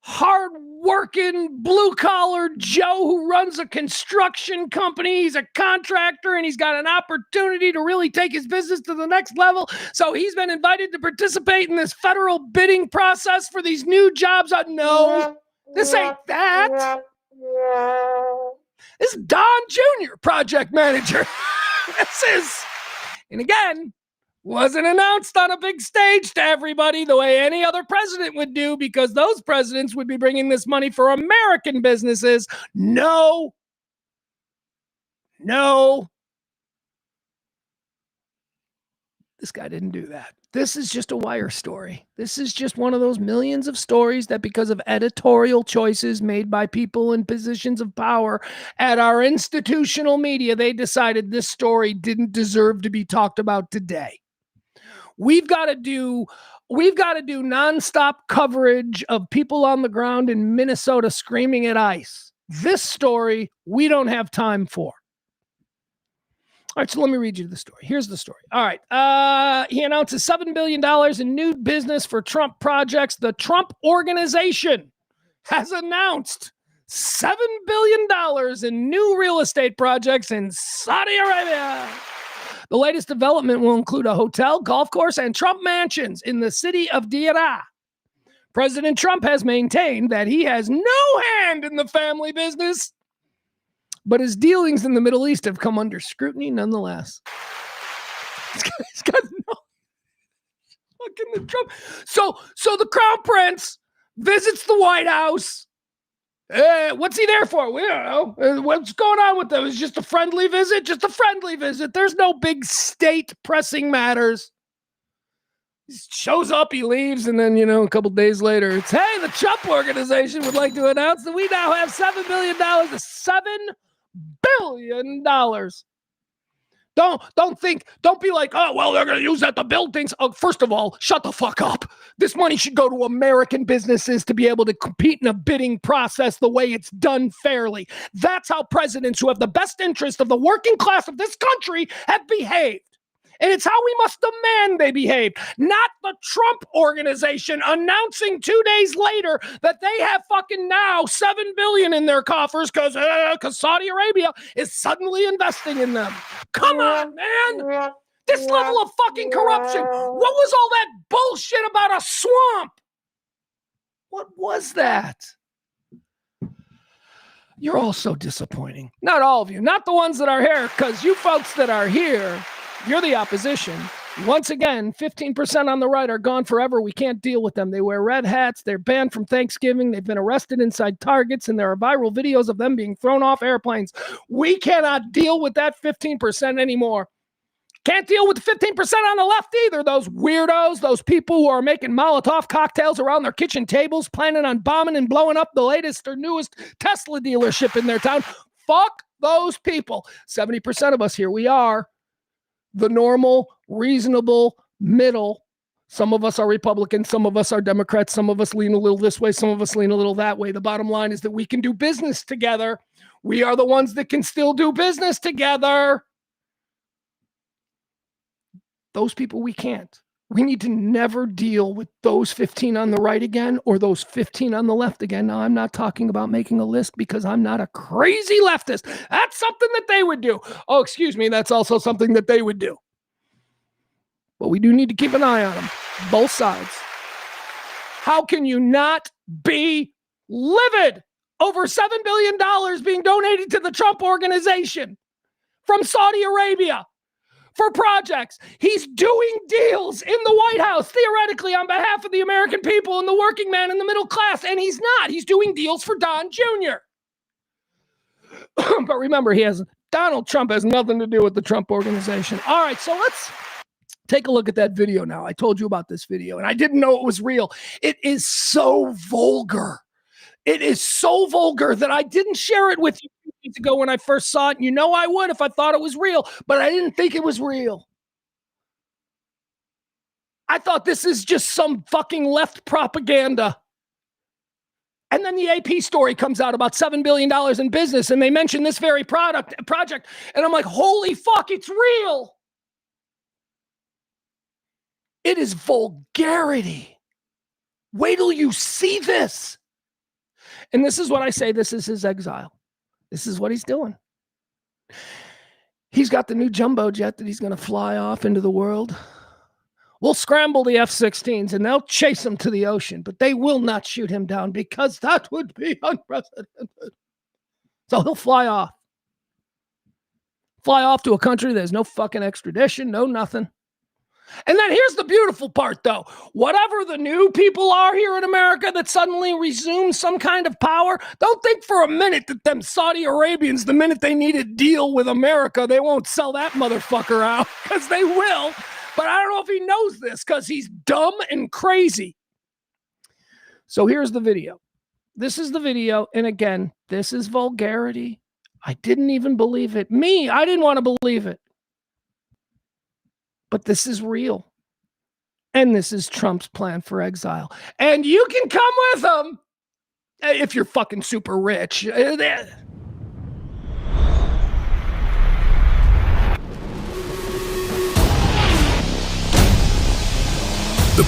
hard-working, blue-collar Joe who runs a construction company. He's a contractor, and he's got an opportunity to really take his business to the next level. So he's been invited to participate in this federal bidding process for these new jobs. No, this ain't that. This is Don Jr., project manager. This is, and again, wasn't announced on a big stage to everybody the way any other president would do, because those presidents would be bringing this money for American businesses. No. This guy didn't do that. This is just a wire story. This is just one of those millions of stories that, because of editorial choices made by people in positions of power at our institutional media, they decided this story didn't deserve to be talked about today. We've got to do nonstop coverage of people on the ground in Minnesota screaming at ICE. This story we don't have time for. All right, so let me read you the story. Here's the story. All right. He announces $7 billion in new business for Trump projects. The Trump Organization has announced $7 billion in new real estate projects in Saudi Arabia. The latest development will include a hotel, golf course, and Trump mansions in the city of Deira. President Trump has maintained that he has no hand in the family business, but his dealings in the Middle East have come under scrutiny nonetheless. He's got no fucking the Trump. So the Crown Prince visits the White House. What's he there for? We don't know. What's going on with them? It's just a friendly visit? Just a friendly visit. There's no big state pressing matters. He shows up, he leaves, and then, a couple days later, it's, hey, the Trump Organization would like to announce that we now have $7 billion. $7 billion. Don't be like, oh, well, they're going to use that to build things. Oh, first of all, shut the fuck up. This money should go to American businesses to be able to compete in a bidding process the way it's done fairly. That's how presidents who have the best interest of the working class of this country have behaved. And it's how we must demand they behave, not the Trump Organization announcing 2 days later that they have fucking now $7 billion in their coffers because Saudi Arabia is suddenly investing in them. Come on, man. This level of fucking corruption. What was all that bullshit about a swamp? What was that? You're all so disappointing. Not all of you, not the ones that are here, because you folks that are here, you're the opposition. Once again, 15% on the right are gone forever. We can't deal with them. They wear red hats. They're banned from Thanksgiving. They've been arrested inside Targets, and there are viral videos of them being thrown off airplanes. We cannot deal with that 15% anymore. Can't deal with the 15% on the left either. Those weirdos, those people who are making Molotov cocktails around their kitchen tables, planning on bombing and blowing up the latest or newest Tesla dealership in their town. Fuck those people. 70% of us, here we are. The normal, reasonable, middle. Some of us are Republicans, some of us are Democrats, some of us lean a little this way, some of us lean a little that way. The bottom line is that we can do business together. We are the ones that can still do business together. Those people we can't. We need to never deal with those 15 on the right again or those 15 on the left again. Now, I'm not talking about making a list because I'm not a crazy leftist. That's something that they would do. Oh, excuse me. That's also something that they would do. But we do need to keep an eye on them, both sides. How can you not be livid over $7 billion being donated to the Trump organization from Saudi Arabia for projects? He's doing deals in the White House, theoretically, on behalf of the American people and the working man and the middle class, and he's not. He's doing deals for Don Jr. But remember, Donald Trump has nothing to do with the Trump organization. All right, so let's take a look at that video now. I told you about this video, and I didn't know it was real. It is so vulgar. It is so vulgar that I didn't share it with you 2 weeks ago when I first saw it. And you know I would if I thought it was real, but I didn't think it was real. I thought this is just some fucking left propaganda. And then the AP story comes out about $7 billion in business, and they mention this very project, and I'm like, holy fuck, it's real. It is vulgarity. Wait till you see this. And this is what I say, this is his exile. This is what he's doing. He's got the new jumbo jet that he's going to fly off into the world. We'll scramble the F-16s and they'll chase him to the ocean, but they will not shoot him down because that would be unprecedented. So he'll fly off. Fly off to a country there's no fucking extradition, no nothing. And then here's the beautiful part, though. Whatever the new people are here in America that suddenly resume some kind of power, don't think for a minute that them Saudi Arabians, the minute they need a deal with America, they won't sell that motherfucker out, because they will. But I don't know if he knows this, because he's dumb and crazy. So here's the video. This is the video. And again, this is vulgarity. I didn't even believe it. I didn't want to believe it. But this is real. And this is Trump's plan for exile. And you can come with him if you're fucking super rich. The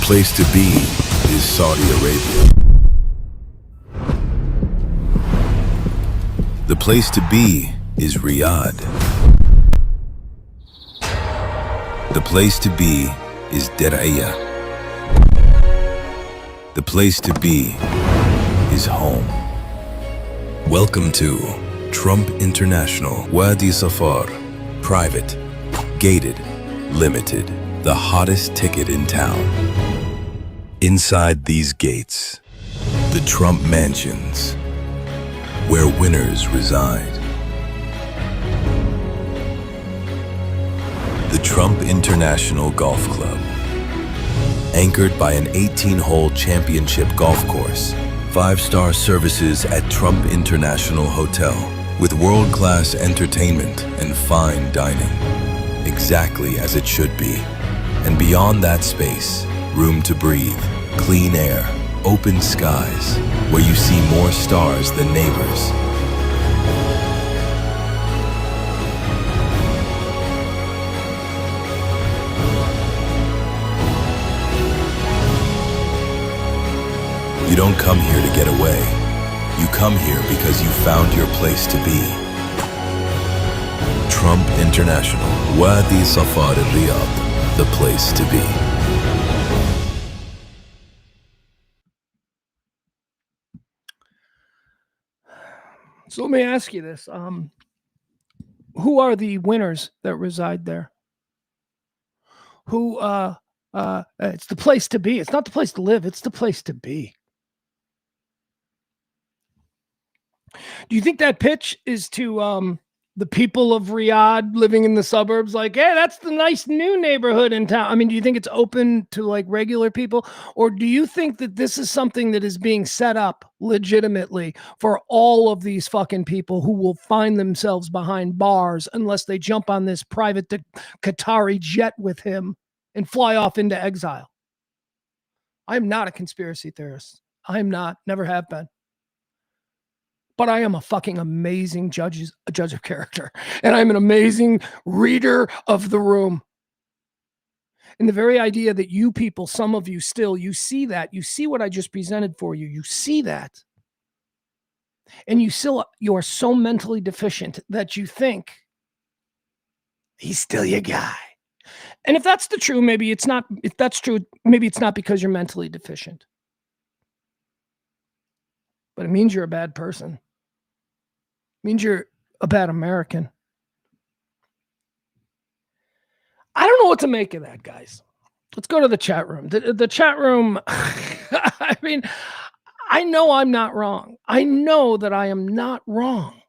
place to be is Saudi Arabia. The place to be is Riyadh. The place to be is Diriyah. The place to be is home. Welcome to Trump International Wadi Safar. Private, gated, limited. The hottest ticket in town. Inside these gates, the Trump mansions, where winners reside. The Trump International Golf Club, anchored by an 18-hole championship golf course, 5-star services at Trump International Hotel, with world-class entertainment and fine dining, exactly as it should be. And beyond that space, room to breathe, clean air, open skies, where you see more stars than neighbors. You don't come here to get away. You come here because you found your place to be. Trump International, Wadi Safar Riyadh, the place to be. So let me ask you this. Who are the winners that reside there? It's the place to be. It's not the place to live. It's the place to be. Do you think that pitch is to the people of Riyadh living in the suburbs? Like, hey, that's the nice new neighborhood in town. I mean, do you think it's open to like regular people? Or do you think that this is something that is being set up legitimately for all of these fucking people who will find themselves behind bars unless they jump on this private Qatari jet with him and fly off into exile? I'm not a conspiracy theorist. I'm not, never have been. But I am a fucking amazing judge of character. And I'm an amazing reader of the room. And the very idea that you people, some of you still, you see that. You see what I just presented for you. You see that. And you are so mentally deficient that you think he's still your guy. And if that's the true, maybe it's not. If that's true, maybe it's not because you're mentally deficient. But it means you're a bad person. It means you're a bad American. I don't know what to make of that, guys. Let's go to the chat room. The chat room, I mean, I know I'm not wrong. I know that I am not wrong.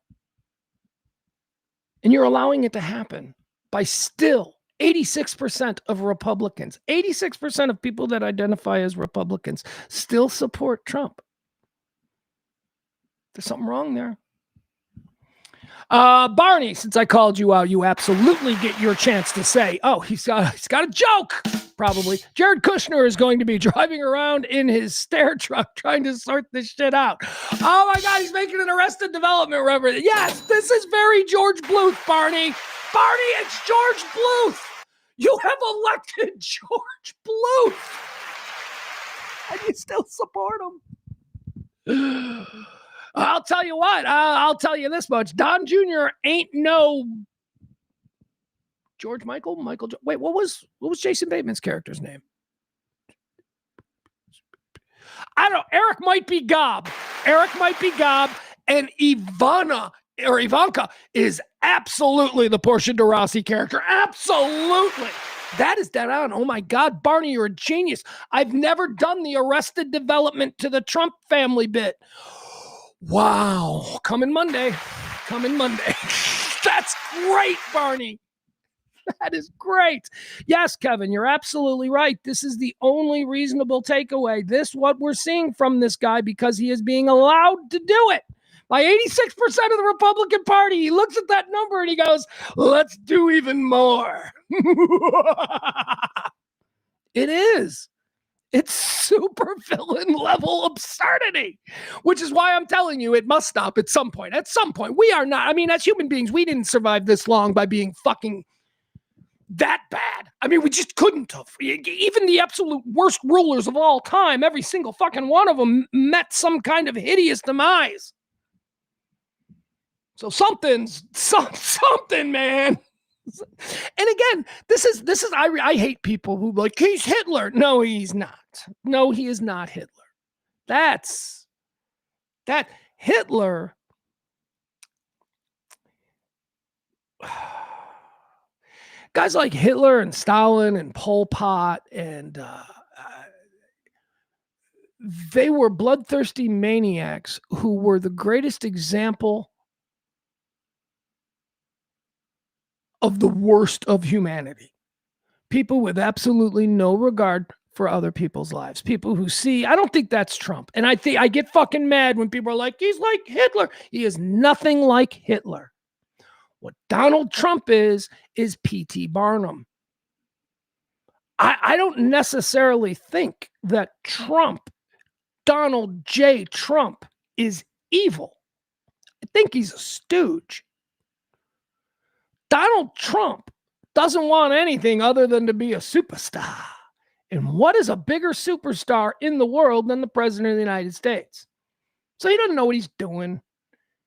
And you're allowing it to happen by still 86% of Republicans, 86% of people that identify as Republicans still support Trump. There's something wrong there. Barney, since I called you out, you absolutely get your chance to say, oh, he's got a joke, probably. Jared Kushner is going to be driving around in his stair truck trying to sort this shit out. Oh my God, he's making an Arrested Development reference. Yes, this is very George Bluth, Barney. Barney, it's George Bluth. You have elected George Bluth. And you still support him. I'll tell you what. I'll tell you this much. Don Jr. ain't no George Michael. Wait, what was Jason Bateman's character's name? I don't know. Eric might be Gob. And Ivanka is absolutely the Portia de Rossi character. Absolutely. That is dead on. Oh my God, Barney, you're a genius. I've never done the Arrested Development to the Trump family bit. Wow. Coming Monday. That's great, Barney. That is great. Yes, Kevin, you're absolutely right. This is the only reasonable takeaway. What we're seeing from this guy, because he is being allowed to do it by 86% of the Republican Party. He looks at that number and he goes, let's do even more. It is. It's super villain level absurdity, which is why I'm telling you it must stop at some point. At some point, we are not. I mean, as human beings, we didn't survive this long by being fucking that bad. I mean, we just couldn't have. Even the absolute worst rulers of all time, every single fucking one of them met some kind of hideous demise. So something, man. And again, this is I hate people who like, he's Hitler. No, he's not. No, he is not Hitler. That Hitler. Guys like Hitler and Stalin and Pol Pot and they were bloodthirsty maniacs who were the greatest example of the worst of humanity. People with absolutely no regard for other people's lives. People who see, I don't think that's Trump. And I get fucking mad when people are like, he's like Hitler. He is nothing like Hitler. What Donald Trump is P.T. Barnum. I don't necessarily think that Donald J. Trump, is evil. I think he's a stooge. Donald Trump doesn't want anything other than to be a superstar. And what is a bigger superstar in the world than the president of the United States? So he doesn't know what he's doing.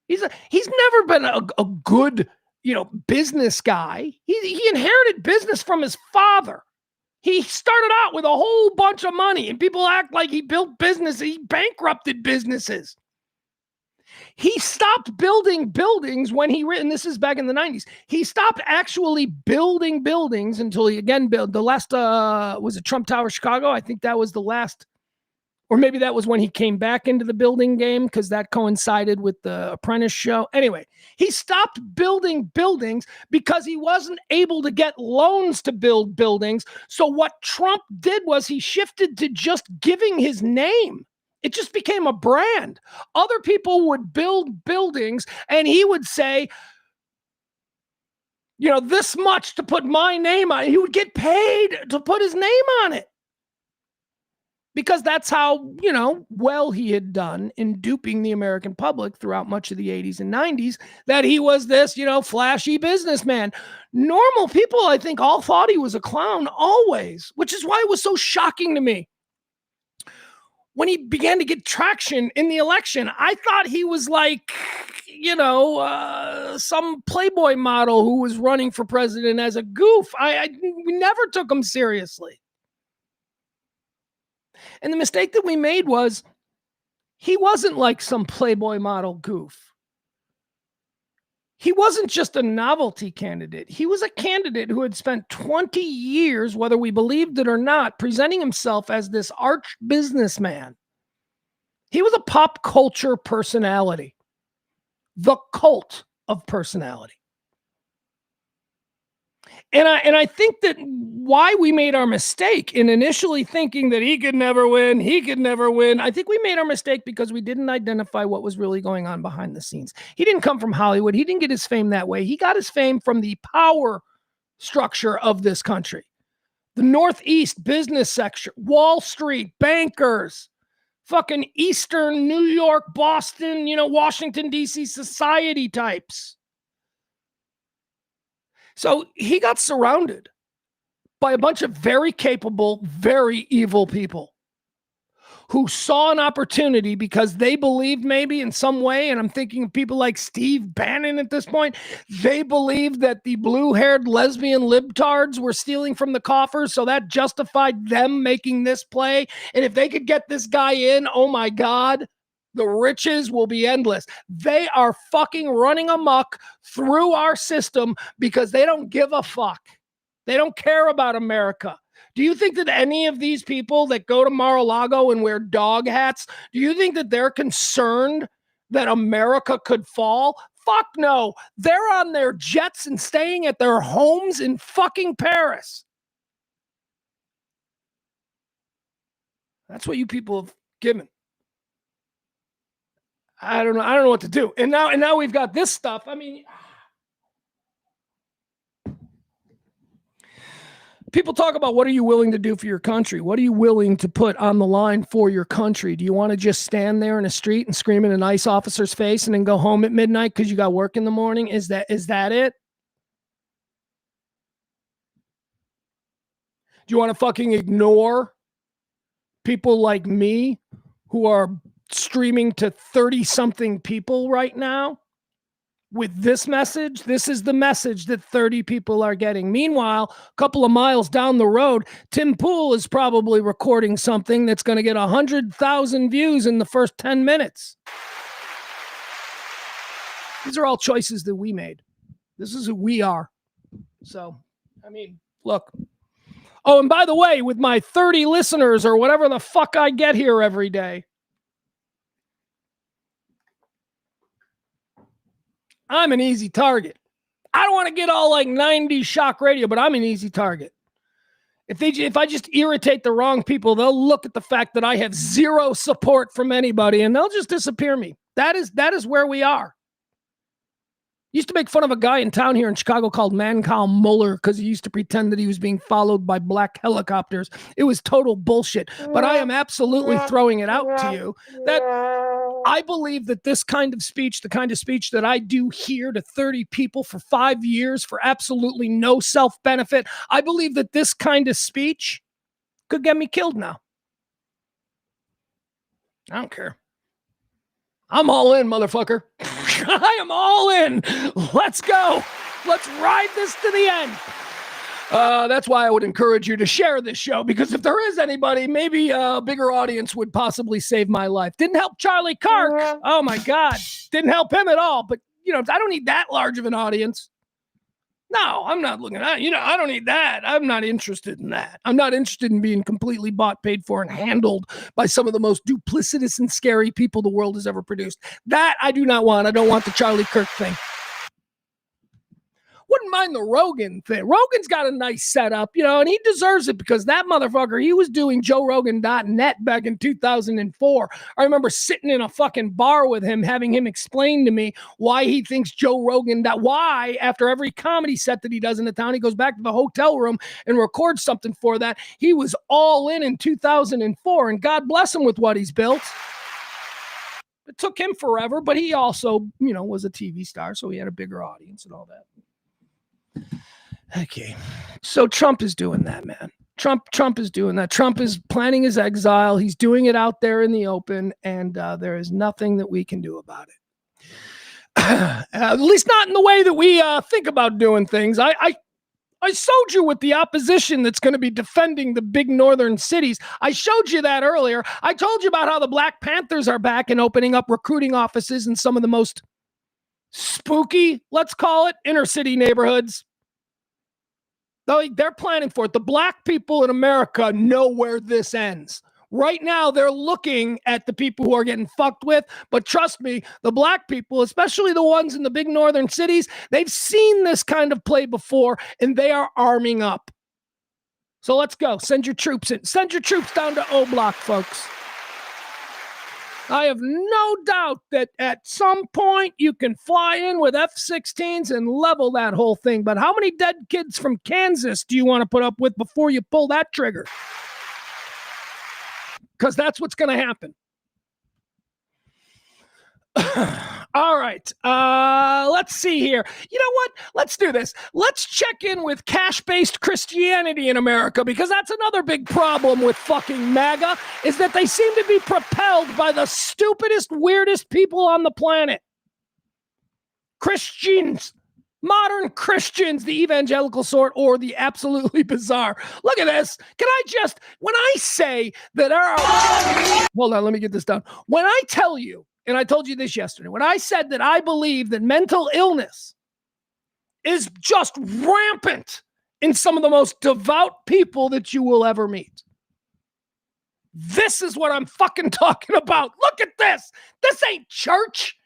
He's never been a good, business guy. He inherited business from his father. He started out with a whole bunch of money, and people act like he built business. He bankrupted businesses. He stopped building buildings when and this is back in the 90s. He stopped actually building buildings until he again built the last, was it Trump Tower Chicago? I think that was the last, or maybe that was when he came back into the building game because that coincided with the Apprentice show. Anyway, he stopped building buildings because he wasn't able to get loans to build buildings. So what Trump did was he shifted to just giving his name. It just became a brand. Other people would build buildings and he would say, this much to put my name on it. He would get paid to put his name on it. Because that's how, well he had done in duping the American public throughout much of the 80s and 90s, that he was this, flashy businessman. Normal people, I think, all thought he was a clown always, which is why it was so shocking to me. When he began to get traction in the election, I thought he was like, some Playboy model who was running for president as a goof. We never took him seriously. And the mistake that we made was he wasn't like some Playboy model goof. He wasn't just a novelty candidate. He was a candidate who had spent 20 years, whether we believed it or not, presenting himself as this arch businessman. He was a pop culture personality, the cult of personality. And I think that why we made our mistake in initially thinking that he could never win, I think we made our mistake because we didn't identify what was really going on behind the scenes. He didn't come from Hollywood. He didn't get his fame that way. He got his fame from the power structure of this country. The Northeast business sector, Wall Street, bankers, fucking Eastern New York, Boston, Washington, D.C. society types. So he got surrounded by a bunch of very capable, very evil people who saw an opportunity because they believed maybe in some way, and I'm thinking of people like Steve Bannon at this point, they believed that the blue-haired lesbian libtards were stealing from the coffers, so that justified them making this play. And if they could get this guy in, oh my God, the riches will be endless. They are fucking running amok through our system because they don't give a fuck. They don't care about America. Do you think that any of these people that go to Mar-a-Lago and wear dog hats, do you think that they're concerned that America could fall? Fuck no. They're on their jets and staying at their homes in fucking Paris. That's what you people have given. I don't know what to do. And now we've got this stuff. I mean, people talk about what are you willing to do for your country? What are you willing to put on the line for your country? Do you want to just stand there in a street and scream in an ICE officer's face and then go home at midnight because you got work in the morning? Is that it? Do you want to fucking ignore people like me who are streaming to 30-something people right now with this message? This is the message that 30 people are getting. Meanwhile, a couple of miles down the road, Tim Pool is probably recording something that's going to get 100,000 views in the first 10 minutes. These are all choices that we made. This is who we are. So, I mean, look. Oh, and by the way, with my 30 listeners or whatever the fuck I get here every day, I'm an easy target. I don't want to get all like 90s shock radio, but I'm an easy target. If I just irritate the wrong people, they'll look at the fact that I have zero support from anybody and they'll just disappear me. That is where we are. Used to make fun of a guy in town here in Chicago called Mancal Muller because he used to pretend that he was being followed by black helicopters. It was total bullshit. But I am absolutely throwing it out to you that I believe that this kind of speech, the kind of speech that I do here to 30 people for 5 years for absolutely no self-benefit, I believe that this kind of speech could get me killed now. I don't care. I'm all in, motherfucker. I am all in. Let's go. Let's ride this to the end. That's why I would encourage you to share this show, because if there is anybody, maybe a bigger audience would possibly save my life. Didn't help Charlie Kirk. Oh, my God. Didn't help him at all. But, I don't need that large of an audience. No, I'm not looking at, I don't need that. I'm not interested in that. I'm not interested in being completely bought, paid for, and handled by some of the most duplicitous and scary people the world has ever produced. That I do not want. I don't want the Charlie Kirk thing. Wouldn't mind the Rogan thing. Rogan's got a nice setup, and he deserves it because that motherfucker, he was doing JoeRogan.net back in 2004. I remember sitting in a fucking bar with him, having him explain to me why he thinks Joe Rogan, why after every comedy set that he does in the town, he goes back to the hotel room and records something for that. He was all in 2004, and God bless him with what he's built. It took him forever, but he also, was a TV star, so he had a bigger audience and all that. Okay, so Trump is doing that, man. Trump is doing that. Trump is planning his exile. He's doing it out there in the open, and there is nothing that we can do about it. At least not in the way that we think about doing things. I showed you with the opposition that's going to be defending the big northern cities. I showed you that earlier. I told you about how the Black Panthers are back and opening up recruiting offices in some of the most spooky, let's call it, inner city neighborhoods. They're planning for it. The black people in America know where this ends. Right now, they're looking at the people who are getting fucked with. But trust me, the black people, especially the ones in the big northern cities, they've seen this kind of play before, and they are arming up. So let's go. Send your troops in. Send your troops down to O Block, folks. I have no doubt that at some point you can fly in with F-16s and level that whole thing. But how many dead kids from Kansas do you want to put up with before you pull that trigger? Because that's what's going to happen. All right. Let's see here. You know what? Let's do this. Let's check in with cash-based Christianity in America, because that's another big problem with fucking MAGA, is that they seem to be propelled by the stupidest, weirdest people on the planet. Christians. Modern Christians, the evangelical sort, or the absolutely bizarre. Look at this. Can I just, when I say that hold on, let me get this done. When I tell you, and I told you this yesterday, when I said that I believe that mental illness is just rampant in some of the most devout people that you will ever meet. This is what I'm fucking talking about. Look at this. This ain't church.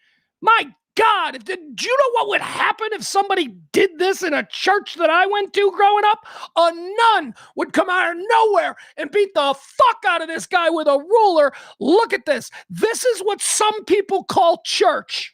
My God, do you know what would happen if somebody did this in a church that I went to growing up? A nun would come out of nowhere and beat the fuck out of this guy with a ruler. Look at this. This is what some people call church.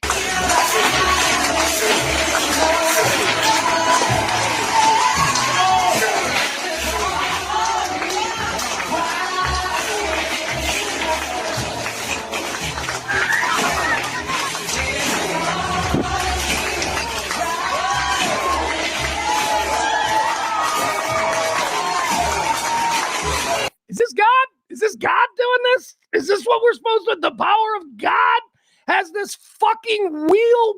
Is this God? Is this God doing this? Is this what we're supposed to? The power of God has this fucking wheel.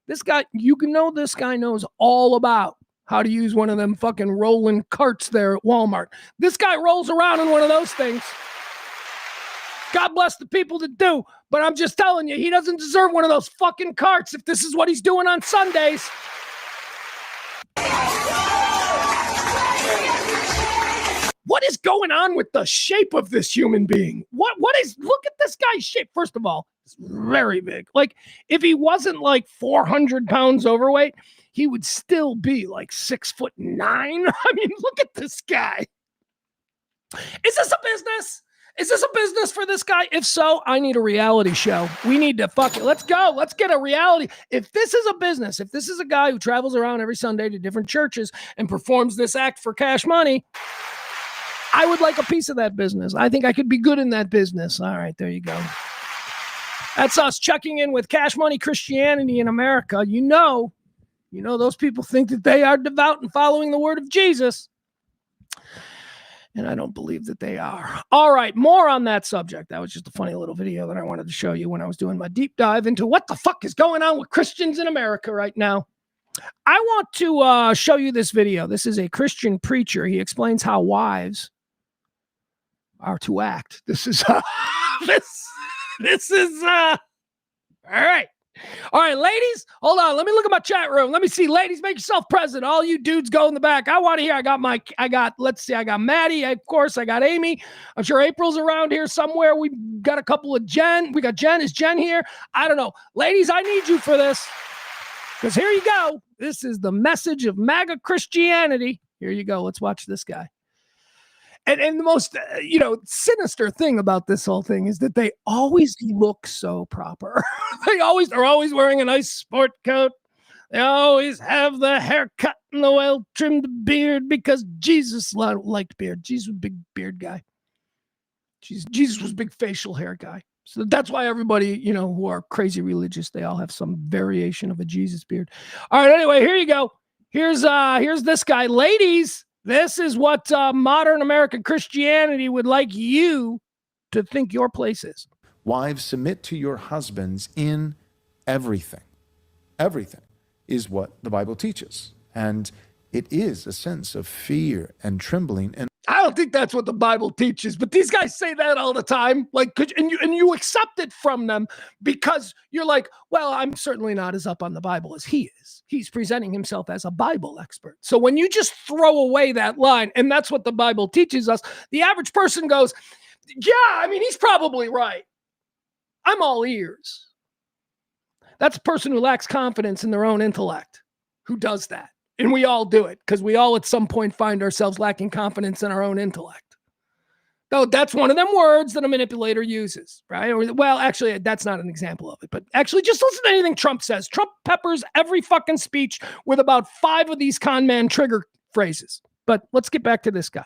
This guy, you can know this guy knows all about how to use one of them fucking rolling carts there at Walmart. This guy rolls around in one of those things. God bless the people that do. But I'm just telling you, he doesn't deserve one of those fucking carts if this is what he's doing on Sundays. What is going on with the shape of this human being? What is, look at this guy's shape. First of all, it's very big. Like, if he wasn't like 400 pounds overweight, he would still be like 6'9". I mean, look at this guy. Is this a business? Is this a business for this guy? If so, I need a reality show. We need to fuck it. Let's go. Let's get a reality. If this is a business, if this is a guy who travels around every Sunday to different churches and performs this act for cash money, I would like a piece of that business. I think I could be good in that business. All right, there you go. That's us checking in with Cash Money Christianity in America. You know, those people think that they are devout and following the word of Jesus. And I don't believe that they are. All right, more on that subject. That was just a funny little video that I wanted to show you when I was doing my deep dive into what the fuck is going on with Christians in America right now. I want to show you this video. This is a Christian preacher. He explains how wives are to act. This is this is all right. All right, ladies, hold on. Let me look at my chat room. Let me see. Ladies, make yourself present. All you dudes go in the back. I want to hear. I got Maddie. Of course, I got Amy. I'm sure April's around here somewhere. We got a couple of Jen. We got Jen. Is Jen here? I don't know. Ladies, I need you for this. Because here you go. This is the message of MAGA Christianity. Here you go. Let's watch this guy. And the most, sinister thing about this whole thing is that they always look so proper. They're always wearing a nice sport coat. They always have the haircut and the well-trimmed beard because Jesus liked beard. Jesus was a big beard guy. Jesus was a big facial hair guy. So that's why everybody, who are crazy religious, they all have some variation of a Jesus beard. All right, anyway, here you go. Here's this guy. Ladies, this is what modern American Christianity would like you to think your place is. Wives, submit to your husbands in everything. Everything is what the Bible teaches. And it is a sense of fear and trembling. And I don't think that's what the Bible teaches, but these guys say that all the time. Like, and you accept it from them because you're like, well, I'm certainly not as up on the Bible as he is. He's presenting himself as a Bible expert. So when you just throw away that line, and that's what the Bible teaches us, the average person goes, yeah, I mean, he's probably right. I'm all ears. That's a person who lacks confidence in their own intellect who does that. And we all do it because we all at some point find ourselves lacking confidence in our own intellect. Though that's one of them words that a manipulator uses, right? Or, well, actually, that's not an example of it. But actually, just listen to anything Trump says. Trump peppers every fucking speech with about 5 of these con man trigger phrases. But let's get back to this guy.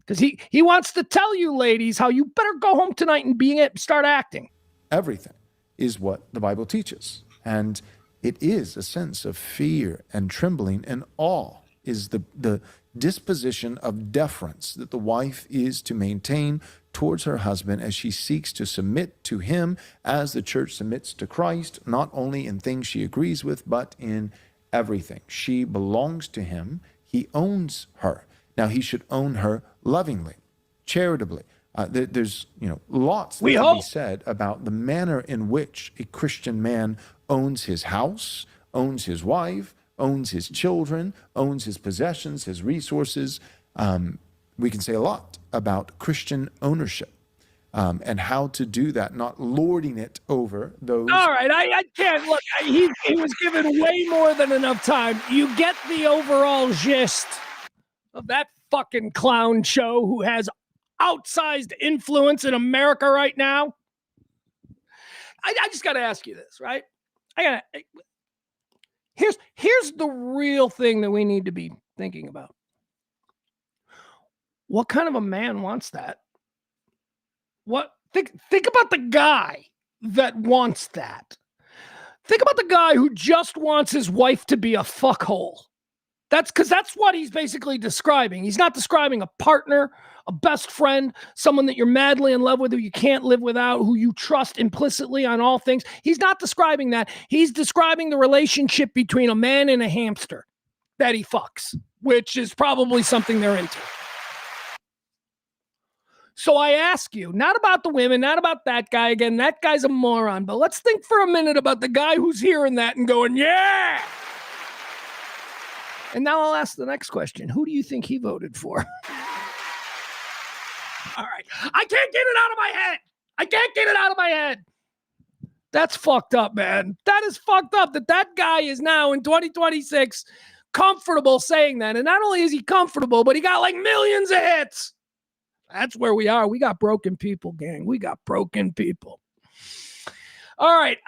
Because he wants to tell you, ladies, how you better go home tonight and start acting. everything is what the Bible teaches. And it is a sense of fear and trembling, and awe is the disposition of deference that the wife is to maintain towards her husband as she seeks to submit to him as the church submits to Christ, not only in things she agrees with, but in everything. She belongs to him. He owns her. Now, he should own her lovingly, charitably. There's lots that can be said about the manner in which a Christian man owns his house, owns his wife, owns his children, owns his possessions, his resources. We can say a lot about Christian ownership and how to do that, not lording it over those. All right, I can't look. He was given way more than enough time. You get the overall gist of that fucking clown show who has outsized influence in America right now. I just got to ask you this, right? Here's the real thing that we need to be thinking about. What kind of a man wants that? Think about the guy that wants that. Think about the guy who just wants his wife to be a fuckhole. That's what he's basically describing. He's not describing a partner, a best friend, someone that you're madly in love with, who you can't live without, who you trust implicitly on all things. He's not describing that. He's describing the relationship between a man and a hamster that he fucks, which is probably something they're into. So I ask you, not about the women, not about that guy. Again, that guy's a moron. But let's think for a minute about the guy who's hearing that and going, yeah. And now I'll ask the next question. Who do you think he voted for? All right. I can't get it out of my head. That's fucked up, man. That is fucked up that guy is now in 2026 comfortable saying that. And not only is he comfortable, but he got like millions of hits. That's where we are. We got broken people, gang. We got broken people. All right.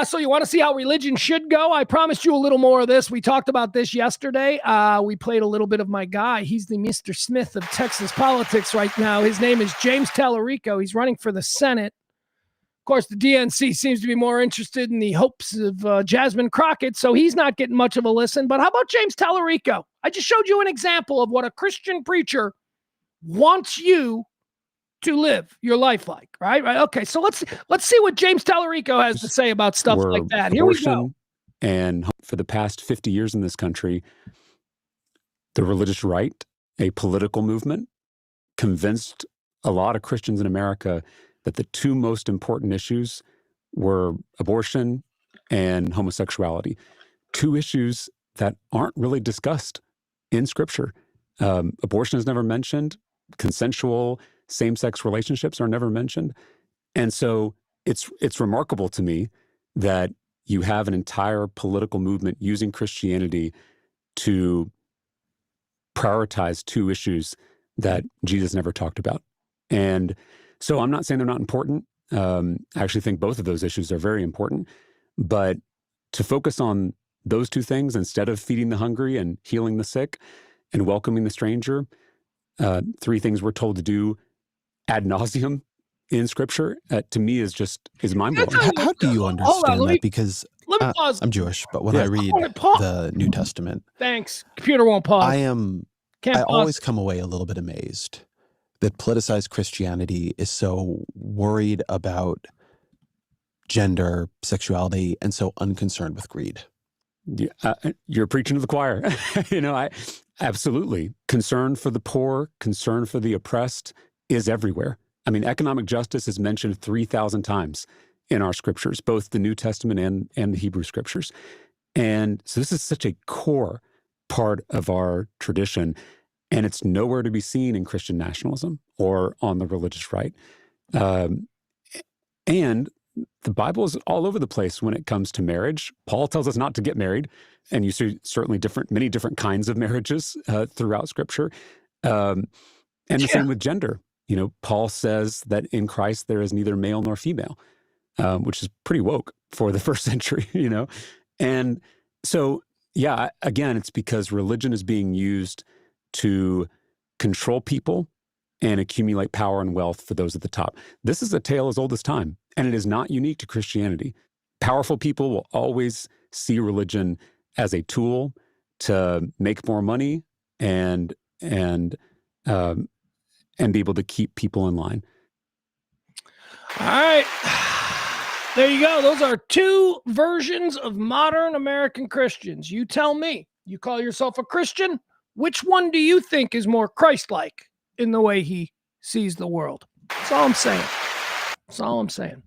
So you want to see how religion should go? I promised you a little more of this. We talked about this yesterday. We played a little bit of my guy. He's the Mr. Smith of Texas politics right now. His name is James Talerico. He's running for the Senate. Of course, the DNC seems to be more interested in the hopes of Jasmine Crockett, so he's not getting much of a listen. But how about James Talerico? I just showed you an example of what a Christian preacher wants you to live your life like, right? Okay, so let's see what James Talerico has to say about stuff like that. Here we go. And for the past 50 years in this country, the religious right, a political movement, convinced a lot of Christians in America that the two most important issues were abortion and homosexuality. Two issues that aren't really discussed in Scripture. Abortion is never mentioned. Consensual same-sex relationships are never mentioned. And so it's remarkable to me that you have an entire political movement using Christianity to prioritize two issues that Jesus never talked about. And so I'm not saying they're not important. I actually think both of those issues are very important. But to focus on those two things instead of feeding the hungry and healing the sick and welcoming the stranger, three things we're told to do ad nauseum in Scripture, to me is mind-blowing. How do you understand that? Because let me pause. I'm Jewish, but when I read the New Testament, thanks. Computer won't pause. I always come away a little bit amazed that politicized Christianity is so worried about gender, sexuality, and so unconcerned with greed? You're preaching to the choir. I absolutely. Concern for the poor, concern for the oppressed is everywhere. I mean, economic justice is mentioned 3,000 times in our scriptures, both the New Testament and the Hebrew scriptures. And so this is such a core part of our tradition, and it's nowhere to be seen in Christian nationalism or on the religious right. And the Bible is all over the place when it comes to marriage. Paul tells us not to get married, and you see certainly many different kinds of marriages throughout Scripture. And the same with gender. Paul says that in Christ there is neither male nor female, which is pretty woke for the first century, And so, yeah, again, it's because religion is being used to control people and accumulate power and wealth for those at the top. This is a tale as old as time, and it is not unique to Christianity. Powerful people will always see religion as a tool to make more money and be able to keep people in line. All right. There you go. Those are two versions of modern American Christians. You tell me. You call yourself a Christian? Which one do you think is more Christ-like in the way he sees the world? That's all I'm saying.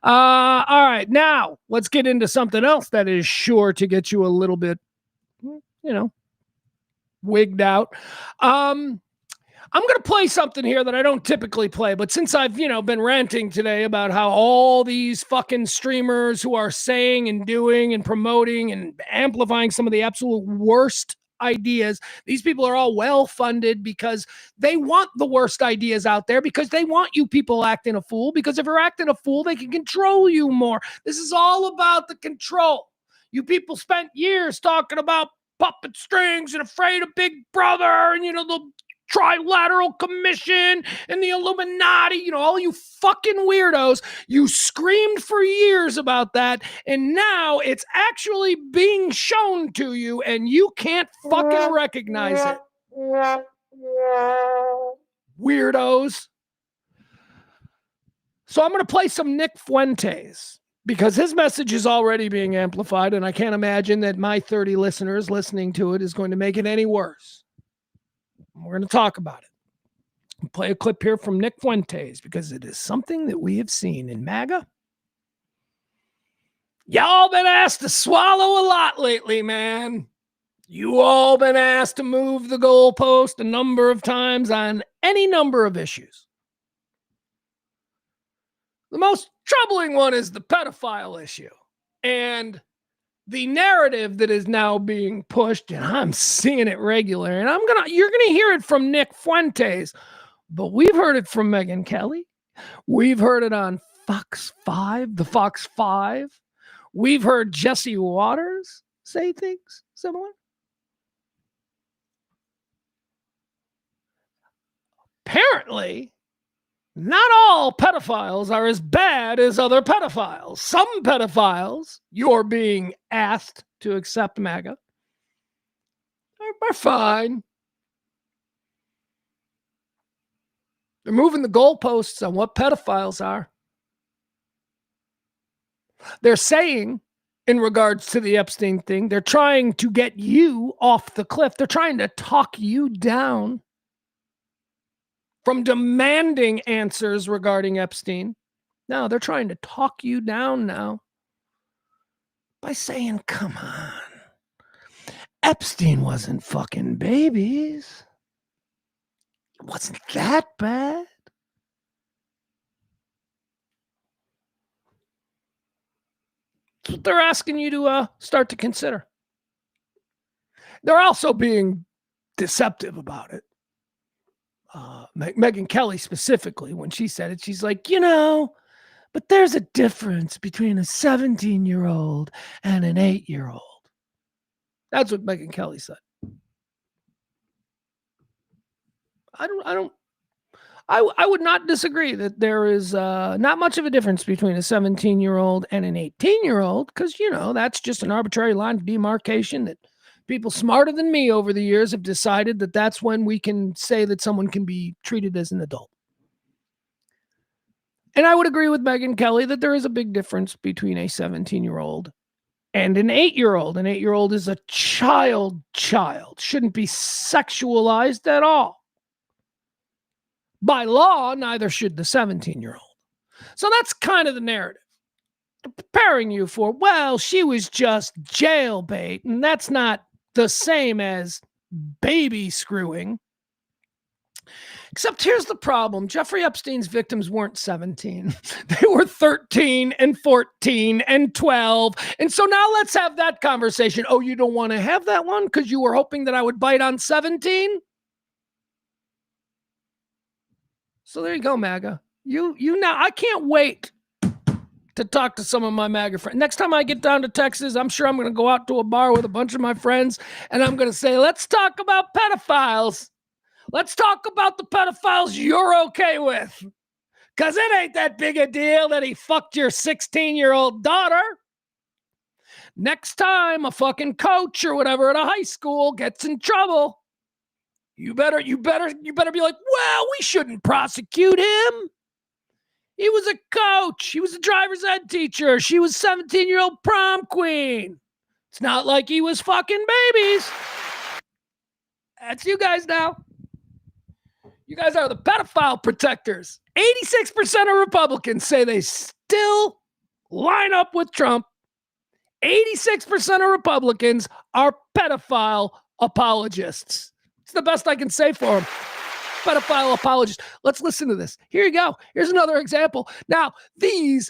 All right. Now, let's get into something else that is sure to get you a little bit, wigged out. I'm going to play something here that I don't typically play, but since I've, been ranting today about how all these fucking streamers who are saying and doing and promoting and amplifying some of the absolute worst ideas, these people are all well-funded because they want the worst ideas out there, because they want you people acting a fool, because if you're acting a fool, they can control you more. This is all about the control. You people spent years talking about puppet strings and afraid of Big Brother and, the Trilateral Commission and the Illuminati, all you fucking weirdos, you screamed for years about that, and now it's actually being shown to you, and you can't fucking recognize it. Weirdos. So I'm going to play some Nick Fuentes, because his message is already being amplified, and I can't imagine that my 30 listeners listening to it is going to make it any worse. We're going to talk about it. I'll play a clip here from Nick Fuentes, because it is something that we have seen in MAGA. Y'all been asked to swallow a lot lately, man. You all been asked to move the goalpost a number of times on any number of issues. The most troubling one is the pedophile issue. And the narrative that is now being pushed, and I'm seeing it regular, and you're gonna hear it from Nick Fuentes, but we've heard it from Megyn Kelly. We've heard it on Fox 5, the Fox 5. We've heard Jesse Waters say things similar. Apparently, not all pedophiles are as bad as other pedophiles. Some pedophiles, you're being asked to accept MAGA, are fine. They're moving the goalposts on what pedophiles are. They're saying, in regards to the Epstein thing, they're trying to get you off the cliff. They're trying to talk you down from demanding answers regarding Epstein. No, they're trying to talk you down now by saying, come on, Epstein wasn't fucking babies. It wasn't that bad. That's what they're asking you to start to consider. They're also being deceptive about it. Megyn Kelly specifically, when she said it, she's like, but there's a difference between a 17-year-old and an 8-year-old. That's what Megyn Kelly said. I would not disagree that there is not much of a difference between a 17-year-old and an 18-year-old, because, that's just an arbitrary line of demarcation that people smarter than me over the years have decided that that's when we can say that someone can be treated as an adult. And I would agree with Megyn Kelly that there is a big difference between a 17-year-old and an 8-year-old. An 8-year-old is a child, shouldn't be sexualized at all. By law, neither should the 17-year-old. So that's kind of the narrative. They're preparing you for, well, she was just jailbait, and that's not the same as baby screwing. Except here's the problem. Jeffrey Epstein's victims weren't 17. They were 13 and 14 and 12. And so now let's have that conversation. Oh, you don't want to have that one because you were hoping that I would bite on 17? So there you go, MAGA. You now, I can't wait to talk to some of my MAGA friends. Next time I get down to Texas, I'm sure I'm going to go out to a bar with a bunch of my friends and I'm going to say, let's talk about pedophiles. Let's talk about the pedophiles you're okay with. Because it ain't that big a deal that he fucked your 16-year-old daughter. Next time a fucking coach or whatever at a high school gets in trouble, you better be like, well, we shouldn't prosecute him. He was a coach. He was a driver's ed teacher. She was 17-year-old prom queen. It's not like he was fucking babies. That's you guys now. You guys are the pedophile protectors. 86% of Republicans say they still line up with Trump. 86% of Republicans are pedophile apologists. It's the best I can say for them. Pedophile apologists. Let's listen to this. Here you go. Here's another example. Now, I'm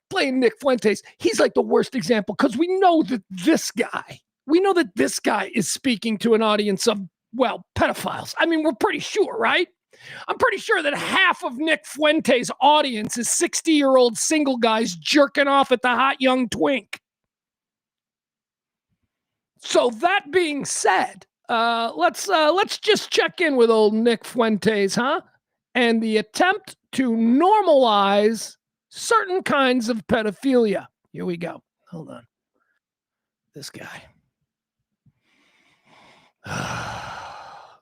playing Nick Fuentes. He's like the worst example because we know that this guy is speaking to an audience of, well, pedophiles. I mean, we're pretty sure, right? I'm pretty sure that half of Nick Fuentes' audience is 60-year-old single guys jerking off at the hot young twink. So that being said, let's just check in with old Nick Fuentes, huh? And the attempt to normalize certain kinds of pedophilia. Here we go. Hold on. This guy.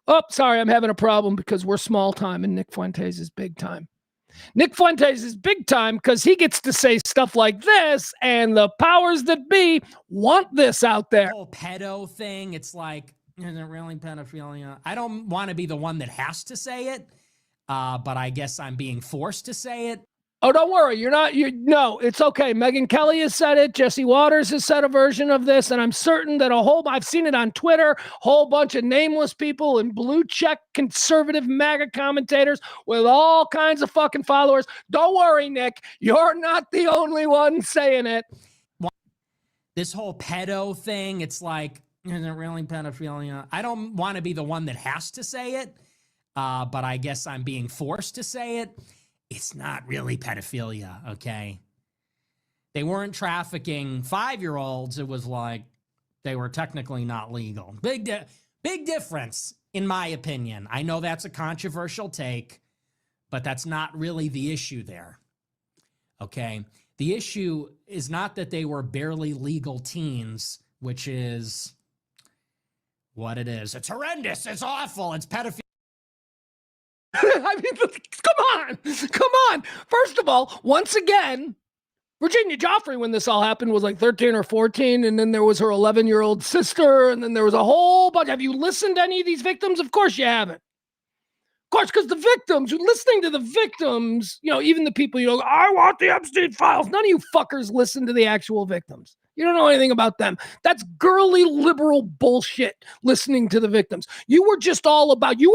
Oh, sorry, I'm having a problem because we're small time and Nick Fuentes is big time. Nick Fuentes is big time because he gets to say stuff like this, and the powers that be want this out there. The whole pedo thing, it's like, is it really pedophilia? I don't want to be the one that has to say it, but I guess I'm being forced to say it. Oh, don't worry. No, it's okay. Megyn Kelly has said it. Jesse Waters has said a version of this. And I'm certain that I've seen it on Twitter, whole bunch of nameless people and blue check conservative MAGA commentators with all kinds of fucking followers. Don't worry, Nick. You're not the only one saying it. This whole pedo thing, it's like, is it really pedophilia? I don't want to be the one that has to say it, but I guess I'm being forced to say it. It's not really pedophilia, okay? They weren't trafficking 5-year-olds. It was like they were technically not legal. Big difference, in my opinion. I know that's a controversial take, but that's not really the issue there, okay? The issue is not that they were barely legal teens, which is what it is. It's horrendous. It's awful. It's pedophilia. I mean, come on. First of all, once again, Virginia Joffrey, when this all happened, was like 13 or 14, and then there was her 11-year-old sister, and then there was a whole bunch. Have you listened to any of these victims? Of course you haven't. Of course, because the victims, listening to the victims, even the people, I want the Epstein files. None of you fuckers listen to the actual victims. You don't know anything about them. That's girly liberal bullshit, listening to the victims. You were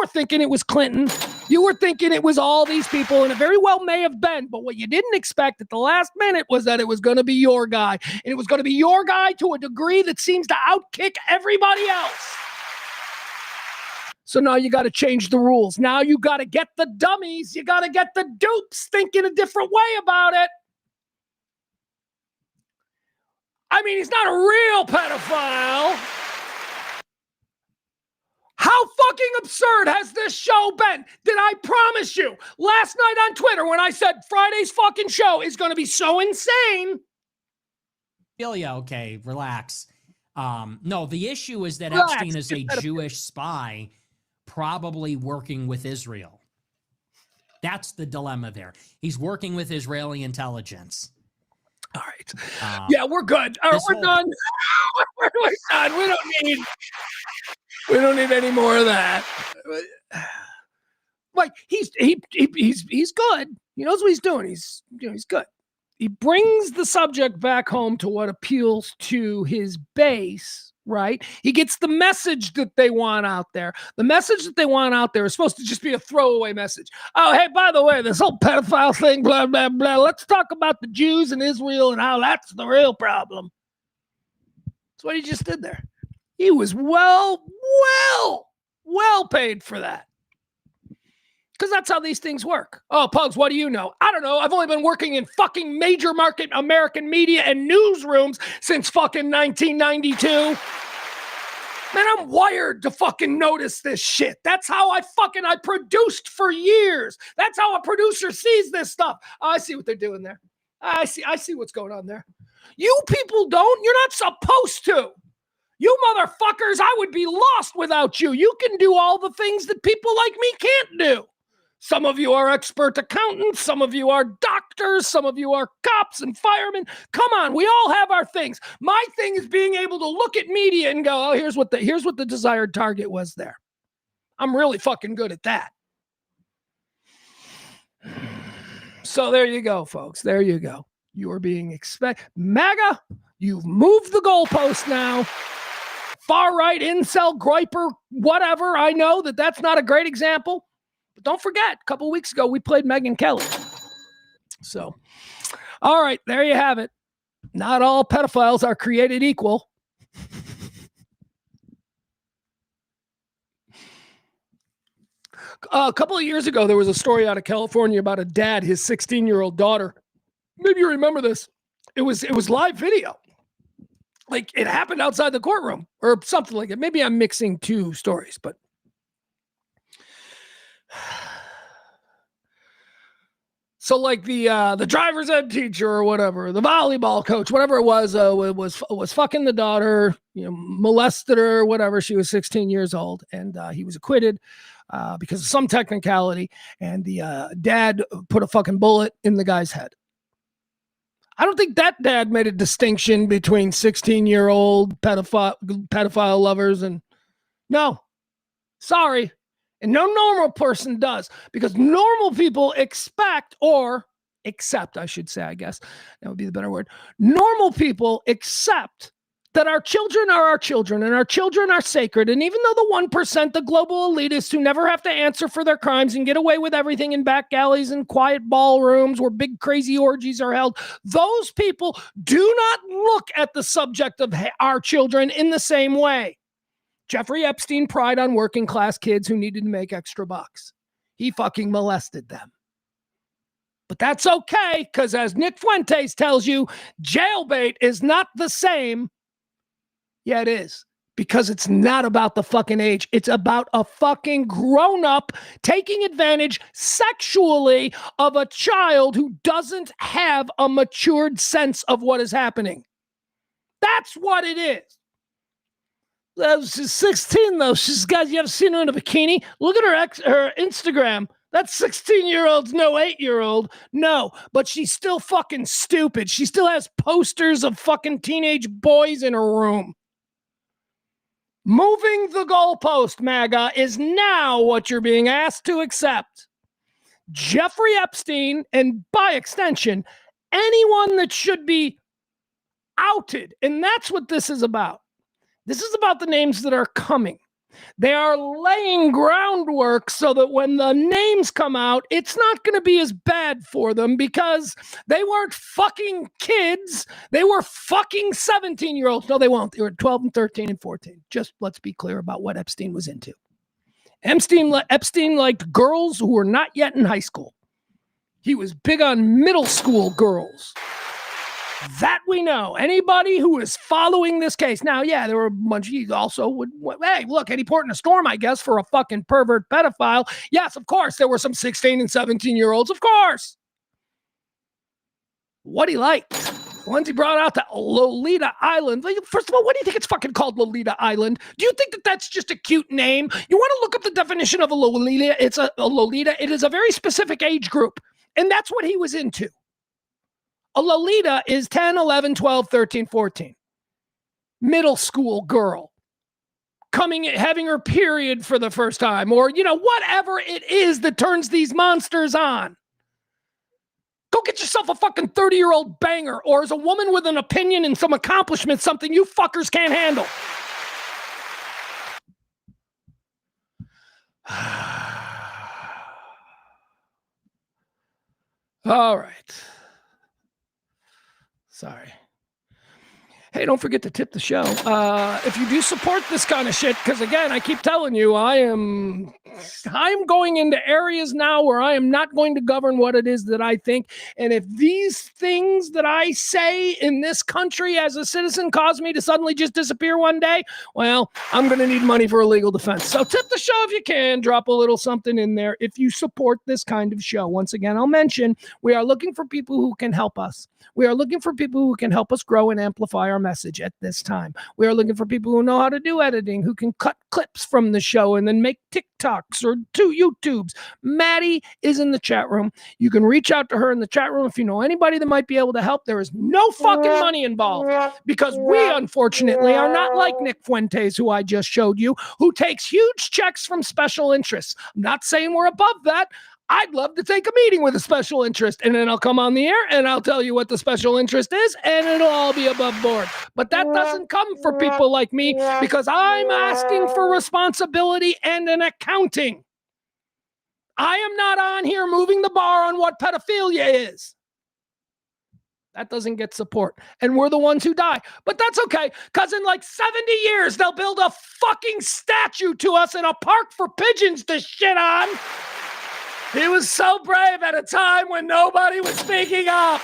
thinking it was Clinton. You were thinking it was all these people, and it very well may have been. But what you didn't expect at the last minute was that it was going to be your guy. And it was going to be your guy to a degree that seems to outkick everybody else. So now you got to change the rules. Now you got to get the dummies. You got to get the dupes thinking a different way about it. I mean, he's not a real pedophile. How fucking absurd has this show been? Did I promise you last night on Twitter when I said Friday's fucking show is going to be so insane? Okay, relax. No, the issue is that Epstein is a Jewish spy probably working with Israel. That's the dilemma there. He's working with Israeli intelligence. All right. Yeah, we're good. All right, we're done. We're done. We don't need any more of that. Like he's good. He knows what he's doing. He's good. He brings the subject back home to what appeals to his base, right? He gets the message that they want out there. The message that they want out there is supposed to just be a throwaway message. Oh, hey, by the way, this whole pedophile thing, blah, blah, blah. Let's talk about the Jews and Israel and how that's the real problem. That's what he just did there. He was well paid for that. Because that's how these things work. Oh, Pugs, what do you know? I don't know. I've only been working in fucking major market American media and newsrooms since fucking 1992. Man, I'm wired to fucking notice this shit. That's how I produced for years. That's how a producer sees this stuff. Oh, I see what they're doing there. I see what's going on there. You people don't. You're not supposed to. You motherfuckers, I would be lost without you. You can do all the things that people like me can't do. Some of you are expert accountants. Some of you are doctors. Some of you are cops and firemen. Come on, we all have our things. My thing is being able to look at media and go, oh, here's what the desired target was there. I'm really fucking good at that. So there you go, folks. There you go. You are being expected. MAGA, you've moved the goalpost now. Far right, incel, griper, whatever. I know that that's not a great example. But don't forget, a couple of weeks ago, we played Megyn Kelly. So, all right, there you have it. Not all pedophiles are created equal. A couple of years ago, there was a story out of California about a dad, his 16-year-old daughter. Maybe you remember this. It was live video. Like it happened outside the courtroom or something like that. Maybe I'm mixing two stories, but so like the driver's ed teacher or whatever, the volleyball coach, whatever it was fucking the daughter, molested her, whatever. She was 16 years old, and he was acquitted because of some technicality. And the dad put a fucking bullet in the guy's head. I don't think that dad made a distinction between 16-year-old pedophile lovers and no, sorry. And no normal person does, because normal people accept, I should say, I guess that would be the better word. Normal people accept that our children are our children and our children are sacred. And even though the 1%, the global elitists who never have to answer for their crimes and get away with everything in back alleys and quiet ballrooms where big crazy orgies are held, those people do not look at the subject of our children in the same way. Jeffrey Epstein pried on working class kids who needed to make extra bucks. He fucking molested them. But that's okay, because as Nick Fuentes tells you, jailbait is not the same. Yeah, it is. Because it's not about the fucking age. It's about a fucking grown-up taking advantage sexually of a child who doesn't have a matured sense of what is happening. That's what it is. She's 16, though. You ever seen her in a bikini? Look at her Instagram. That 16-year-old's no 8-year-old. No, but she's still fucking stupid. She still has posters of fucking teenage boys in her room. Moving the goalpost, MAGA, is now what you're being asked to accept. Jeffrey Epstein, and by extension, anyone that should be outed. And that's what this is about. This is about the names that are coming. They are laying groundwork so that when the names come out, it's not going to be as bad for them because they weren't fucking kids. They were fucking 17-year-olds. No, they won't. They were 12 and 13 and 14. Just let's be clear about what Epstein was into. Epstein liked girls who were not yet in high school. He was big on middle school girls. That we know. Anybody who is following this case. Now, yeah, there were a bunch of you also would, hey, look, Eddie Port in a storm, I guess, for a fucking pervert pedophile. Yes, of course, there were some 16 and 17-year-olds, of course. What he liked. The ones he brought out to Lolita Island. First of all, what do you think it's fucking called Lolita Island? Do you think that that's just a cute name? You want to look up the definition of a Lolita? It's a Lolita. It is a very specific age group. And that's what he was into. A Lolita is 10, 11, 12, 13, 14. Middle school girl. Having her period for the first time. Or, whatever it is that turns these monsters on. Go get yourself a fucking 30-year-old banger, or as a woman with an opinion and some accomplishment, something you fuckers can't handle. All right. Sorry. Hey, don't forget to tip the show. If you do support this kind of shit, because again, I keep telling you, I'm going into areas now where I am not going to govern what it is that I think. And if these things that I say in this country as a citizen cause me to suddenly just disappear one day, well, I'm going to need money for a legal defense. So tip the show if you can. Drop a little something in there if you support this kind of show. Once again, I'll mention we are looking for people who can help us. We are looking for people who can help us grow and amplify our message at this time. We are looking for people who know how to do editing, who can cut clips from the show and then make TikToks or 2 YouTubes. Maddie is in the chat room. You can reach out to her in the chat room if you know anybody that might be able to help. There is no fucking money involved because we, unfortunately, are not like Nick Fuentes, who I just showed you, who takes huge checks from special interests. I'm not saying we're above that. I'd love to take a meeting with a special interest, and then I'll come on the air and I'll tell you what the special interest is, and it'll all be above board. But that doesn't come for people like me because I'm asking for responsibility and an accounting. I am not on here moving the bar on what pedophilia is. That doesn't get support. And we're the ones who die. But that's okay, because in like 70 years, they'll build a fucking statue to us in a park for pigeons to shit on. He was so brave at a time when nobody was speaking up.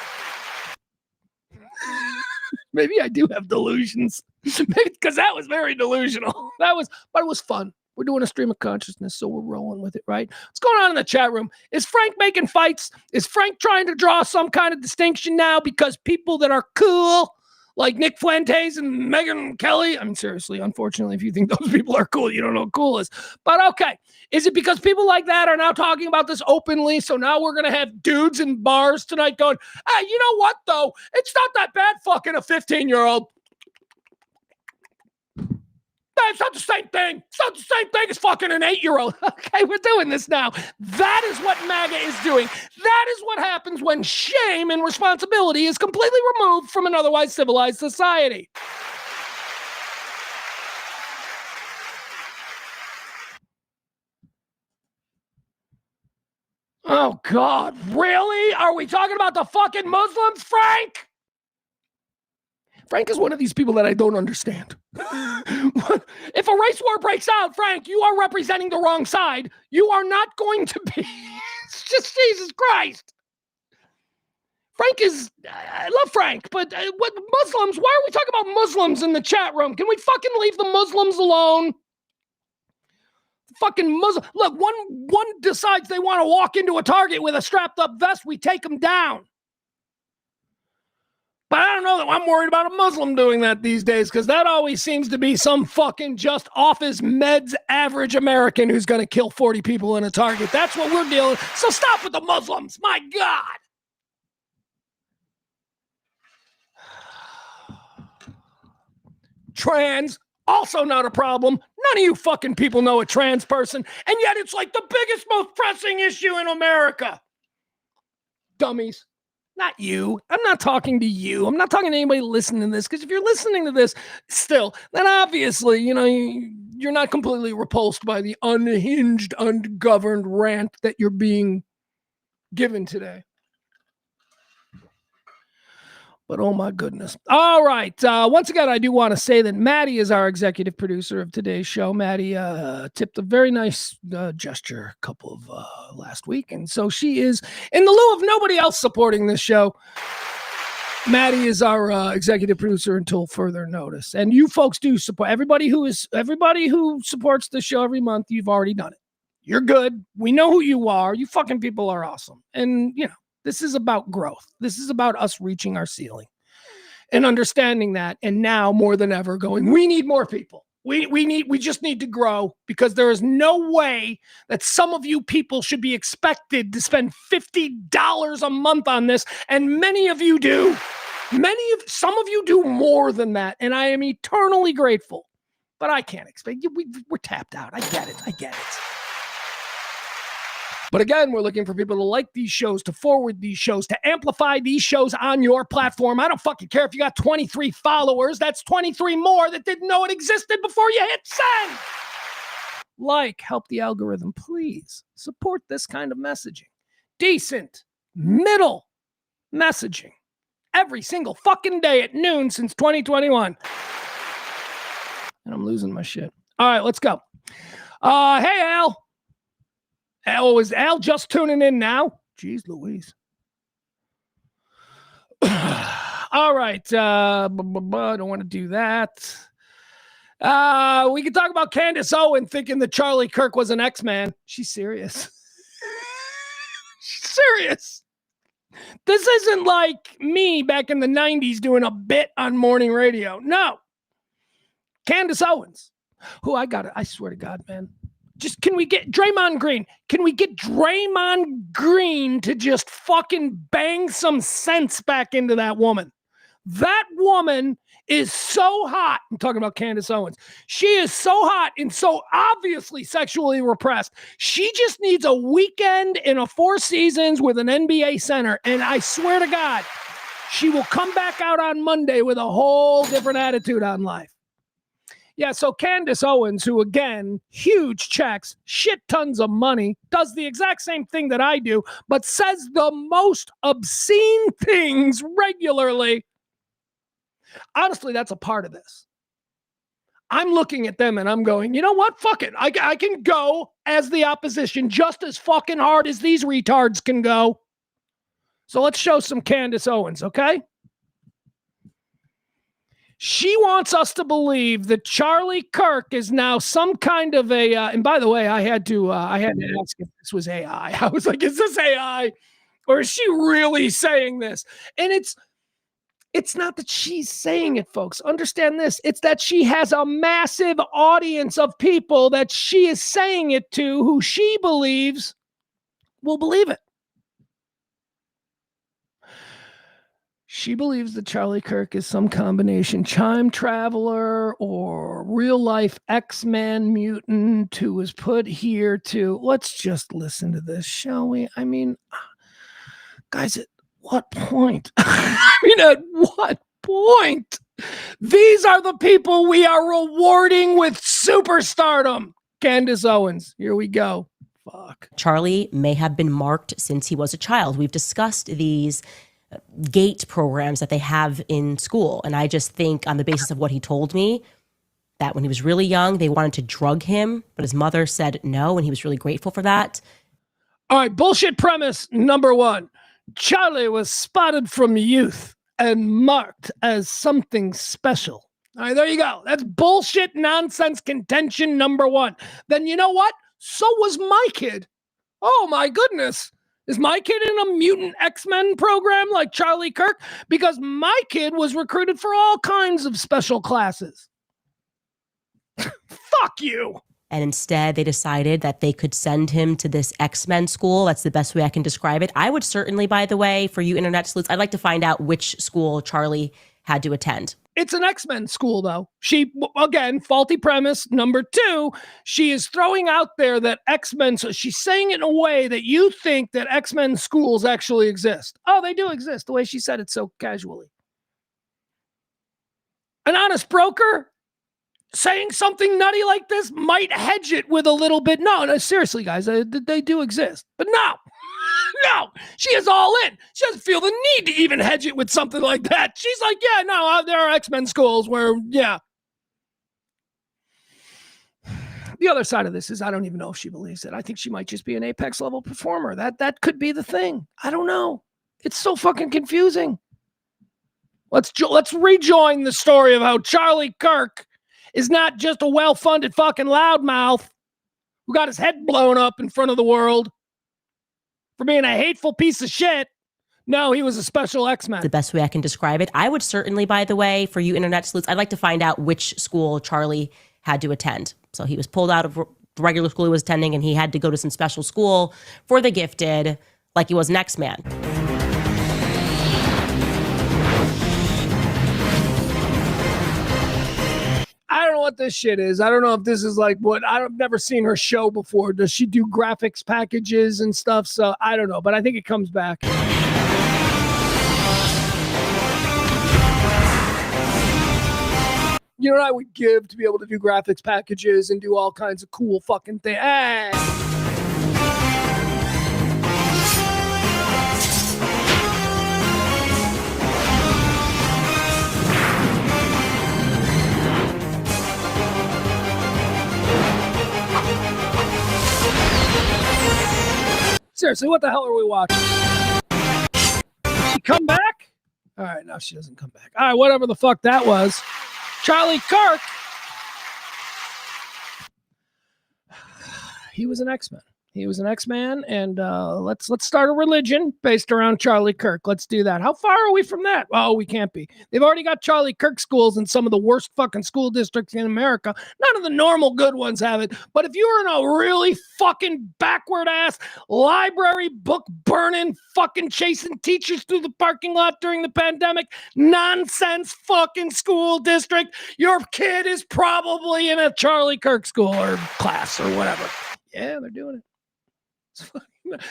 Maybe I do have delusions. Maybe because that was very delusional. But it was fun. We're doing a stream of consciousness, so we're rolling with it, right? What's going on in the chat room? Is Frank making fights? Is Frank trying to draw some kind of distinction now because people that are cool, like Nick Fuentes and Megyn Kelly, I mean, seriously, unfortunately, if you think those people are cool, you don't know what cool is. But okay, is it because people like that are now talking about this openly? So now we're going to have dudes in bars tonight going, hey, you know what, though? It's not that bad fucking a 15-year-old. It's not the same thing. It's not the same thing as fucking an 8-year-old. Okay, we're doing this now. That is what MAGA is doing. That is what happens when shame and responsibility is completely removed from an otherwise civilized society. Oh, God. Really? Are we talking about the fucking Muslims, Frank? Frank is one of these people that I don't understand. If a race war breaks out, Frank, you are representing the wrong side. You are not going to be. It's just Jesus Christ. Frank is, I love Frank, but what Muslims? Why are we talking about Muslims in the chat room? Can we fucking leave the Muslims alone? Fucking Muslim. Look, one decides they want to walk into a Target with a strapped up vest, we take them down. But I don't know that I'm worried about a Muslim doing that these days because that always seems to be some fucking just off his meds average American who's going to kill 40 people in a Target. That's what we're dealing with. So stop with the Muslims. My God. Trans, also not a problem. None of you fucking people know a trans person. And yet it's like the biggest, most pressing issue in America. Dummies. Not you. I'm not talking to you. I'm not talking to anybody listening to this, because if you're listening to this still, then obviously, you're not completely repulsed by the unhinged, ungoverned rant that you're being given today. But oh my goodness. All right. Once again, I do want to say that Maddie is our executive producer of today's show. Maddie tipped a very nice gesture a couple of last week. And so she is, in the lieu of nobody else supporting this show, Maddie is our executive producer until further notice. And you folks do support everybody who supports the show every month. You've already done it. You're good. We know who you are. You fucking people are awesome. And, this is about growth. This is about us reaching our ceiling. and understanding that. And now more than ever going, we need more people. We just need to grow, because there is no way that some of you people should be expected to spend $50 a month on this. And many of you do. Some of you do more than that. And I am eternally grateful, but I can't expect you. We're tapped out. I get it. But again, we're looking for people to like these shows, to forward these shows, to amplify these shows on your platform. I don't fucking care if you got 23 followers. That's 23 more that didn't know it existed before you hit send. Like, help the algorithm, please. Support this kind of messaging. Decent, middle messaging. Every single fucking day at noon since 2021. And I'm losing my shit. All right, let's go. Hey, Al. Oh, is Al just tuning in now? Jeez Louise. All right. I don't want to do that. We can talk about Candace Owen thinking that Charlie Kirk was an X-Man. She's serious. She's serious. This isn't like me back in the 90s doing a bit on morning radio. No. Candace Owens, who I swear to God, man. Just, can we get Draymond Green? Can we get Draymond Green to just fucking bang some sense back into that woman? That woman is so hot. I'm talking about Candace Owens. She is so hot and so obviously sexually repressed. She just needs a weekend in a 4 seasons with an NBA center. And I swear to God, she will come back out on Monday with a whole different attitude on life. Yeah, so Candace Owens, who, again, huge checks, shit tons of money, does the exact same thing that I do, but says the most obscene things regularly. Honestly, that's a part of this. I'm looking at them and I'm going, you know what? Fuck it. I can go as the opposition just as fucking hard as these retards can go. So let's show some Candace Owens, okay? She wants us to believe that Charlie Kirk is now some kind of a, and by the way, I had to ask if this was AI. I was like, is this AI? Or is she really saying this? And it's not that she's saying it, folks. Understand this. It's that she has a massive audience of people that she is saying it to who she believes will believe it. She believes that Charlie Kirk is some combination time traveler or real life X-Men mutant who was put here to, let's just listen to this, shall we? I mean, guys, at what point? At what point? These are the people we are rewarding with superstardom. Candace Owens, here we go. Fuck. Charlie may have been marked since he was a child. We've discussed these GATE programs that they have in school. And I just think on the basis of what he told me, that when he was really young, they wanted to drug him, but his mother said no, and he was really grateful for that. All right, bullshit premise number 1. Charlie was spotted from youth and marked as something special. All right, there you go. That's bullshit nonsense contention number 1. Then you know what? So was my kid. Oh my goodness. Is my kid in a mutant X-Men program like Charlie Kirk? Because my kid was recruited for all kinds of special classes. Fuck you. And instead, they decided that they could send him to this X-Men school. That's the best way I can describe it. I would certainly, by the way, for you internet sleuths, I'd like to find out which school Charlie had to attend. It's an X-Men school, though. She, again, faulty premise. Number 2, she is throwing out there that X-Men, so she's saying it in a way that you think that X-Men schools actually exist. Oh, they do exist, the way she said it so casually. An honest broker saying something nutty like this might hedge it with a little bit. No, seriously, guys, they do exist. But no, she is all in. She doesn't feel the need to even hedge it with something like that. She's like, yeah, no, there are X-Men schools where, yeah. The other side of this is I don't even know if she believes it. I think she might just be an apex level performer. That could be the thing. I don't know. It's so fucking confusing. Let's rejoin the story of how Charlie Kirk is not just a well-funded fucking loudmouth who got his head blown up in front of the world for being a hateful piece of shit. No, he was a special X-Men. The best way I can describe it. I would certainly, by the way, for you internet sleuths, I'd like to find out which school Charlie had to attend. So he was pulled out of the regular school he was attending, and he had to go to some special school for the gifted, like he was an X-Man. I don't know what this shit is. I don't know if this is like what I've never seen her show before. Does she do graphics packages and stuff? So I don't know, but I think it comes back. You know what I would give to be able to do graphics packages and do all kinds of cool fucking things? Seriously, what the hell are we watching? Did she come back? All right, no, she doesn't come back. All right, whatever the fuck that was. Charlie Kirk. He was an X-Men. He was an X-Man, and let's start a religion based around Charlie Kirk. Let's do that. How far are we from that? Oh, we can't be. They've already got Charlie Kirk schools in some of the worst fucking school districts in America. None of the normal good ones have it. But if you're in a really fucking backward-ass library book burning, fucking chasing teachers through the parking lot during the pandemic, nonsense fucking school district, your kid is probably in a Charlie Kirk school or class or whatever. Yeah, they're doing it.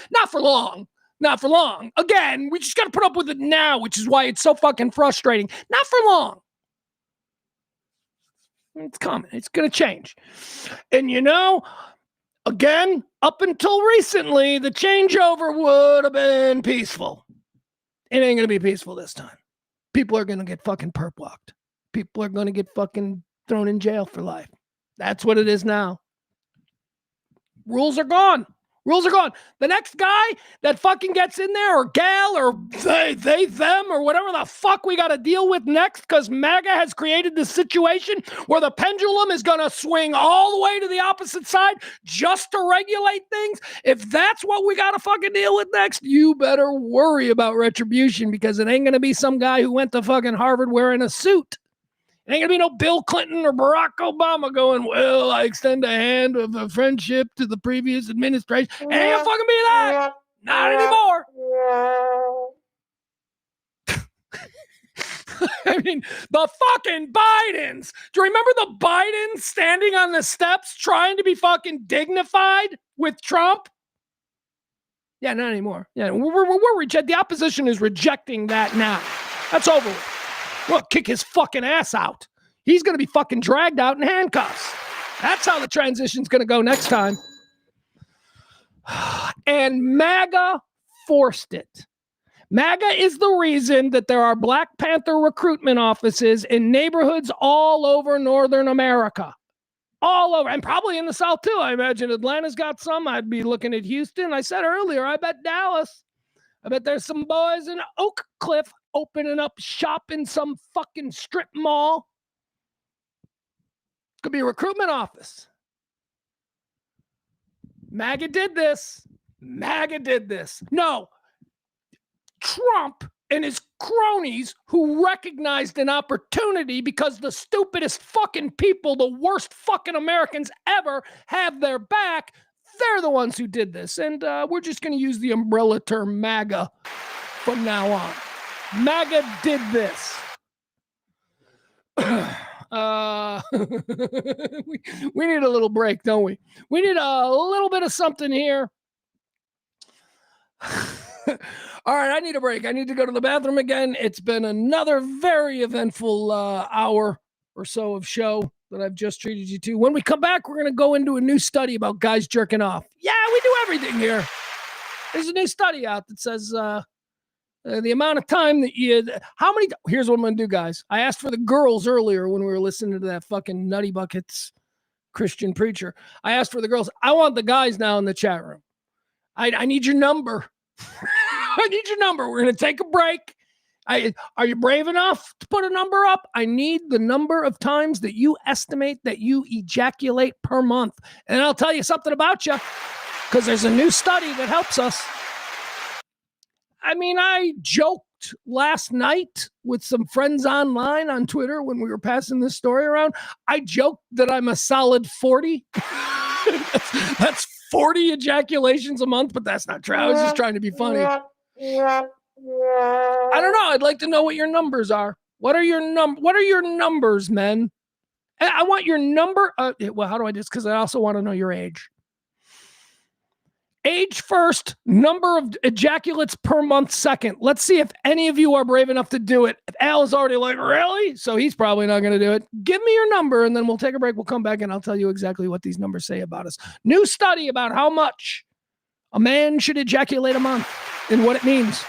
Not for long. Not for long. Again, we just got to put up with it now, which is why it's so fucking frustrating. Not for long. It's coming. It's going to change. And you know, again, up until recently, the changeover would have been peaceful. It ain't going to be peaceful this time. People are going to get fucking perp walked. People are going to get fucking thrown in jail for life. That's what it is now. Rules are gone. Rules are gone. The next guy that fucking gets in there, or gal, or they, them, or whatever the fuck we got to deal with next, because MAGA has created this situation where the pendulum is going to swing all the way to the opposite side just to regulate things. If that's what we got to fucking deal with next, you better worry about retribution, because it ain't going to be some guy who went to fucking Harvard wearing a suit. It ain't gonna be no Bill Clinton or Barack Obama going, well, I extend a hand of friendship to the previous administration. It ain't gonna fucking be that. Not anymore. I mean, the fucking Bidens. Do you remember the Bidens standing on the steps trying to be fucking dignified with Trump? Yeah, not anymore. Yeah, the opposition is rejecting that now. That's over with. We'll kick his fucking ass out. He's going to be fucking dragged out in handcuffs. That's how the transition's going to go next time. And MAGA forced it. MAGA is the reason that there are Black Panther recruitment offices in neighborhoods all over Northern America. All over. And probably in the South, too. I imagine Atlanta's got some. I'd be looking at Houston. I said earlier, I bet Dallas. I bet there's some boys in Oak Cliff opening up shop in some fucking strip mall. Could be a recruitment office. MAGA did this. MAGA did this. No. Trump and his cronies who recognized an opportunity because the stupidest fucking people, the worst fucking Americans ever have their back. They're the ones who did this. And we're just going to use the umbrella term MAGA from now on. MAGA did this. We need a little break, don't we? We need a little bit of something here. All right, I need a break. I need to go to the bathroom again. It's been another very eventful hour or so of show that I've just treated you to. When we come back, we're going to go into a new study about guys jerking off. Yeah, we do everything here. There's a new study out that says the amount of time that here's what I'm going to do, guys. I asked for the girls earlier when we were listening to that fucking Nutty Buckets Christian preacher. I asked for the girls. I want the guys now in the chat room. I need your number. I need your number. We're going to take a break. Are you brave enough to put a number up? I need the number of times that you estimate that you ejaculate per month. And I'll tell you something about you, because there's a new study that helps us. I mean, I joked last night with some friends online on Twitter when we were passing this story around. I joked that I'm a solid 40. That's 40 ejaculations a month, but that's not true. I was just trying to be funny. I don't know. I'd like to know what your numbers are. What are your numbers, men? I want your number. Well, how do I do this? Because I also want to know your age. Age first, number of ejaculates per month second. Let's see if any of you are brave enough to do it. If Al is already like, really? So he's probably not going to do it. Give me your number, and then we'll take a break. We'll come back, and I'll tell you exactly what these numbers say about us. New study about how much a man should ejaculate a month and what it means.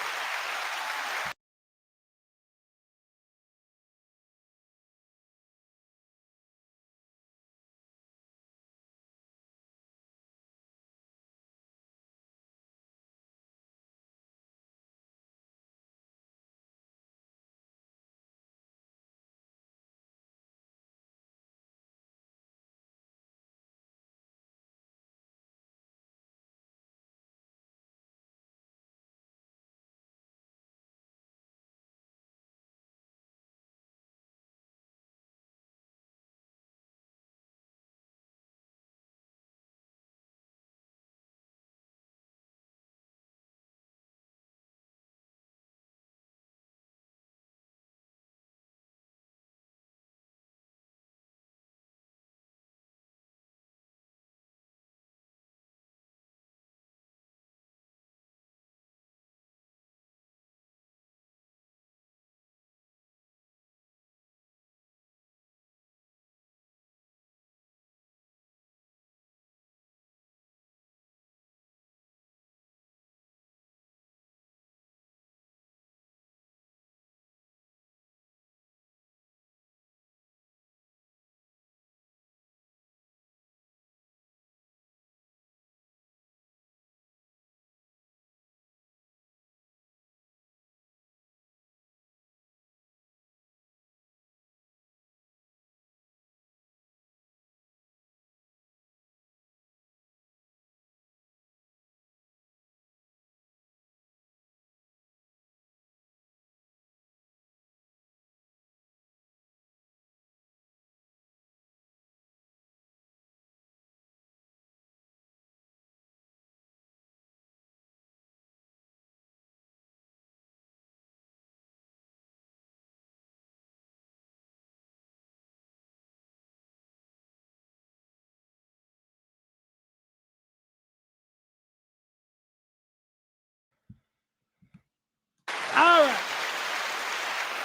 All right.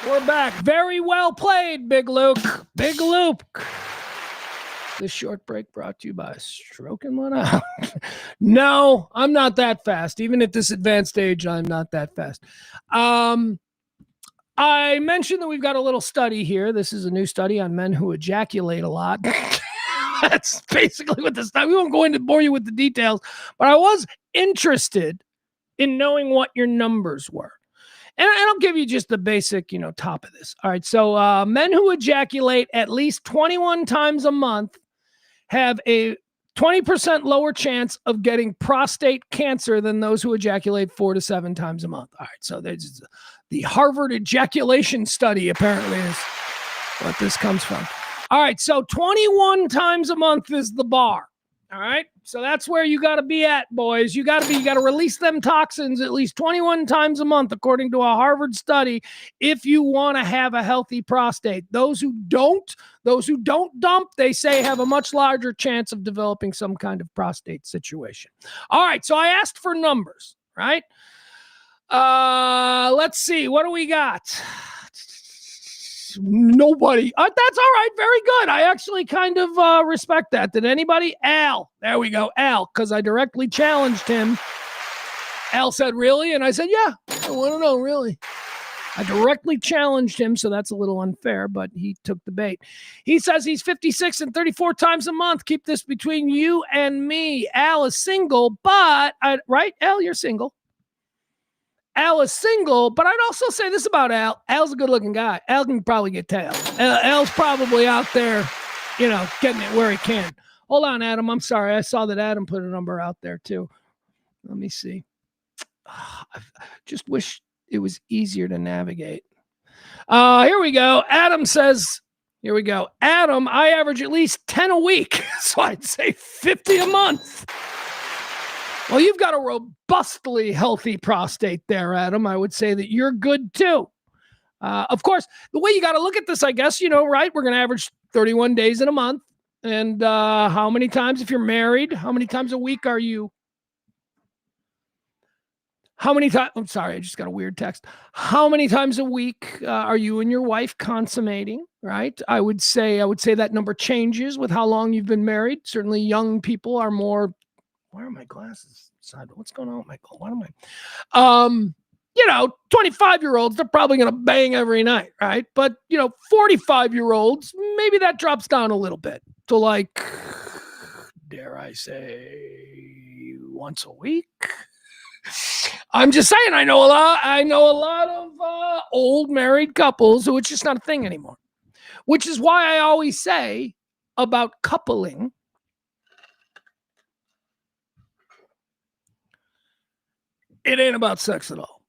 We're back. Very well played, Big Luke. Big Luke. This short break brought to you by Stroking One Out. No, I'm not that fast. Even at this advanced age, I'm not that fast. I mentioned that we've got a little study here. This is a new study on men who ejaculate a lot. That's basically what this study. We won't go into bore you with the details, but I was interested in knowing what your numbers were. And I'll give you just the basic, top of this. All right. So men who ejaculate at least 21 times a month have a 20% lower chance of getting prostate cancer than those who ejaculate 4 to 7 times a month. All right. So there's the Harvard ejaculation study apparently is what this comes from. All right. So 21 times a month is the bar. All right. So that's where you got to be at, boys. You got to release them toxins at least 21 times a month, according to a Harvard study, if you want to have a healthy prostate. Those who don't dump, they say have a much larger chance of developing some kind of prostate situation. All right. So I asked for numbers, right? Let's see. What do we got? Nobody. That's all right. Very good. I actually kind of respect that. Did anybody? Al. There we go. Al, because I directly challenged him. Al said, really? And I said, yeah, I want to know, really. I directly challenged him, so that's a little unfair, but he took the bait. He says he's 56 and 34 times a month. Keep this between you and me. Al is single, but, right, Al, you're single. Al is single, but I'd also say this about Al. Al's a good-looking guy. Al can probably get tail. Al's probably out there, getting it where he can. Hold on, Adam. I'm sorry. I saw that Adam put a number out there, too. Let me see. I just wish it was easier to navigate. Here we go. Adam says, here we go. Adam, I average at least 10 a week. So I'd say 50 a month. Well, you've got a robustly healthy prostate there, Adam. I would say that you're good too. Of course, the way you got to look at this, I guess, right? We're going to average 31 days in a month. And how many times, if you're married, how many times a week are you? How many times? I'm sorry, I just got a weird text. How many times a week are you and your wife consummating? Right? I would say that number changes with how long you've been married. Certainly, young people are more. Where are my glasses? What's going on with my? What am I? 25-year-olds, they're probably going to bang every night, right? But 45-year-olds, maybe that drops down a little bit to like, dare I say, once a week. I'm just saying, I know a lot of old married couples who it's just not a thing anymore, which is why I always say about coupling. It ain't about sex at all.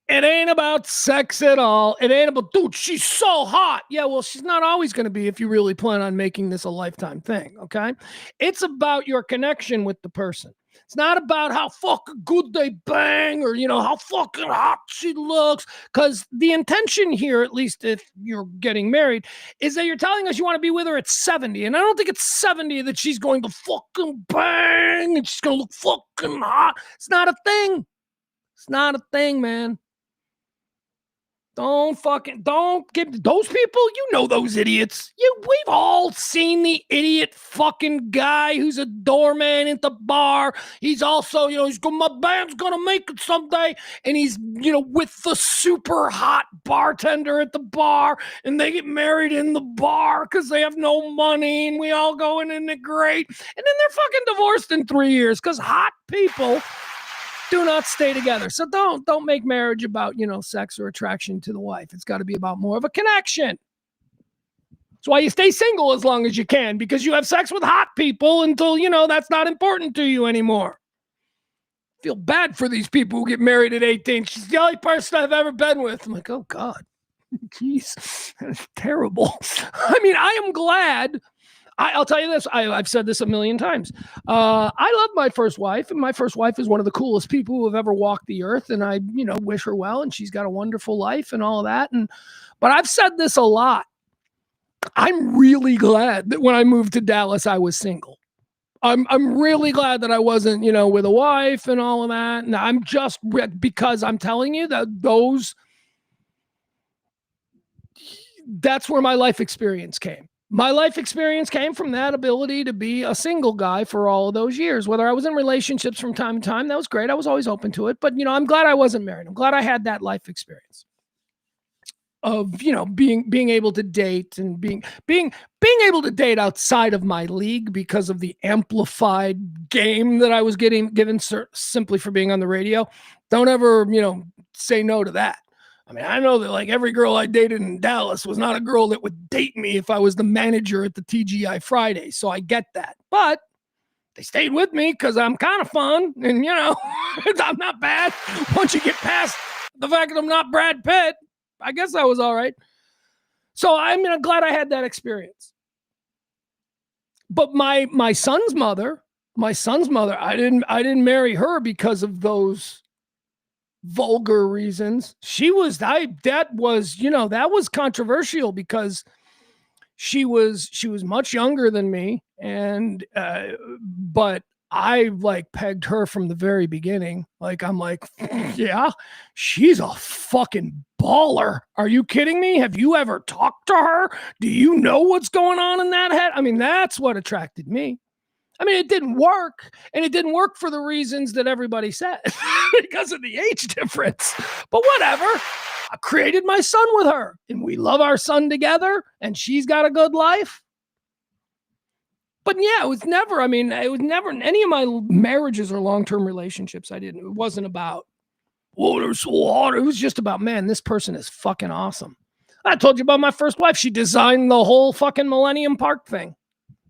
It ain't about sex at all. It ain't about, dude, she's so hot. Yeah, well, she's not always going to be if you really plan on making this a lifetime thing, okay? It's about your connection with the person. It's not about how fucking good they bang or, how fucking hot she looks. Because the intention here, at least if you're getting married, is that you're telling us you want to be with her at 70. And I don't think it's 70 that she's going to fucking bang and she's going to look fucking hot. It's not a thing. It's not a thing, man. Don't give those people, those idiots. We've all seen the idiot fucking guy who's a doorman at the bar. He's also, my band's gonna make it someday. And he's, with the super hot bartender at the bar, and they get married in the bar because they have no money, and we all go in and they're great. And then they're fucking divorced in 3 years because hot people do not stay together. So don't make marriage about, sex or attraction to the wife. It's got to be about more of a connection. That's why you stay single as long as you can, because you have sex with hot people until, that's not important to you anymore. Feel bad for these people who get married at 18. She's the only person I've ever been with. I'm like, oh God, jeez, that's terrible. I mean, I am glad. I'll tell you this. I've said this a million times. I love my first wife, and my first wife is one of the coolest people who have ever walked the earth. And I, wish her well, and she's got a wonderful life and all of that. But I've said this a lot. I'm really glad that when I moved to Dallas, I was single. I'm really glad that I wasn't, with a wife and all of that. And I'm just because I'm telling you that that's where my life experience came. My life experience came from that ability to be a single guy for all of those years. Whether I was in relationships from time to time, that was great. I was always open to it. But, I'm glad I wasn't married. I'm glad I had that life experience of, being able to date and being able to date outside of my league because of the amplified game that I was given simply for being on the radio. Don't ever, say no to that. I mean, I know that like every girl I dated in Dallas was not a girl that would date me if I was the manager at the TGI Friday. So I get that. But they stayed with me because I'm kind of fun. And, I'm not bad. Once you get past the fact that I'm not Brad Pitt, I guess I was all right. So I'm glad I had that experience. But my son's mother, I didn't marry her because of those vulgar reasons. That was controversial because she was much younger than me, and but I like pegged her from the very beginning. Like I'm like, yeah, she's a fucking baller. Are you kidding me? Have you ever talked to her? Do you know what's going on in that head? I mean, that's what attracted me. I mean, it didn't work, and it didn't work for the reasons that everybody said because of the age difference. But whatever. I created my son with her, and we love our son together, and she's got a good life. But yeah, it was never any of my marriages or long-term relationships. It wasn't about, oh, they're so hot. It was just about, man, this person is fucking awesome. I told you about my first wife. She designed the whole fucking Millennium Park thing.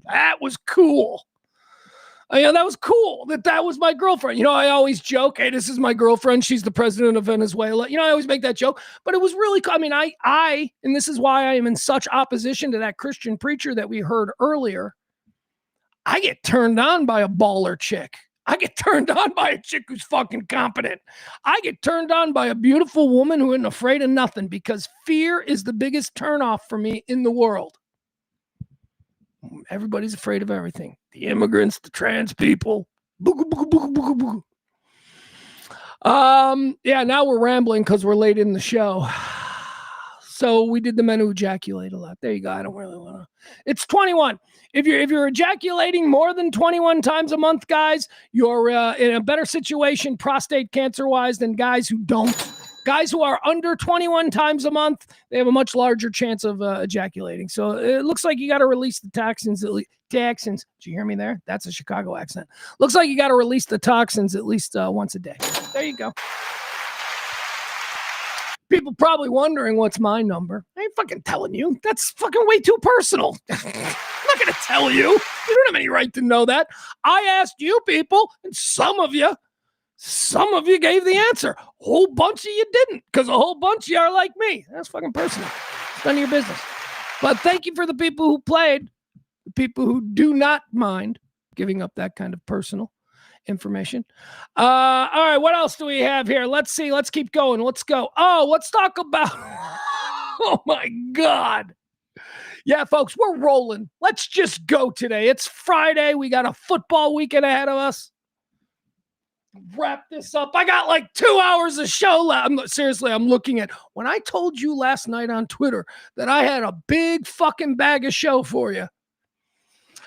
That was cool. That was cool that was my girlfriend. I always joke, hey, this is my girlfriend. She's the president of Venezuela. I always make that joke, but it was really cool. And this is why I am in such opposition to that Christian preacher that we heard earlier. I get turned on by a baller chick. I get turned on by a chick who's fucking competent. I get turned on by a beautiful woman who isn't afraid of nothing, because fear is the biggest turnoff for me in the world. Everybody's afraid of everything. The immigrants, the trans people. Yeah, now we're rambling because we're late in the show. So we did the men who ejaculate a lot. There you go. I don't really want to. It's 21. If you're ejaculating more than 21 times a month, guys, you're in a better situation prostate cancer wise than guys who don't. Guys who are under 21 times a month, they have a much larger chance of ejaculating. So it looks like you got to release the toxins. Toxins. Did you hear me there? That's a Chicago accent. Looks like you got to release the toxins at least once a day. There you go. People probably wondering what's my number. I ain't fucking telling you. That's fucking way too personal. I'm not going to tell you. You don't have any right to know that. I asked you people, and some of you gave the answer. A whole bunch of you didn't, because a whole bunch of you are like me. That's fucking personal. It's none of your business. But thank you for the people who played, the people who do not mind giving up that kind of personal information. All right, what else do we have here? Let's see. Let's keep going. Let's go. Oh, let's talk about... Oh, my God. Yeah, folks, we're rolling. Let's just go today. It's Friday. We got a football weekend ahead of us. Wrap this up. I got like 2 hours of show left. Seriously, I'm looking at when I told you last night on Twitter that I had a big fucking bag of show for you.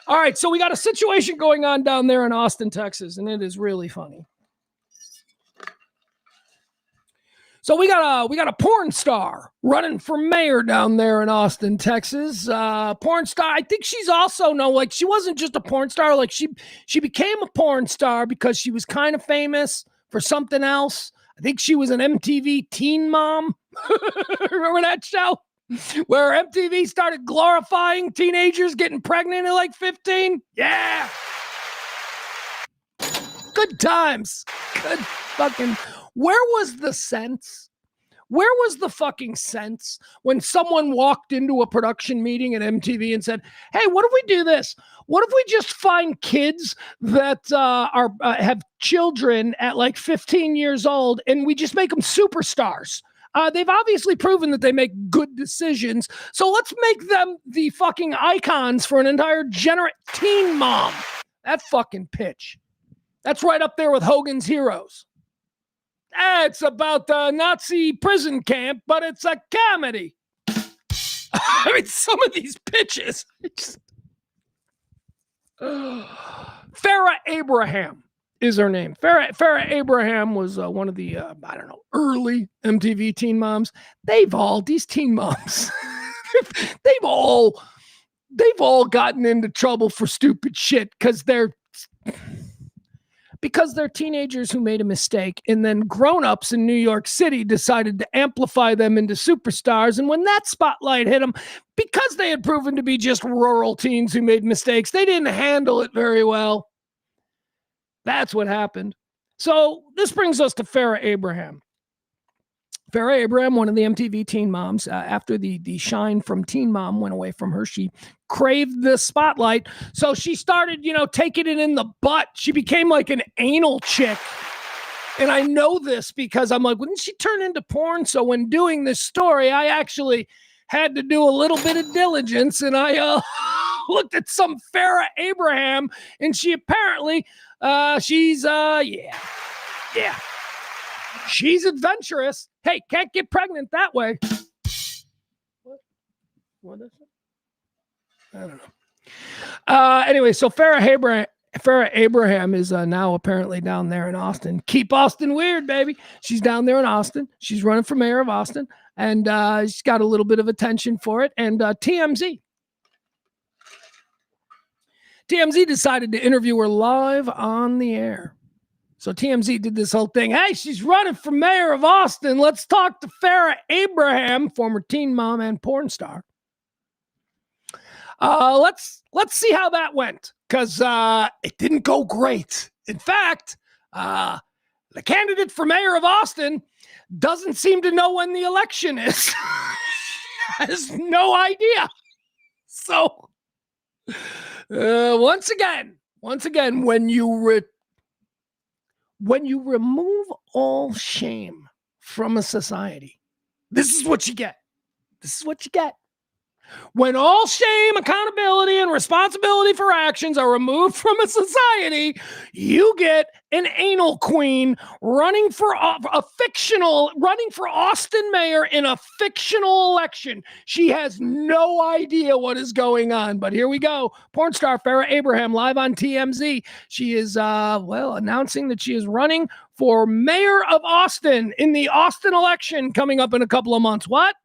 All right, so we got a situation going on down there in Austin, Texas, and it is really funny. So we got a porn star running for mayor down there in Austin, Texas. Porn star. I think she's also she wasn't just a porn star. Like she became a porn star because she was kind of famous for something else. I think she was an MTV teen mom. Remember that show where MTV started glorifying teenagers getting pregnant at like 15? Yeah. Good times. Good fucking... Where was the sense? Where was the fucking sense when someone walked into a production meeting at MTV and said, hey, what if we do this? What if we just find kids that have children at like 15 years old and we just make them superstars? They've obviously proven that they make good decisions. So let's make them the fucking icons for an entire teen mom. That fucking pitch. That's right up there with Hogan's Heroes. It's about the Nazi prison camp, but it's a comedy. I mean, some of these pitches. Farrah Abraham is her name. Farrah Abraham was one of the, early MTV teen moms. These teen moms, they've all gotten into trouble for stupid shit because they're teenagers who made a mistake, and then grown-ups in New York City decided to amplify them into superstars. And when that spotlight hit them, because they had proven to be just rural teens who made mistakes, they didn't handle it very well. That's what happened. So this brings us to Farrah Abraham. Farrah Abraham, one of the MTV teen moms, after the shine from teen mom went away from her, she craved the spotlight. So she started, taking it in the butt. She became like an anal chick. And I know this because I'm like, wouldn't she turn into porn? So when doing this story, I actually had to do a little bit of diligence, and I looked at some Farrah Abraham, and she apparently, she's adventurous. Hey, can't get pregnant that way. What is it? I don't know. Anyway, so Farrah Abraham is now apparently down there in Austin. Keep Austin weird, baby. She's down there in Austin. She's running for mayor of Austin, and she's got a little bit of attention for it. And TMZ decided to interview her live on the air. So TMZ did this whole thing. Hey, she's running for mayor of Austin. Let's talk to Farrah Abraham, former teen mom and porn star. Let's see how that went, because it didn't go great. In fact, the candidate for mayor of Austin doesn't seem to know when the election is. Has no idea. So, once again, when you remove all shame from a society, this is what you get. This is what you get. When all shame, accountability, and responsibility for actions are removed from a society, you get an anal queen running for Austin mayor in a fictional election. She has no idea what is going on, but here we go. Porn star Farrah Abraham live on TMZ. She is, announcing that she is running for mayor of Austin in the Austin election coming up in a couple of months. What?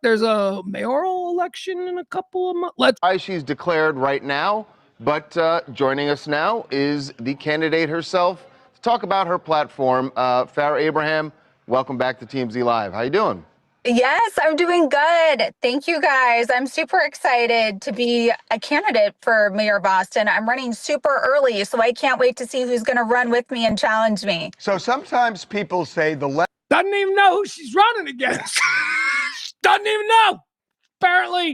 There's a mayoral election in a couple of months? She's declared right now, but joining us now is the candidate herself to talk about her platform. Farrah Abraham, welcome back to TMZ Live. How you doing? Yes, I'm doing good. Thank you, guys. I'm super excited to be a candidate for mayor of Austin. I'm running super early, so I can't wait to see who's going to run with me and challenge me. So sometimes people say the left doesn't even know who she's running against. Doesn't even know, apparently.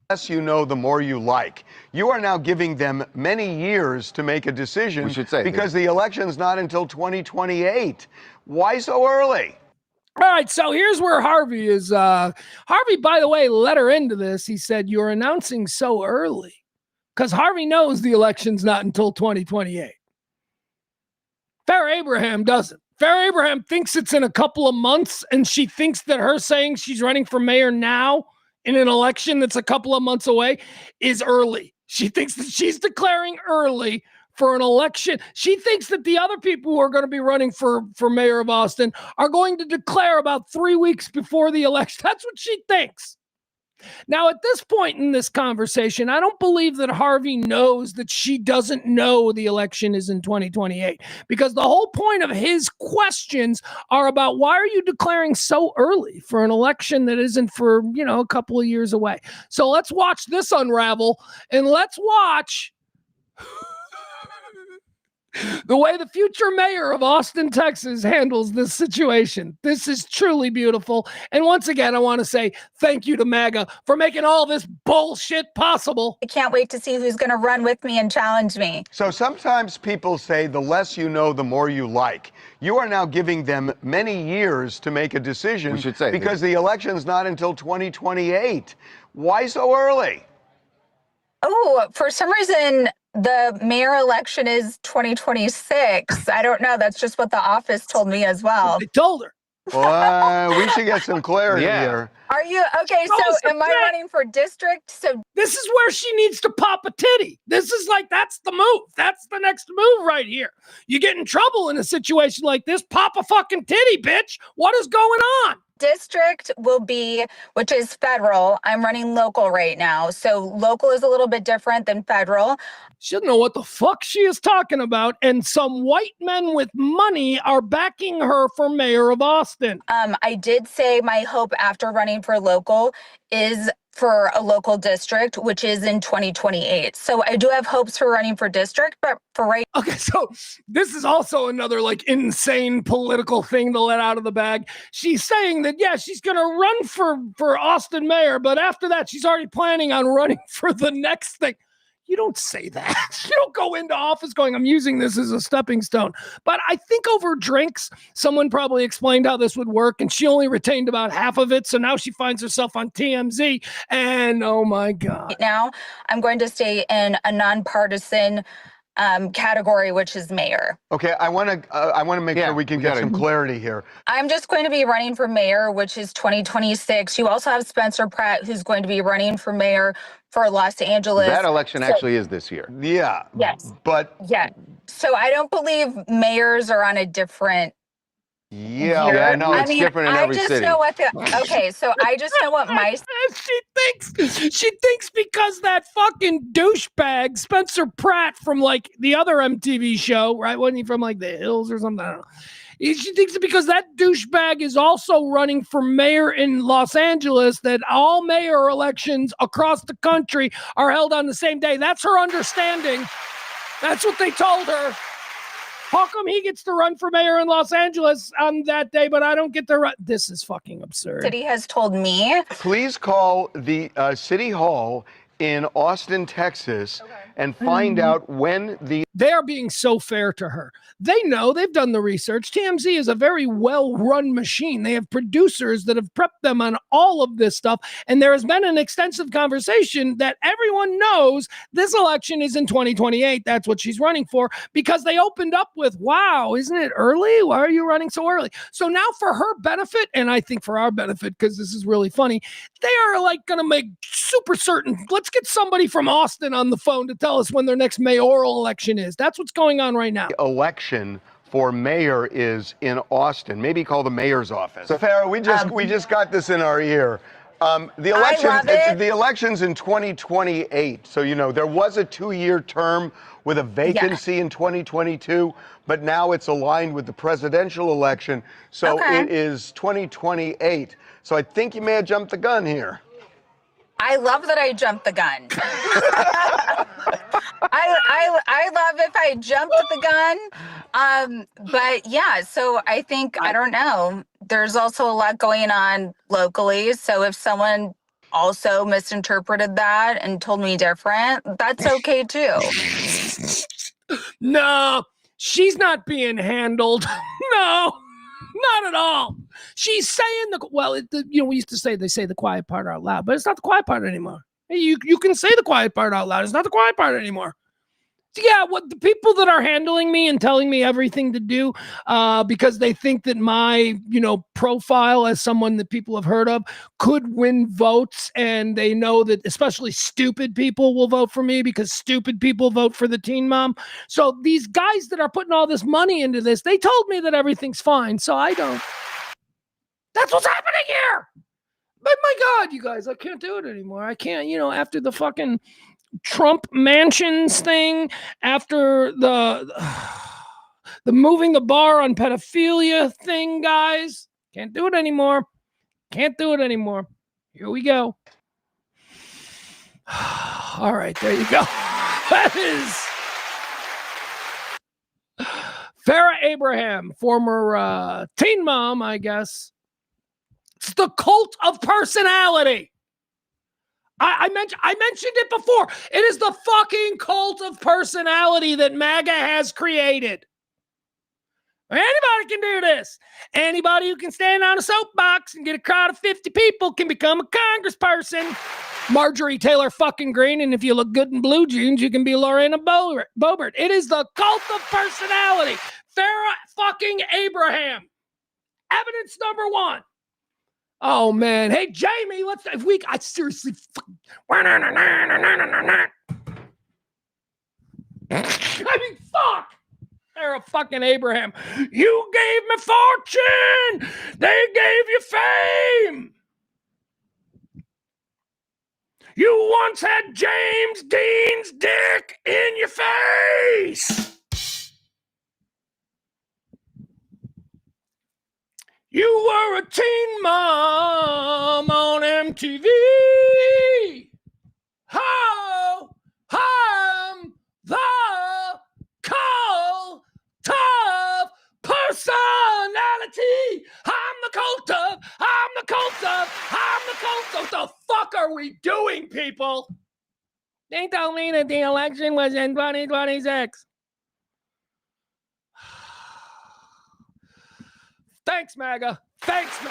The less you know, the more you like. You are now giving them many years to make a decision. We should say, because the election's not until 2028. Why so early? All right, so here's where Harvey is. Harvey, by the way, let her into this. He said, you're announcing so early. Because Harvey knows the election's not until 2028. Farrah Abraham doesn't. Farrah Abraham thinks it's in a couple of months, and she thinks that her saying she's running for mayor now in an election that's a couple of months away is early. She thinks that she's declaring early for an election. She thinks that the other people who are going to be running for mayor of Austin are going to declare about 3 weeks before the election. That's what she thinks. Now, at this point in this conversation, I don't believe that Harvey knows that she doesn't know the election is in 2028, because the whole point of his questions are about why are you declaring so early for an election that isn't for, a couple of years away. So let's watch this unravel, and let's watch the way the future mayor of Austin, Texas handles this situation. This is truly beautiful. And once again, I want to say thank you to MAGA for making all this bullshit possible. I can't wait to see who's going to run with me and challenge me. So sometimes people say the less you know, the more you like. You are now giving them many years to make a decision. We should say, because the election's not until 2028. Why so early? Oh, for some reason, the mayor election is 2026. I don't know. That's just what the office told me as well. They told her. Well, we should get some clarity here. Are you okay? So am I running for district? So this is where she needs to pop a titty. This is that's the move. That's the next move right here. You get in trouble in a situation like this, pop a fucking titty, bitch. What is going on? District will be, which is federal. I'm running local right now. So local is a little bit different than federal. She doesn't know what the fuck she is talking about. And some white men with money are backing her for mayor of Austin. I did say my hope after running for local is for a local district, which is in 2028. So I do have hopes for running for district, but for right. Okay, so this is also another insane political thing to let out of the bag. She's saying that, yeah, she's going to run for Austin mayor, but after that, she's already planning on running for the next thing. You don't say that. You don't go into office going, I'm using this as a stepping stone. But I think over drinks, someone probably explained how this would work, and she only retained about half of it. So now she finds herself on TMZ, and oh my God. Now I'm going to stay in a nonpartisan category, which is mayor. Okay, I want to make sure we can get some clarity here. I'm just going to be running for mayor, which is 2026. You also have Spencer Pratt, who's going to be running for mayor for Los Angeles. That election actually is this year. Yeah. Yes. But yeah. So I don't believe mayors are on a different Yeah, no, it's different in every city. I just know what okay, so I just know what my she thinks because that fucking douchebag Spencer Pratt from the other MTV show, right? Wasn't he from the Hills or something? I don't know. She thinks it because that douchebag is also running for mayor in Los Angeles, that all mayor elections across the country are held on the same day. That's her understanding. That's what they told her. How come he gets to run for mayor in Los Angeles on that day, but I don't get to run? This is fucking absurd. City has told me. Please call the City Hall in Austin, Texas, and find out when the... They are being so fair to her. They know, they've done the research. TMZ is a very well-run machine. They have producers that have prepped them on all of this stuff. And there has been an extensive conversation that everyone knows this election is in 2028. That's what she's running for, because they opened up with, wow, isn't it early? Why are you running so early? So now for her benefit, and I think for our benefit, because this is really funny, they are like going to make super certain, let's get somebody from Austin on the phone to tell us when their next mayoral election is. That's what's going on right now. Election for mayor is in Austin. Maybe call the mayor's office. So Farrah, we just got this in our ear. The election's in 2028. So, you know, there was a 2-year term with a vacancy in 2022, but now it's aligned with the presidential election. So it is 2028. So I think you may have jumped the gun here. I love that I jumped the gun. I love if I jumped the gun. But yeah, so I think, I don't know, there's also a lot going on locally. So if someone also misinterpreted that and told me different, that's okay too. No, she's not being handled. No, not at all. She's saying we used to say, they say the quiet part out loud, but it's not the quiet part anymore. You can say the quiet part out loud. It's not the quiet part anymore. Yeah, what the people that are handling me and telling me everything to do because they think that my, profile as someone that people have heard of could win votes, and they know that especially stupid people will vote for me because stupid people vote for the teen mom. So these guys that are putting all this money into this, they told me that everything's fine, so I don't. That's what's happening here. But my God, you guys, I can't do it anymore. I can't, after the fucking Trump mansions thing, after the moving the bar on pedophilia thing, guys, can't do it anymore. Can't do it anymore. Here we go. All right, there you go. That is Farrah Abraham, former teen mom, I guess. It's the cult of personality. I mentioned it before. It is the fucking cult of personality that MAGA has created. Anybody can do this. Anybody who can stand on a soapbox and get a crowd of 50 people can become a congressperson. Marjorie Taylor fucking Greene, and if you look good in blue jeans, you can be Lorena Boebert. It is the cult of personality. Farrah fucking Abraham. Evidence number 1. Oh man, hey Jamie, I seriously fuck. Farrah fucking Abraham. You gave me fortune. They gave you fame. You once had James Dean's dick in your face. You were a teen mom on MTV. How I'm the cult of personality. I'm the cult of. What the fuck are we doing, people? They told me that the election was in 2026. Thanks, MAGA. Thanks.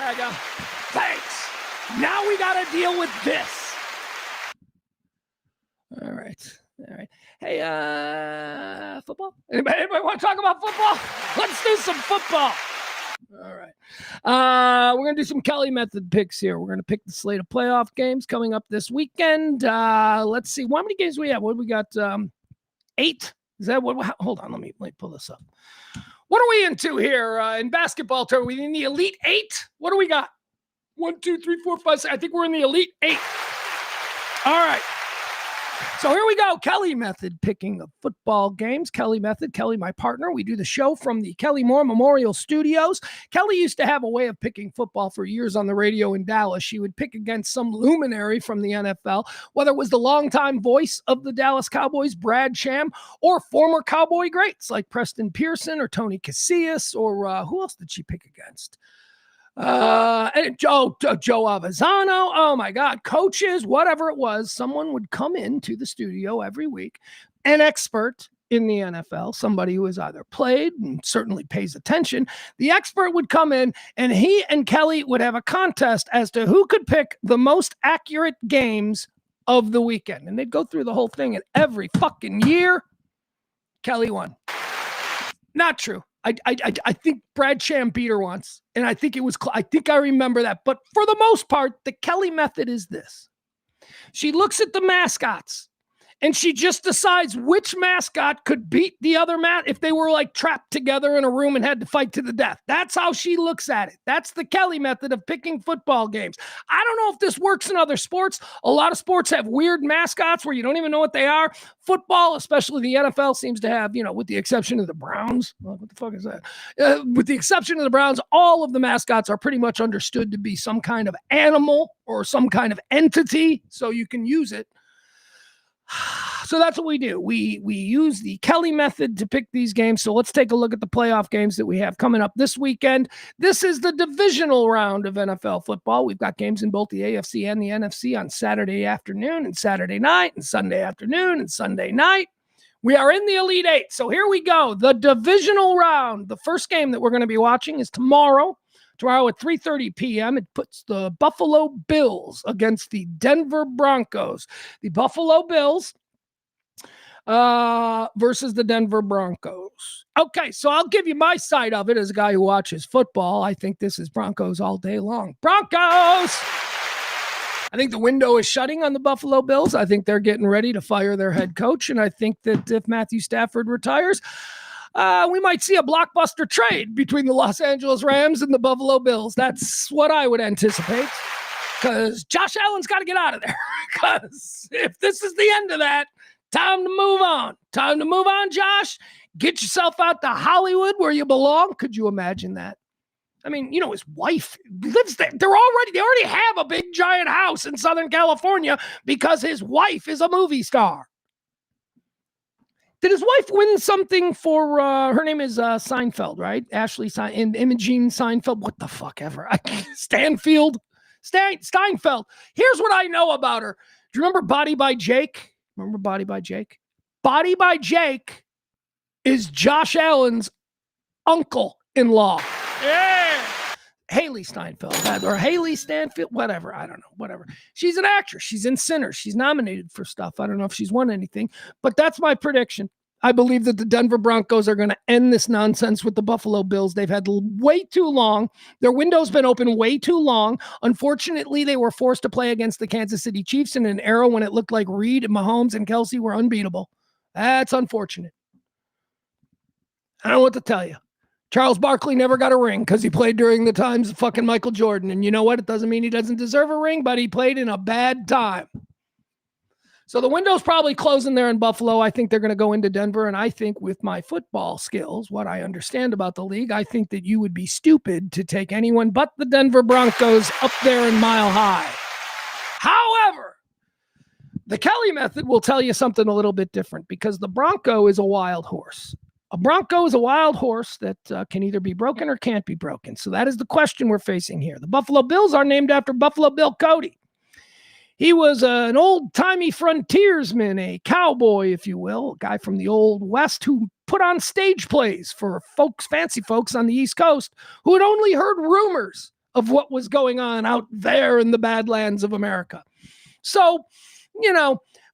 Now we got to deal with this. All right. Hey, football? Anybody want to talk about football? Let's do some football. All right. We're going to do some Kelly method picks here. We're going to pick the slate of playoff games coming up this weekend. Let's see. How many games do we have? What do we got? 8? Is that what? Hold on. Let me pull this up. What are we into here in basketball? Are we in the Elite 8? What do we got? 1, 2, 3, 4, 5, 6. I think we're in the Elite 8. All right. So here we go. Kelly method picking of football games. Kelly method. Kelly, my partner. We do the show from the Kelly Moore Memorial Studios. Kelly used to have a way of picking football for years on the radio in Dallas. She would pick against some luminary from the NFL, whether it was the longtime voice of the Dallas Cowboys, Brad Sham, or former Cowboy greats like Preston Pearson or Tony Casillas, or who else did she pick against? Joe Avazano. Oh my God, coaches, whatever it was, someone would come into the studio every week, an expert in the NFL, somebody who has either played and certainly pays attention. The expert would come in and he and Kelly would have a contest as to who could pick the most accurate games of the weekend. And they'd go through the whole thing, and every fucking year, Kelly won. Not true. I think Brad Sham beat her once, and I think I remember that. But for the most part, the Kelly method is this. She looks at the mascots, and she just decides which mascot could beat the other if they were like trapped together in a room and had to fight to the death. That's how she looks at it. That's the Kelly method of picking football games. I don't know if this works in other sports. A lot of sports have weird mascots where you don't even know what they are. Football, especially the NFL, seems to have, with the exception of the Browns. What the fuck is that? With the exception of the Browns, all of the mascots are pretty much understood to be some kind of animal or some kind of entity, so you can use it. So that's what we do. We use the Kelly method to pick these games. So let's take a look at the playoff games that we have coming up this weekend. This is the divisional round of NFL football. We've got games in both the AFC and the NFC on Saturday afternoon and Saturday night and Sunday afternoon and Sunday night. We are in the Elite Eight. So here we go. The divisional round. The first game that we're going to be watching is tomorrow at 3:30 p.m. It puts the Buffalo Bills against the Denver Broncos. The Buffalo Bills versus the Denver Broncos. Okay, so I'll give you my side of it as a guy who watches football. I think this is Broncos all day long. Broncos! I think the window is shutting on the Buffalo Bills. I think they're getting ready to fire their head coach, and I think that if Matthew Stafford retires, we might see a blockbuster trade between the Los Angeles Rams and the Buffalo Bills. That's what I would anticipate, because Josh Allen's got to get out of there. Because if this is the end of that, time to move on. Time to move on, Josh. Get yourself out to Hollywood where you belong. Could you imagine that? I mean, his wife lives there. They already have a big giant house in Southern California because his wife is a movie star. Did his wife win something for, her name is Seinfeld, right? Ashley and Imogene Seinfeld. What the fuck ever. Steinfeld. Here's what I know about her. Do you remember Body by Jake? Remember Body by Jake? Body by Jake is Josh Allen's uncle-in-law. Yeah. Haley Steinfeld, or Haley Stanfield, whatever. I don't know, whatever. She's an actress. She's in Sinners. She's nominated for stuff. I don't know if she's won anything, but that's my prediction. I believe that the Denver Broncos are going to end this nonsense with the Buffalo Bills. They've had way too long. Their window's been open way too long. Unfortunately, they were forced to play against the Kansas City Chiefs in an era when it looked like Reed and Mahomes and Kelsey were unbeatable. That's unfortunate. I don't know what to tell you. Charles Barkley never got a ring because he played during the times of fucking Michael Jordan. And you know what? It doesn't mean he doesn't deserve a ring, but he played in a bad time. So the window's probably closing there in Buffalo. I think they're going to go into Denver. And I think with my football skills, what I understand about the league, I think that you would be stupid to take anyone but the Denver Broncos up there in Mile High. However, the Kelly method will tell you something a little bit different, because the Bronco is a wild horse. A Bronco is a wild horse that can either be broken or can't be broken. So that is the question we're facing here. The Buffalo Bills are named after Buffalo Bill Cody. He was an old-timey frontiersman, a cowboy, if you will, a guy from the Old West who put on stage plays for fancy folks on the East Coast who had only heard rumors of what was going on out there in the Badlands of America. So,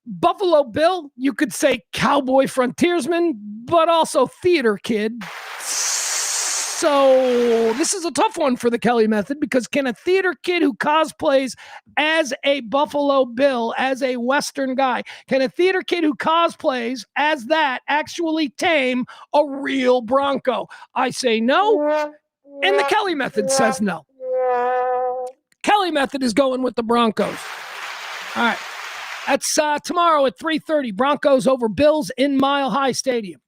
Buffalo Bill, you could say cowboy frontiersman, but also theater kid. So this is a tough one for the Kelly method, because can a theater kid who cosplays as a Buffalo Bill, as a Western guy, can a theater kid who cosplays as that actually tame a real Bronco? I say no, and the Kelly method says no. Kelly method is going with the Broncos. All right. That's tomorrow at 3:30. Broncos over Bills in Mile High Stadium.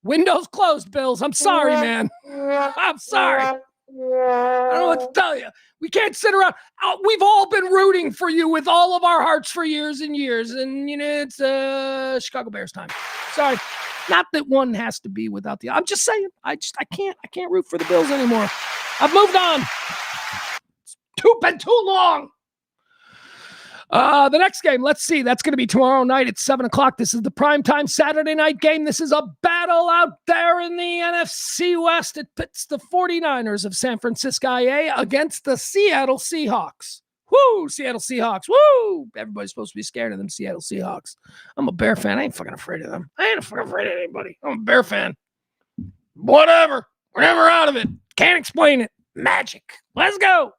Windows closed, Bills. I'm sorry, man. I'm sorry. I don't know what to tell you. We can't sit around. We've all been rooting for you with all of our hearts for years and years. And, it's Chicago Bears time. Sorry. Not that one has to be without the. I'm just saying. I can't root for the Bills anymore. I've moved on. It's been too long. The next game, let's see. That's going to be tomorrow night at 7 o'clock. This is the primetime Saturday night game. This is a battle out there in the NFC West. It pits the 49ers of San Francisco against the Seattle Seahawks. Woo! Seattle Seahawks. Woo! Everybody's supposed to be scared of them Seattle Seahawks. I'm a Bear fan. I ain't fucking afraid of them. I ain't fucking afraid of anybody. I'm a Bear fan. Whatever. We're never out of it. Can't explain it. Magic. Let's go.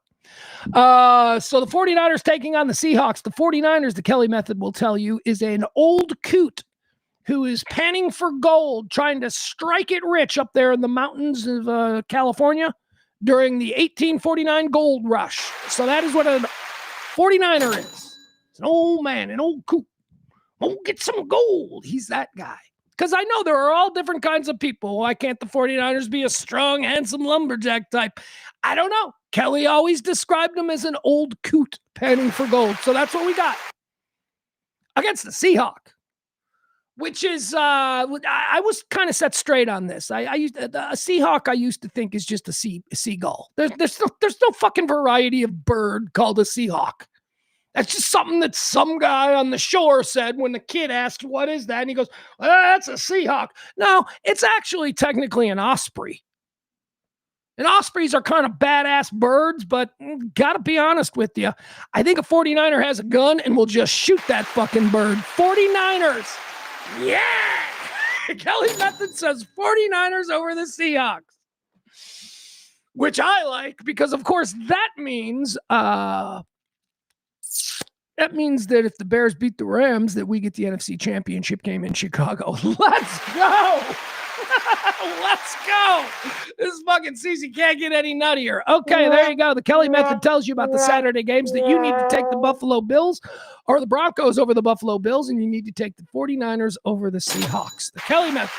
So the 49ers taking on the Seahawks. The 49ers, the Kelly method will tell you, is an old coot who is panning for gold, trying to strike it rich up there in the mountains of California during the 1849 gold rush. So that is what a 49er is. It's an old man, an old coot. Oh, get some gold. He's that guy. Because I know there are all different kinds of people. Why can't the 49ers be a strong, handsome lumberjack type? I don't know. Kelly always described him as an old coot panning for gold. So that's what we got against the Seahawk, which is, I was kind of set straight on this. A Seahawk I used to think is just a seagull. There's no fucking variety of bird called a Seahawk. That's just something that some guy on the shore said when the kid asked, what is that? And he goes, that's a Seahawk. No, it's actually technically an osprey. And ospreys are kind of badass birds, but gotta be honest with you. I think a 49er has a gun and will just shoot that fucking bird. 49ers. Yeah. Kelly Method says 49ers over the Seahawks. Which I like because, of course, that means that if the Bears beat the Rams, that we get the NFC Championship game in Chicago. Let's go. Let's go. This fucking season can't get any nuttier. Okay, there you go. The Kelly Method tells you about the Saturday games that you need to take the Buffalo Bills or the Broncos over the Buffalo Bills, and you need to take the 49ers over the Seahawks. The Kelly Method.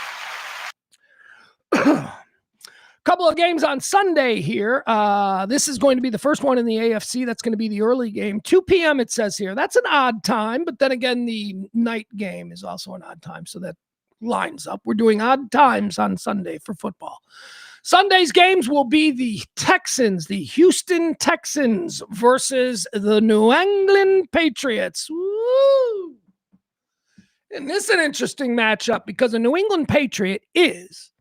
Couple of games on Sunday here. This is going to be the first one in the AFC. That's going to be the early game. 2 p.m. it says here. That's an odd time, but then again, the night game is also an odd time, so that lines up. We're doing odd times on Sunday for football. Sunday's games will be the Texans, the Houston Texans versus the New England Patriots. Woo! And this is an interesting matchup because a New England Patriot is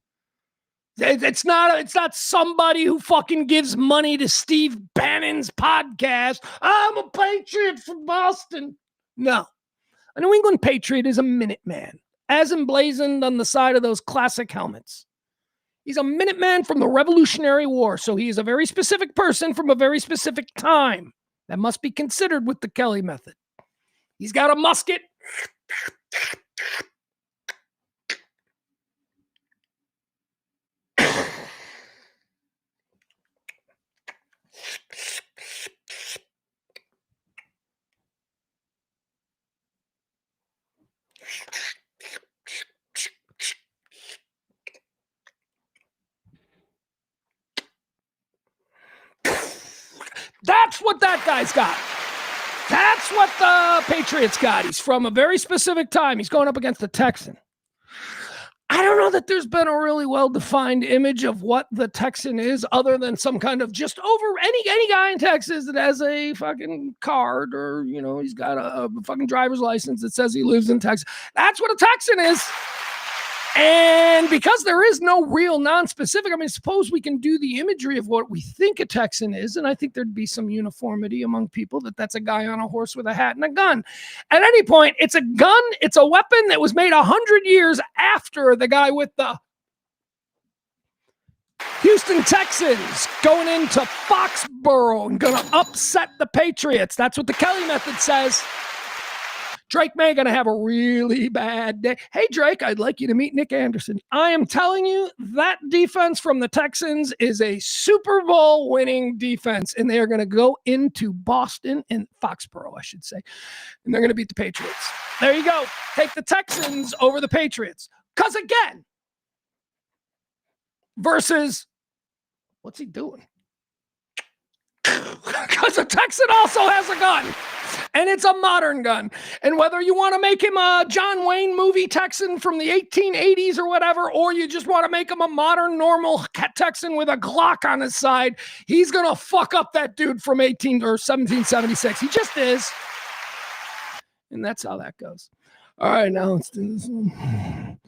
it's not somebody who fucking gives money to Steve Bannon's podcast. I'm a Patriot from Boston. No. A New England Patriot is a Minuteman, as emblazoned on the side of those classic helmets. He's a Minuteman from the Revolutionary War, so he is a very specific person from a very specific time. That must be considered with the Kelly Method. He's got a musket. That's what that guy's got. That's what the Patriots got. He's from a very specific time. He's going up against the Texan. I don't know that there's been a really well-defined image of what the Texan is other than some kind of just over any guy in Texas that has a fucking card or, he's got a fucking driver's license that says he lives in Texas. That's what a Texan is. And because there is no real non-specific, suppose we can do the imagery of what we think a Texan is, and I think there'd be some uniformity among people that's a guy on a horse with a hat and a gun. At any point, it's a gun, it's a weapon that was made 100 years after the guy with the Houston Texans going into Foxborough and going to upset the Patriots. That's what the Kelly Method says. Drake May going to have a really bad day. Hey, Drake, I'd like you to meet Nick Anderson. I am telling you, that defense from the Texans is a Super Bowl winning defense, and they are going to go into Boston and Foxborough, I should say, and they're going to beat the Patriots. There you go. Take the Texans over the Patriots. Because again, versus, what's he doing? Because a Texan also has a gun, and it's a modern gun. And whether you want to make him a John Wayne movie Texan from the 1880s or whatever, or you just want to make him a modern, normal Texan with a Glock on his side, he's going to fuck up that dude from 1776. He just is. And that's how that goes. All right, now let's do this one.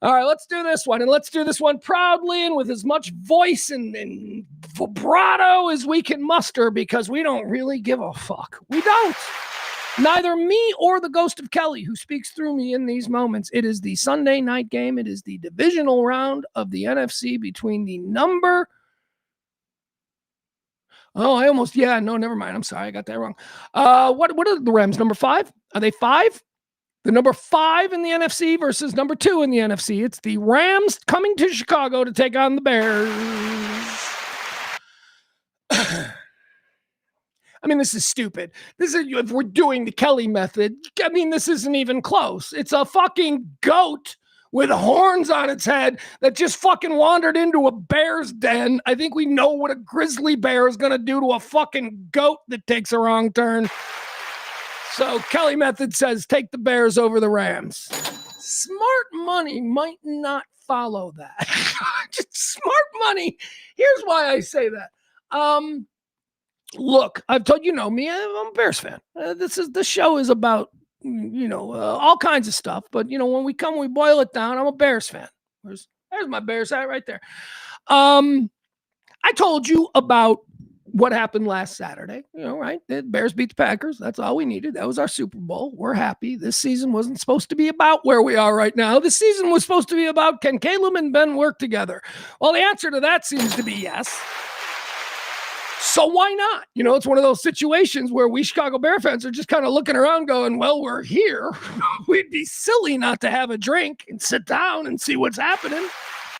All right, let's do this one. And let's do this one proudly and with as much voice and vibrato as we can muster, because we don't really give a fuck. We don't. Neither me or the ghost of Kelly, who speaks through me in these moments. It is the Sunday night game. It is the divisional round of the NFC between the number... never mind. I'm sorry. I got that wrong. What are the Rams? Number 5? Are they 5? The number 5 in the NFC versus number 2 in the NFC. It's the Rams coming to Chicago to take on the Bears. I mean, this is stupid. This is, if we're doing the Kelly method, I mean, this isn't even close. It's a fucking goat with horns on its head that just fucking wandered into a bear's den. I think we know what a grizzly bear is going to do to a fucking goat that takes a wrong turn. So Kelly method says take the Bears over the Rams. Smart money might not follow that. Just smart money. Here's why I say that. Look, I've told you know me. I'm a Bears fan. This show is about all kinds of stuff. But when we boil it down. I'm a Bears fan. There's my Bears hat right there. I told you about what happened last Saturday, right? The Bears beat the Packers. That's all we needed. That was our Super Bowl. We're happy. This season wasn't supposed to be about where we are right now. This season was supposed to be about, can Caleb and Ben work together? Well, the answer to that seems to be yes. So why not? It's one of those situations where we Chicago Bear fans are just kind of looking around going, well, we're here. We'd be silly not to have a drink and sit down and see what's happening.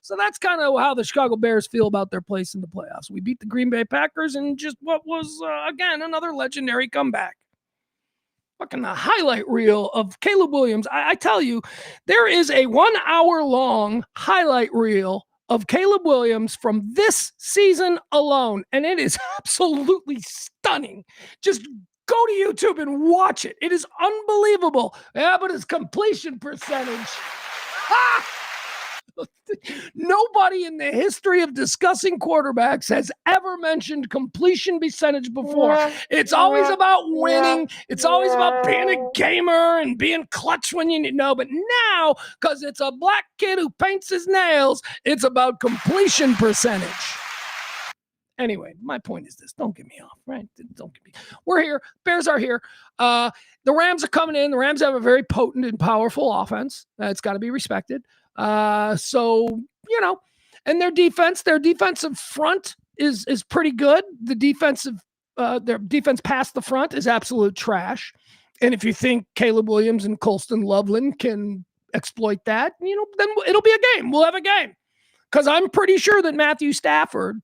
So that's kind of how the Chicago Bears feel about their place in the playoffs. We beat the Green Bay Packers in just what was, again, another legendary comeback. Fucking the highlight reel of Caleb Williams. I tell you, there is a 1 hour long highlight reel of Caleb Williams from this season alone, and it is absolutely stunning. Just go to YouTube and watch it. It is unbelievable. Yeah, but his completion percentage. Nobody in the history of discussing quarterbacks has ever mentioned completion percentage before. It's always about winning. It's always about being a gamer and being clutch when you need. No, but now, because it's a black kid who paints his nails, it's about completion percentage. Anyway, my point is this. Don't get me off, right? Don't get me. We're here. Bears are here. The Rams are coming in. The Rams have a very potent and powerful offense. It's got to be respected. And their defensive front is pretty good. The their defense past the front is absolute trash. And if you think Caleb Williams and Colston Loveland can exploit that, then it'll be a game. We'll have a game. Because I'm pretty sure that Matthew Stafford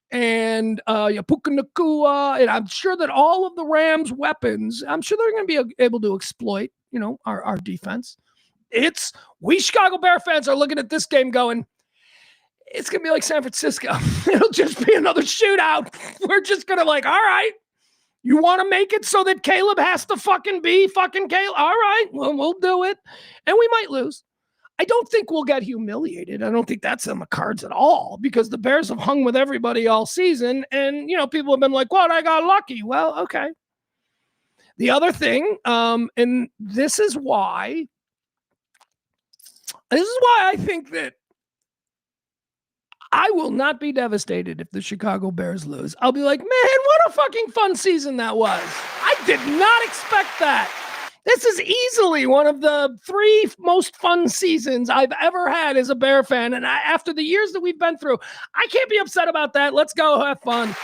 and Puka Nacua, and I'm sure that all of the Rams' weapons, I'm sure they're going to be able to exploit, our defense. We Chicago Bear fans are looking at this game going, it's going to be like San Francisco. It'll just be another shootout. We're just going to all right, you want to make it so that Caleb has to fucking be fucking Caleb? All right, well, we'll do it. And we might lose. I don't think we'll get humiliated. I don't think that's on the cards at all, because the Bears have hung with everybody all season. And, people have been like, what? I got lucky. Well, okay. The other thing, and this is why I think that I will not be devastated if the Chicago Bears lose. I'll be like, man, what a fucking fun season that was. I did not expect that. This is easily one of the 3 most fun seasons I've ever had as a Bear fan. And after the years that we've been through, I can't be upset about that. Let's go have fun.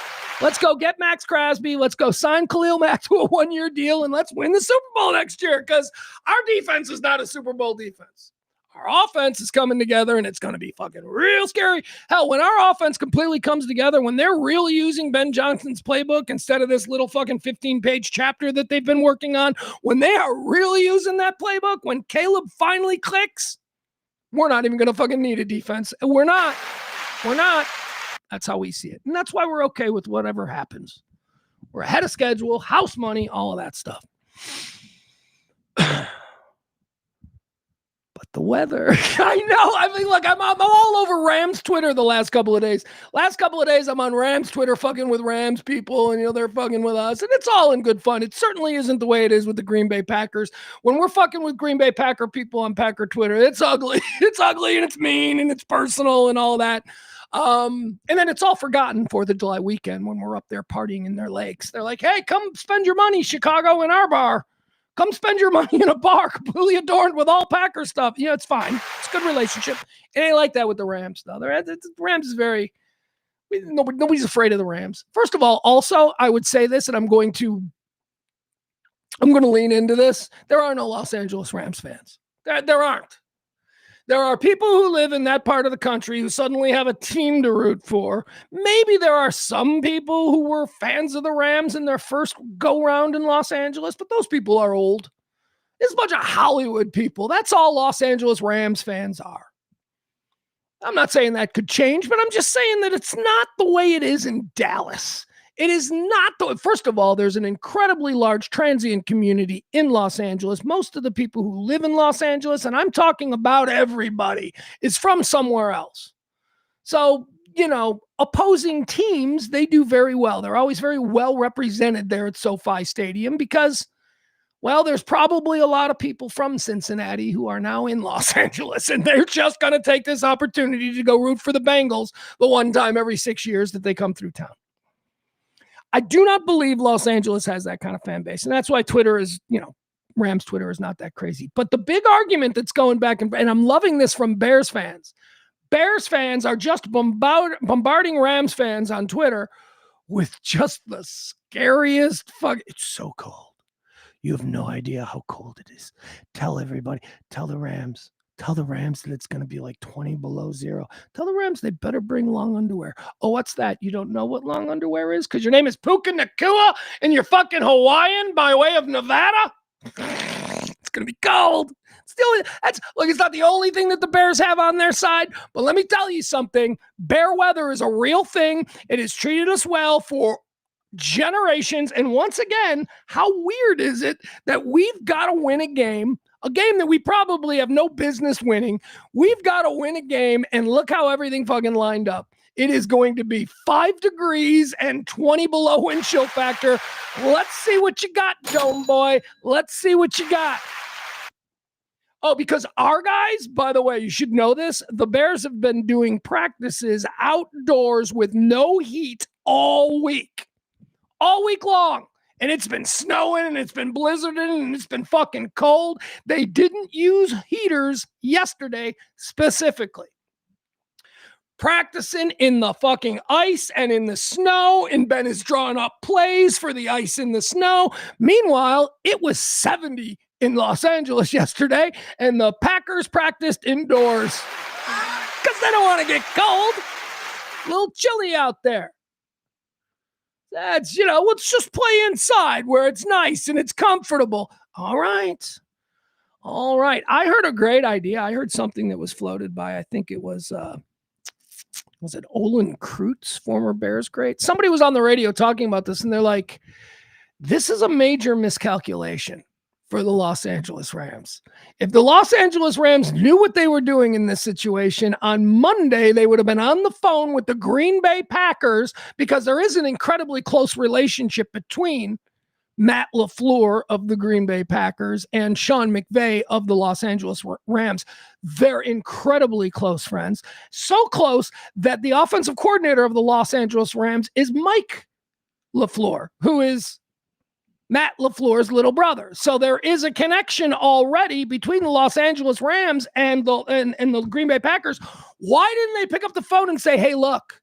Let's go get Max Crosby. Let's go sign Khalil Mack to a 1-year deal, and let's win the Super Bowl next year, because our defense is not a Super Bowl defense. Our offense is coming together, and it's going to be fucking real scary. Hell, when our offense completely comes together, when they're really using Ben Johnson's playbook instead of this little fucking 15-page chapter that they've been working on, when they are really using that playbook, when Caleb finally clicks, we're not even going to fucking need a defense. We're not. That's how we see it. And that's why we're okay with whatever happens. We're ahead of schedule, house money, all of that stuff. The weather. I know. I mean, look, I'm all over Rams Twitter the last couple of days. I'm on Rams Twitter fucking with Rams people, and, they're fucking with us, and it's all in good fun. It certainly isn't the way it is with the Green Bay Packers. When we're fucking with Green Bay Packer people on Packer Twitter, it's ugly. It's ugly, and it's mean, and it's personal, and all that. And then it's all forgotten 4th of July weekend when we're up there partying in their lakes. They're like, hey, come spend your money, Chicago, in our bar. Come spend your money in a bar completely adorned with all Packer stuff. It's fine. It's a good relationship. It ain't like that with the Rams, though. The Rams is very... Nobody's afraid of the Rams. First of all, also, I would say this, and I'm going to lean into this. There are no Los Angeles Rams fans. There aren't. There are people who live in that part of the country who suddenly have a team to root for. Maybe there are some people who were fans of the Rams in their first go-round in Los Angeles, but those people are old. It's a bunch of Hollywood people. That's all Los Angeles Rams fans are. I'm not saying that could change, but I'm just saying that it's not the way it is in Dallas. It is not the... First of all, there's an incredibly large transient community in Los Angeles. Most of the people who live in Los Angeles, and I'm talking about everybody, is from somewhere else. So, opposing teams, they do very well. They're always very well represented there at SoFi Stadium because, well, there's probably a lot of people from Cincinnati who are now in Los Angeles, and they're just going to take this opportunity to go root for the Bengals the one time every 6 years that they come through town. I do not believe Los Angeles has that kind of fan base. And that's why Twitter is, Rams Twitter is not that crazy. But the big argument that's going back, and I'm loving this from Bears fans. Bears fans are just bombarding Rams fans on Twitter with just the scariest it's so cold. You have no idea how cold it is. Tell everybody, tell the Rams that it's going to be like 20 below zero. Tell the Rams they better bring long underwear. Oh, what's that? You don't know what long underwear is? Because your name is Puka Nakua and you're fucking Hawaiian by way of Nevada? It's going to be cold. Still, it's not the only thing that the Bears have on their side, but let me tell you something. Bear weather is a real thing. It has treated us well for generations. And once again, how weird is it that we've got to win a game that we probably have no business winning. We've got to win a game, and look how everything fucking lined up. It is going to be 5 degrees and 20 below wind chill factor. Let's see what you got, Dome Boy. Let's see what you got. Oh, because our guys, by the way, you should know this, the Bears have been doing practices outdoors with no heat all week long. And it's been snowing, and it's been blizzarding, and it's been fucking cold. They didn't use heaters yesterday specifically. Practicing in the fucking ice and in the snow, and Ben is drawing up plays for the ice and the snow. Meanwhile, it was 70 in Los Angeles yesterday, and the Packers practiced indoors because they don't want to get cold. A little chilly out there. That's, let's just play inside where it's nice and it's comfortable. All right. I heard a great idea. I heard something that was floated by, I think it was it Olin Kreutz, former Bears great? Somebody was on the radio talking about this, and they're like, this is a major miscalculation for the Los Angeles Rams. If the Los Angeles Rams knew what they were doing in this situation, on Monday, they would have been on the phone with the Green Bay Packers, because there is an incredibly close relationship between Matt LaFleur of the Green Bay Packers and Sean McVay of the Los Angeles Rams. They're incredibly close friends. So close that the offensive coordinator of the Los Angeles Rams is Mike LaFleur, who is Matt LaFleur's little brother. So there is a connection already between the Los Angeles Rams and the Green Bay Packers. Why didn't they pick up the phone and say, hey, look,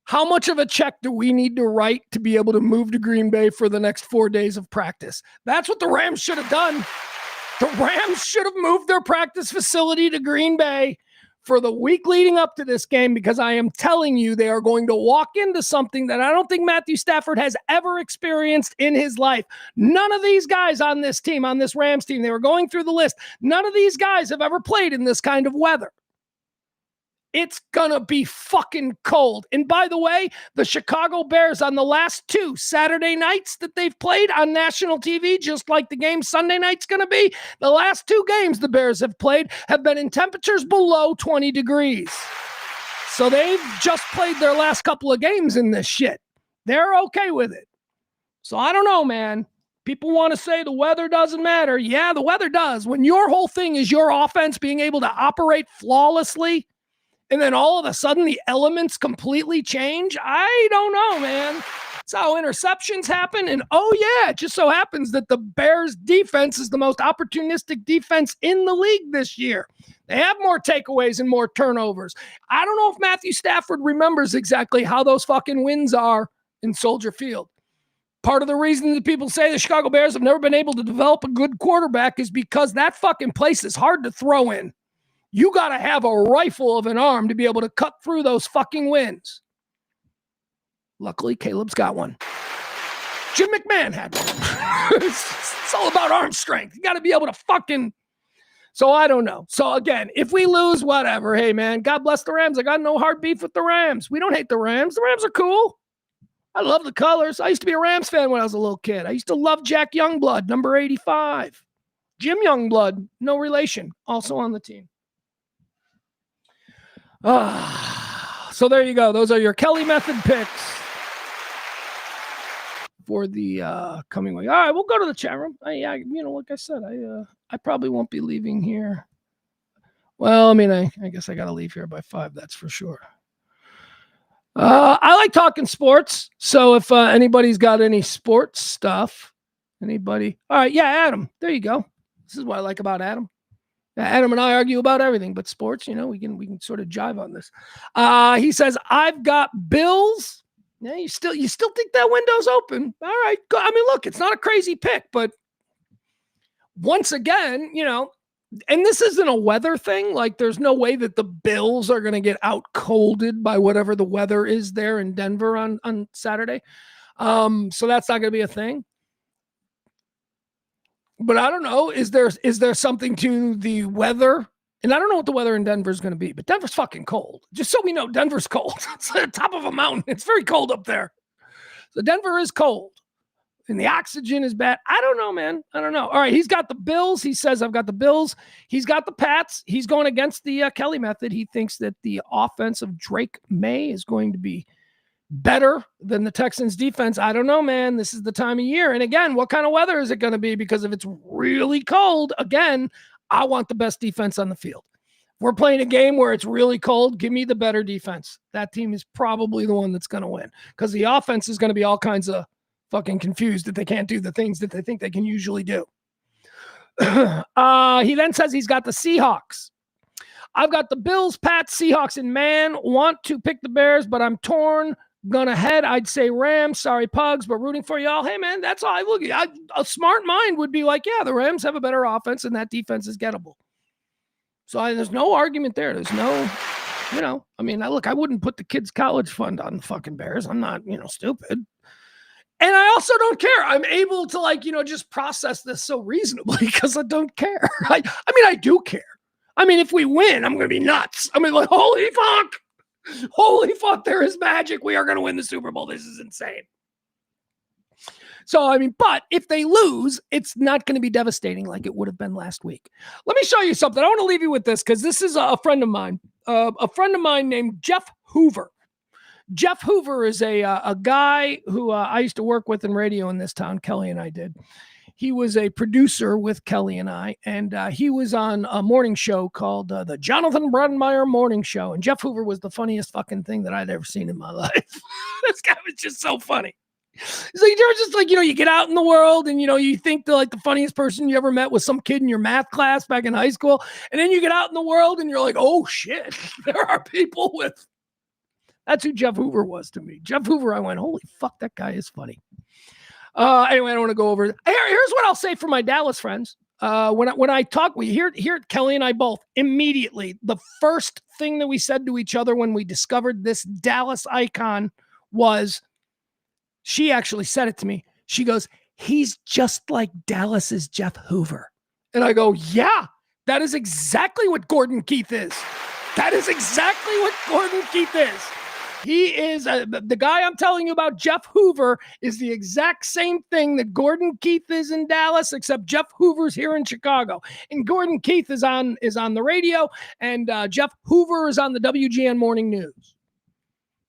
How much of a check do we need to write to be able to move to Green Bay for the next 4 days of practice? That's what the Rams should have done. The Rams should have moved their practice facility to Green Bay for the week leading up to this game, because I am telling you, they are going to walk into something that I don't think Matthew Stafford has ever experienced in his life. None of these guys on this team, on this Rams team, they were going through the list. None of these guys have ever played in this kind of weather. It's going to be fucking cold. And by the way, the Chicago Bears on the last 2 Saturday nights that they've played on national TV, just like the game Sunday night's going to be, the last 2 games the Bears have played have been in temperatures below 20 degrees. So they've just played their last couple of games in this shit. They're okay with it. So I don't know, man. People want to say the weather doesn't matter. Yeah, the weather does. When your whole thing is your offense being able to operate flawlessly, and then all of a sudden the elements completely change, I don't know, man. That's how interceptions happen. And it just so happens that the Bears defense is the most opportunistic defense in the league this year. They have more takeaways and more turnovers. I don't know if Matthew Stafford remembers exactly how those fucking wins are in Soldier Field. Part of the reason that people say the Chicago Bears have never been able to develop a good quarterback is because that fucking place is hard to throw in. You got to have a rifle of an arm to be able to cut through those fucking winds. Luckily, Caleb's got one. Jim McMahon had one. It's all about arm strength. You got to be able to fucking... So I don't know. So again, if we lose, whatever. Hey, man, God bless the Rams. I got no hard beef with the Rams. We don't hate the Rams. The Rams are cool. I love the colors. I used to be a Rams fan when I was a little kid. I used to love Jack Youngblood, number 85. Jim Youngblood, no relation, also on the team. So there you go. Those are your Kelly Method picks for the coming week. All right, we'll go to the chat room. Like I said, I probably won't be leaving here. Well, I mean, I guess I got to leave here by 5. That's for sure. I like talking sports. So if anybody's got any sports stuff, anybody? All right, yeah, Adam. There you go. This is what I like about Adam. Adam and I argue about everything, but sports, we can sort of jive on this. He says, I've got Bills. Yeah, you still think that window's open. All right. I mean, look, it's not a crazy pick, but once again, and this isn't a weather thing. Like, there's no way that the Bills are going to get out colded by whatever the weather is there in Denver on Saturday. So that's not going to be a thing. But I don't know. Is there something to the weather? And I don't know what the weather in Denver is going to be, but Denver's fucking cold. Just so we know, Denver's cold. It's at the top of a mountain. It's very cold up there. So Denver is cold. And the oxygen is bad. I don't know, man. I don't know. All right, he's got the Bills. He says, I've got the Bills. He's got the Pats. He's going against the Kelly method. He thinks that the offense of Drake May is going to be better than the Texans defense. I don't know, man. This is the time of year. And again, what kind of weather is it going to be? Because if it's really cold, again, I want the best defense on the field. If we're playing a game where it's really cold, give me the better defense. That team is probably the one that's going to win, because the offense is going to be all kinds of fucking confused that they can't do the things that they think they can usually do. He then says he's got the Seahawks. I've got the Bills, Pats, Seahawks, and man, want to pick the Bears, but I'm torn. Gonna head, I'd say Rams. Sorry, Pugs, but rooting for y'all. Hey, man, that's all I look at. A smart mind would be like, yeah, the Rams have a better offense, and that defense is gettable. So there's no argument there. There's no, I mean, I wouldn't put the kids' college fund on the fucking Bears. I'm not, stupid. And I also don't care. I'm able to just process this so reasonably because I don't care. I do care. I mean, if we win, I'm going to be nuts. I mean, like, holy fuck, there is magic. We are going to win the Super Bowl. This is insane. So, but if they lose, it's not going to be devastating like it would have been last week. Let me show you something. I want to leave you with this because this is a friend of mine named Jeff Hoover. Jeff Hoover is a guy who I used to work with in radio in this town. Kelly and I did. He was a producer with Kelly and I, and he was on a morning show called the Jonathan Brandmeier Morning Show. And Jeff Hoover was the funniest fucking thing that I'd ever seen in my life. This guy was just so funny. So you're just you get out in the world and, you think the funniest person you ever met was some kid in your math class back in high school. And then you get out in the world and you're like, oh shit, there are people with That's who Jeff Hoover was to me. Jeff Hoover, I went, holy fuck, that guy is funny. Anyway, I don't want to go over. Here's what I'll say for my Dallas friends. When I talk, we hear Kelly and I both immediately. The first thing that we said to each other when we discovered this Dallas icon was, she actually said it to me. She goes, he's just like Dallas's Jeff Hoover. And I go, yeah, that is exactly what Gordon Keith is. That is exactly what Gordon Keith is. He is the guy I'm telling you about. Jeff Hoover is the exact same thing that Gordon Keith is in Dallas, except Jeff Hoover's here in Chicago. And Gordon Keith is on the radio, and Jeff Hoover is on the WGN Morning News.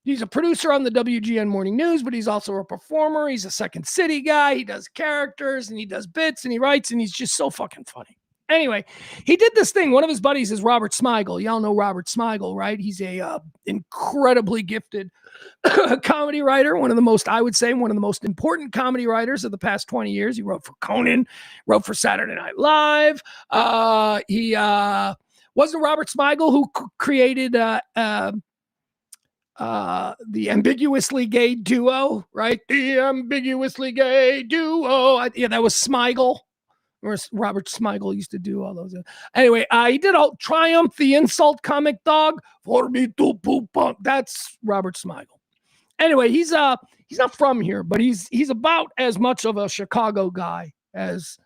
He's a producer on the WGN Morning News, but he's also a performer. He's a Second City guy. He does characters, and he does bits, and he writes, and he's just so fucking funny. Anyway, he did this thing. One of his buddies is Robert Smigel. Y'all know Robert Smigel, right? He's a incredibly gifted comedy writer. One of the most important comedy writers of the past 20 years. He wrote for Conan, wrote for Saturday Night Live. He wasn't Robert Smigel who created the ambiguously gay duo, right? The ambiguously gay duo. Yeah, that was Smigel. Or Robert Smigel used to do all those. Anyway, he did all Triumph, the insult comic dog for me to poop punk. That's Robert Smigel. Anyway, he's not from here, but he's about as much of a Chicago guy as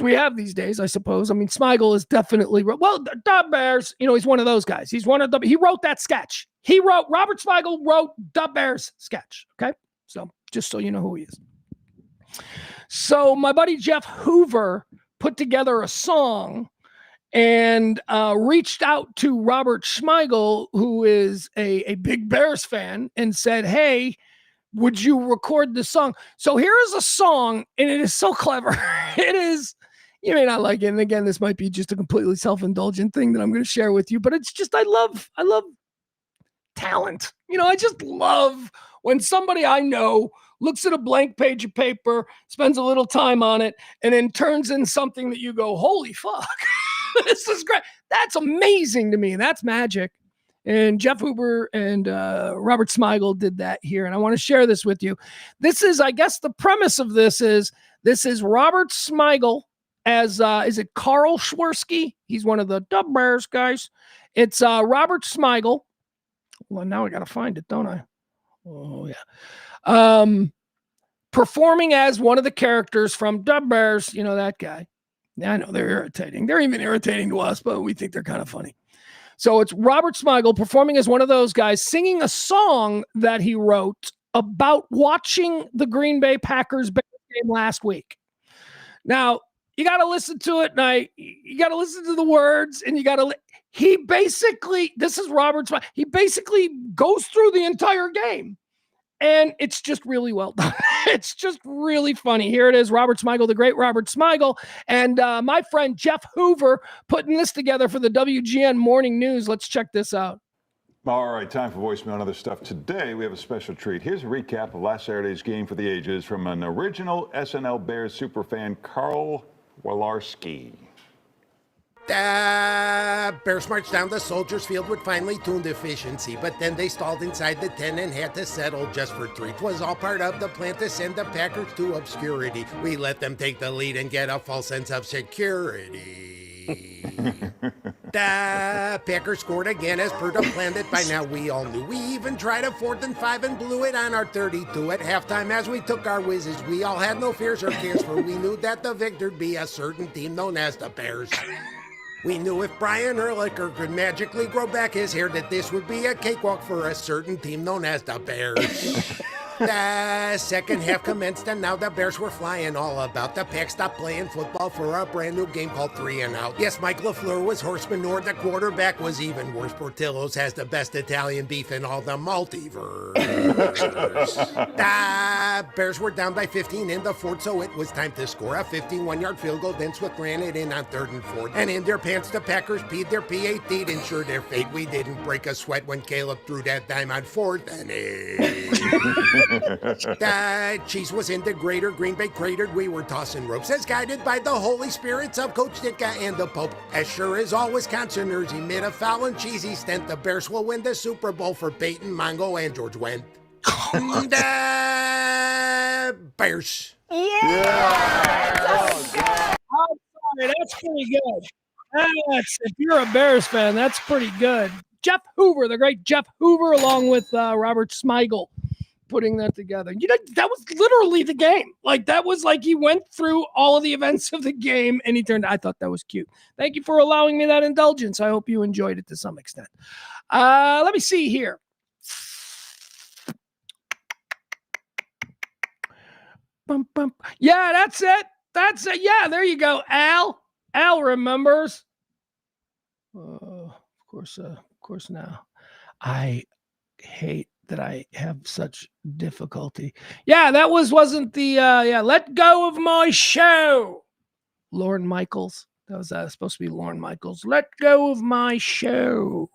we have these days, I suppose. I mean, Smigel is definitely Dub Bears. You know, he's one of those guys. He wrote that sketch. Robert Smigel wrote Dub Bears sketch. Okay, so just so you know who he is. So my buddy Jeff Hoover put together a song and reached out to Robert Smigel, who is a big Bears fan, and said, hey, would you record this song? So here is a song, and it is so clever. It is, you may not like it. And again, this might be just a completely self-indulgent thing that I'm going to share with you, but it's just, I love talent. You know, I just love when somebody I know looks at a blank page of paper, spends a little time on it, and then turns in something that you go, holy fuck, this is great. That's amazing to me. That's magic. And Jeff Hoover and Robert Smigel did that here. And I want to share this with you. This is, I guess the premise of this is Robert Smigel as, is it Carl Schwersky? He's one of the Dub Bears guys. It's Robert Smigel. Well, now I got to find it, don't I? Oh, yeah. Performing as one of the characters from Dub Bears, you know, that guy. Yeah, I know they're irritating. They're even irritating to us, but we think they're kind of funny. So it's Robert Smigel performing as one of those guys, singing a song that he wrote about watching the Green Bay Packers game last week. Now, you got to listen to it, and you got to listen to the words, and you got to. This is Robert Smigel. He basically goes through the entire game. And it's just really well done. It's just really funny. Here it is, Robert Smigel, the great Robert Smigel, and my friend Jeff Hoover putting this together for the WGN Morning News. Let's check this out. All right, time for voicemail and other stuff. Today, we have a special treat. Here's a recap of last Saturday's game for the ages from an original SNL Bears superfan, Carl Walarski. Bears marched down the Soldiers Field with finely tuned efficiency, but then they stalled inside the 10 and had to settle just for 3. 'Twas all part of the plan to send the Packers to obscurity. We let them take the lead and get a false sense of security. The Packers scored again as per the plan that by now we all knew. We even tried a 4th and 5 and blew it on our 32 at halftime as we took our whizzes. We all had no fears or cares, for we knew that the victor'd be a certain team known as the Bears. We knew if Brian Urlacher could magically grow back his hair that this would be a cakewalk for a certain team known as the Bears. The second half commenced and now the Bears were flying all about. The Pack stopped playing football for a brand new game called 3 and Out. Yes, Mike LaFleur was horse manure. The quarterback was even worse. Portillo's has the best Italian beef in all the multiverse. The Bears were down by 15 in the 4th, so it was time to score a 51-yard field goal. Then Swift ran it in on 3rd and 4. And in their pants, the Packers peed their P8. They'd ensure their fate. We didn't break a sweat when Caleb threw that dime on 4th and 8. Cheese was in the greater Green Bay crater. We were tossing ropes as guided by the Holy Spirits of Coach Ditka and the Pope. As sure as all Wisconsiners emit a foul and cheesy stint, the Bears will win the Super Bowl for Peyton, Mongo, and George Wendt. Bears. Oh, sorry, that's pretty good. If you're a Bears fan, that's pretty good. Jeff Hoover, the great Jeff Hoover, along with Robert Smigel, putting that together. You know, that was literally the game. Like, that was like he went through all of the events of the game and I thought that was cute. Thank you for allowing me that indulgence. I hope you enjoyed it to some extent. Let me see here. Bum, bum. Yeah, that's it. That's it. Yeah, there you go. Al remembers. Of course now. I hate that I have such difficulty. Yeah, that wasn't the Let Go of My Show. Lorne Michaels. That was supposed to be Lorne Michaels. Let Go of My Show.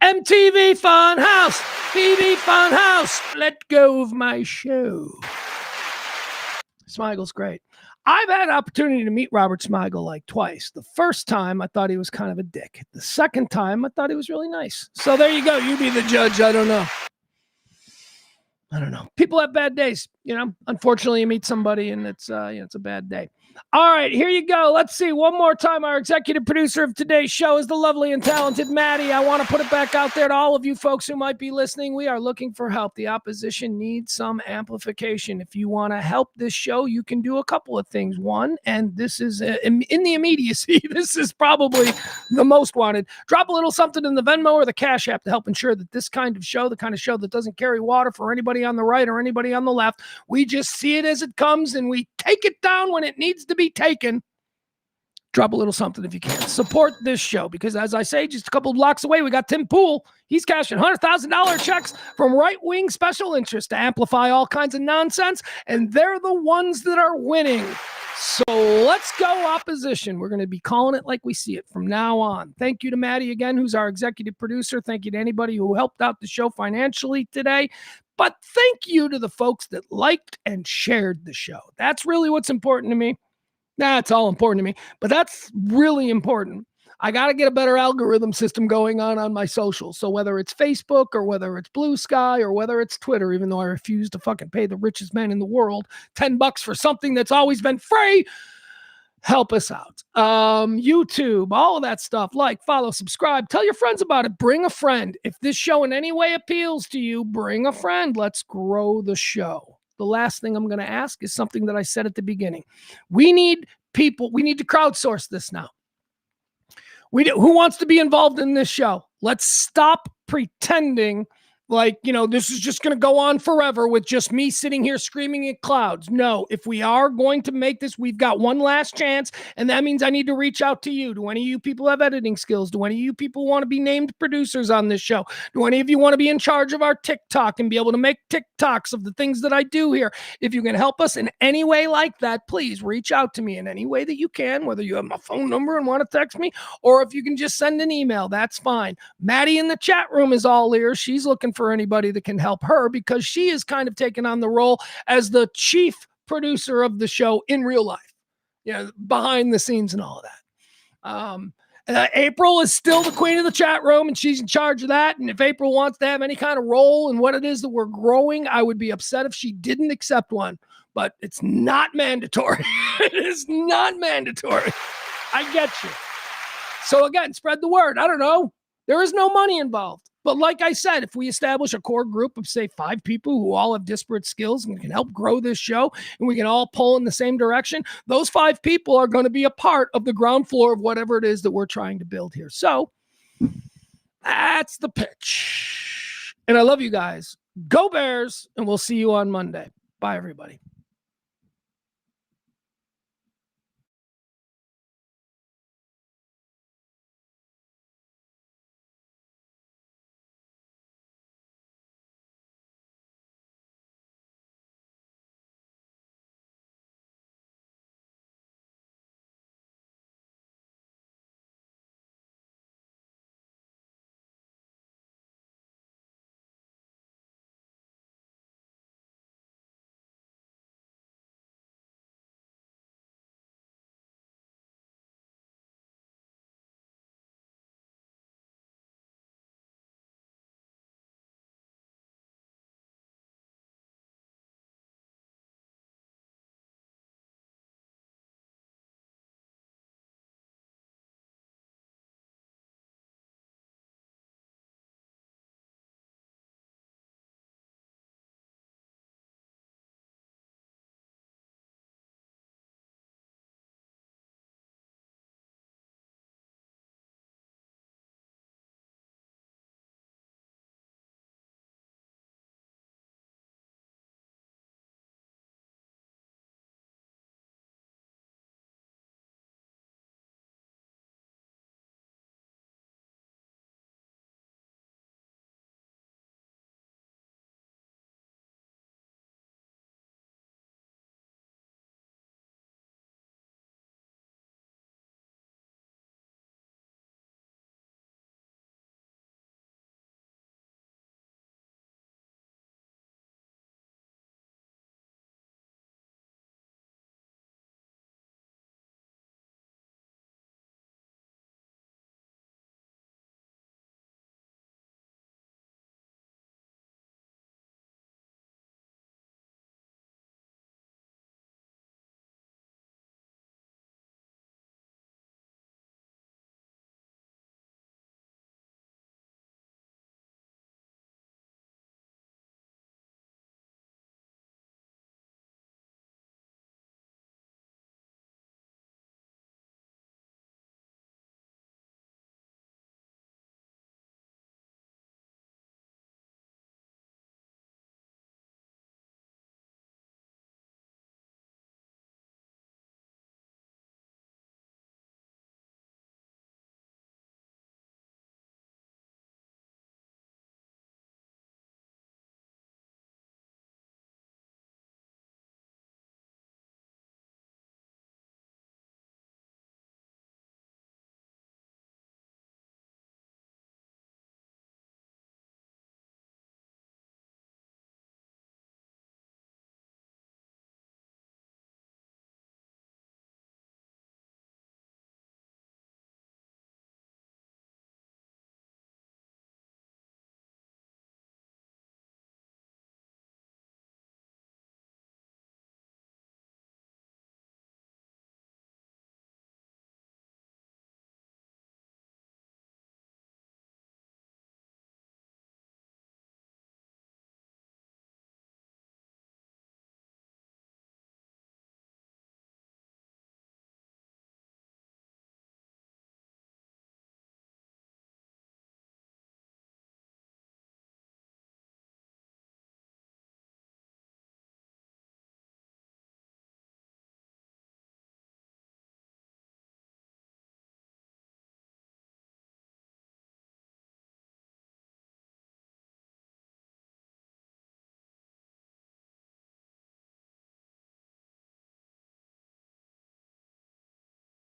MTV Funhouse. TV Funhouse. Let Go of My Show. Smigel's great. I've had an opportunity to meet Robert Smigel like twice. The first time, I thought he was kind of a dick. The second time, I thought he was really nice. So there you go. You be the judge. I don't know. People have bad days. Unfortunately, you meet somebody and it's a bad day. All right, here you go. Let's see. One more time. Our executive producer of today's show is the lovely and talented Maddie. I want to put it back out there to all of you folks who might be listening. We are looking for help. The opposition needs some amplification. If you want to help this show, you can do a couple of things. One, and this is in the immediacy, this is probably the most wanted. Drop a little something in the Venmo or the Cash App to help ensure that this kind of show, the kind of show that doesn't carry water for anybody on the right or anybody on the left, we just see it as it comes and we take it down when it needs to be taken. Drop a little something if you can. Support this show because, as I say, just a couple of blocks away, we got Tim Pool. He's cashing $100,000 checks from right-wing special interests to amplify all kinds of nonsense, and they're the ones that are winning. So let's go opposition. We're going to be calling it like we see it from now on. Thank you to Maddie again, who's our executive producer. Thank you to anybody who helped out the show financially today. But thank you to the folks that liked and shared the show. That's really what's important to me. It's all important to me, but that's really important. I got to get a better algorithm system going on my socials. So whether it's Facebook or whether it's Blue Sky or whether it's Twitter, even though I refuse to fucking pay the richest man in the world $10 for something that's always been free, help us out. YouTube, all of that stuff. Like, follow, subscribe, tell your friends about it. Bring a friend. If this show in any way appeals to you, bring a friend. Let's grow the show. The last thing I'm going to ask is something that I said at the beginning. We need people. We need to crowdsource this now. Who wants to be involved in this show? Let's stop pretending like, this is just going to go on forever with just me sitting here screaming at clouds. No, if we are going to make this, we've got one last chance, and that means I need to reach out to you. Do any of you people have editing skills? Do any of you people want to be named producers on this show? Do any of you want to be in charge of our TikTok and be able to make TikToks of the things that I do here? If you can help us in any way like that, please reach out to me in any way that you can, whether you have my phone number and want to text me, or if you can just send an email, that's fine. Maddie in the chat room is all ears. She's looking for anybody that can help her because she is kind of taken on the role as the chief producer of the show in real life, behind the scenes and all of that. April is still the queen of the chat room and she's in charge of that. And if April wants to have any kind of role in what it is that we're growing, I would be upset if she didn't accept one, but it's not mandatory. It is not mandatory. I get you. So again, spread the word. I don't know. There is no money involved. But like I said, if we establish a core group of, say, 5 people who all have disparate skills and can help grow this show, and we can all pull in the same direction, those 5 people are going to be a part of the ground floor of whatever it is that we're trying to build here. So that's the pitch. And I love you guys. Go Bears, and we'll see you on Monday. Bye, everybody.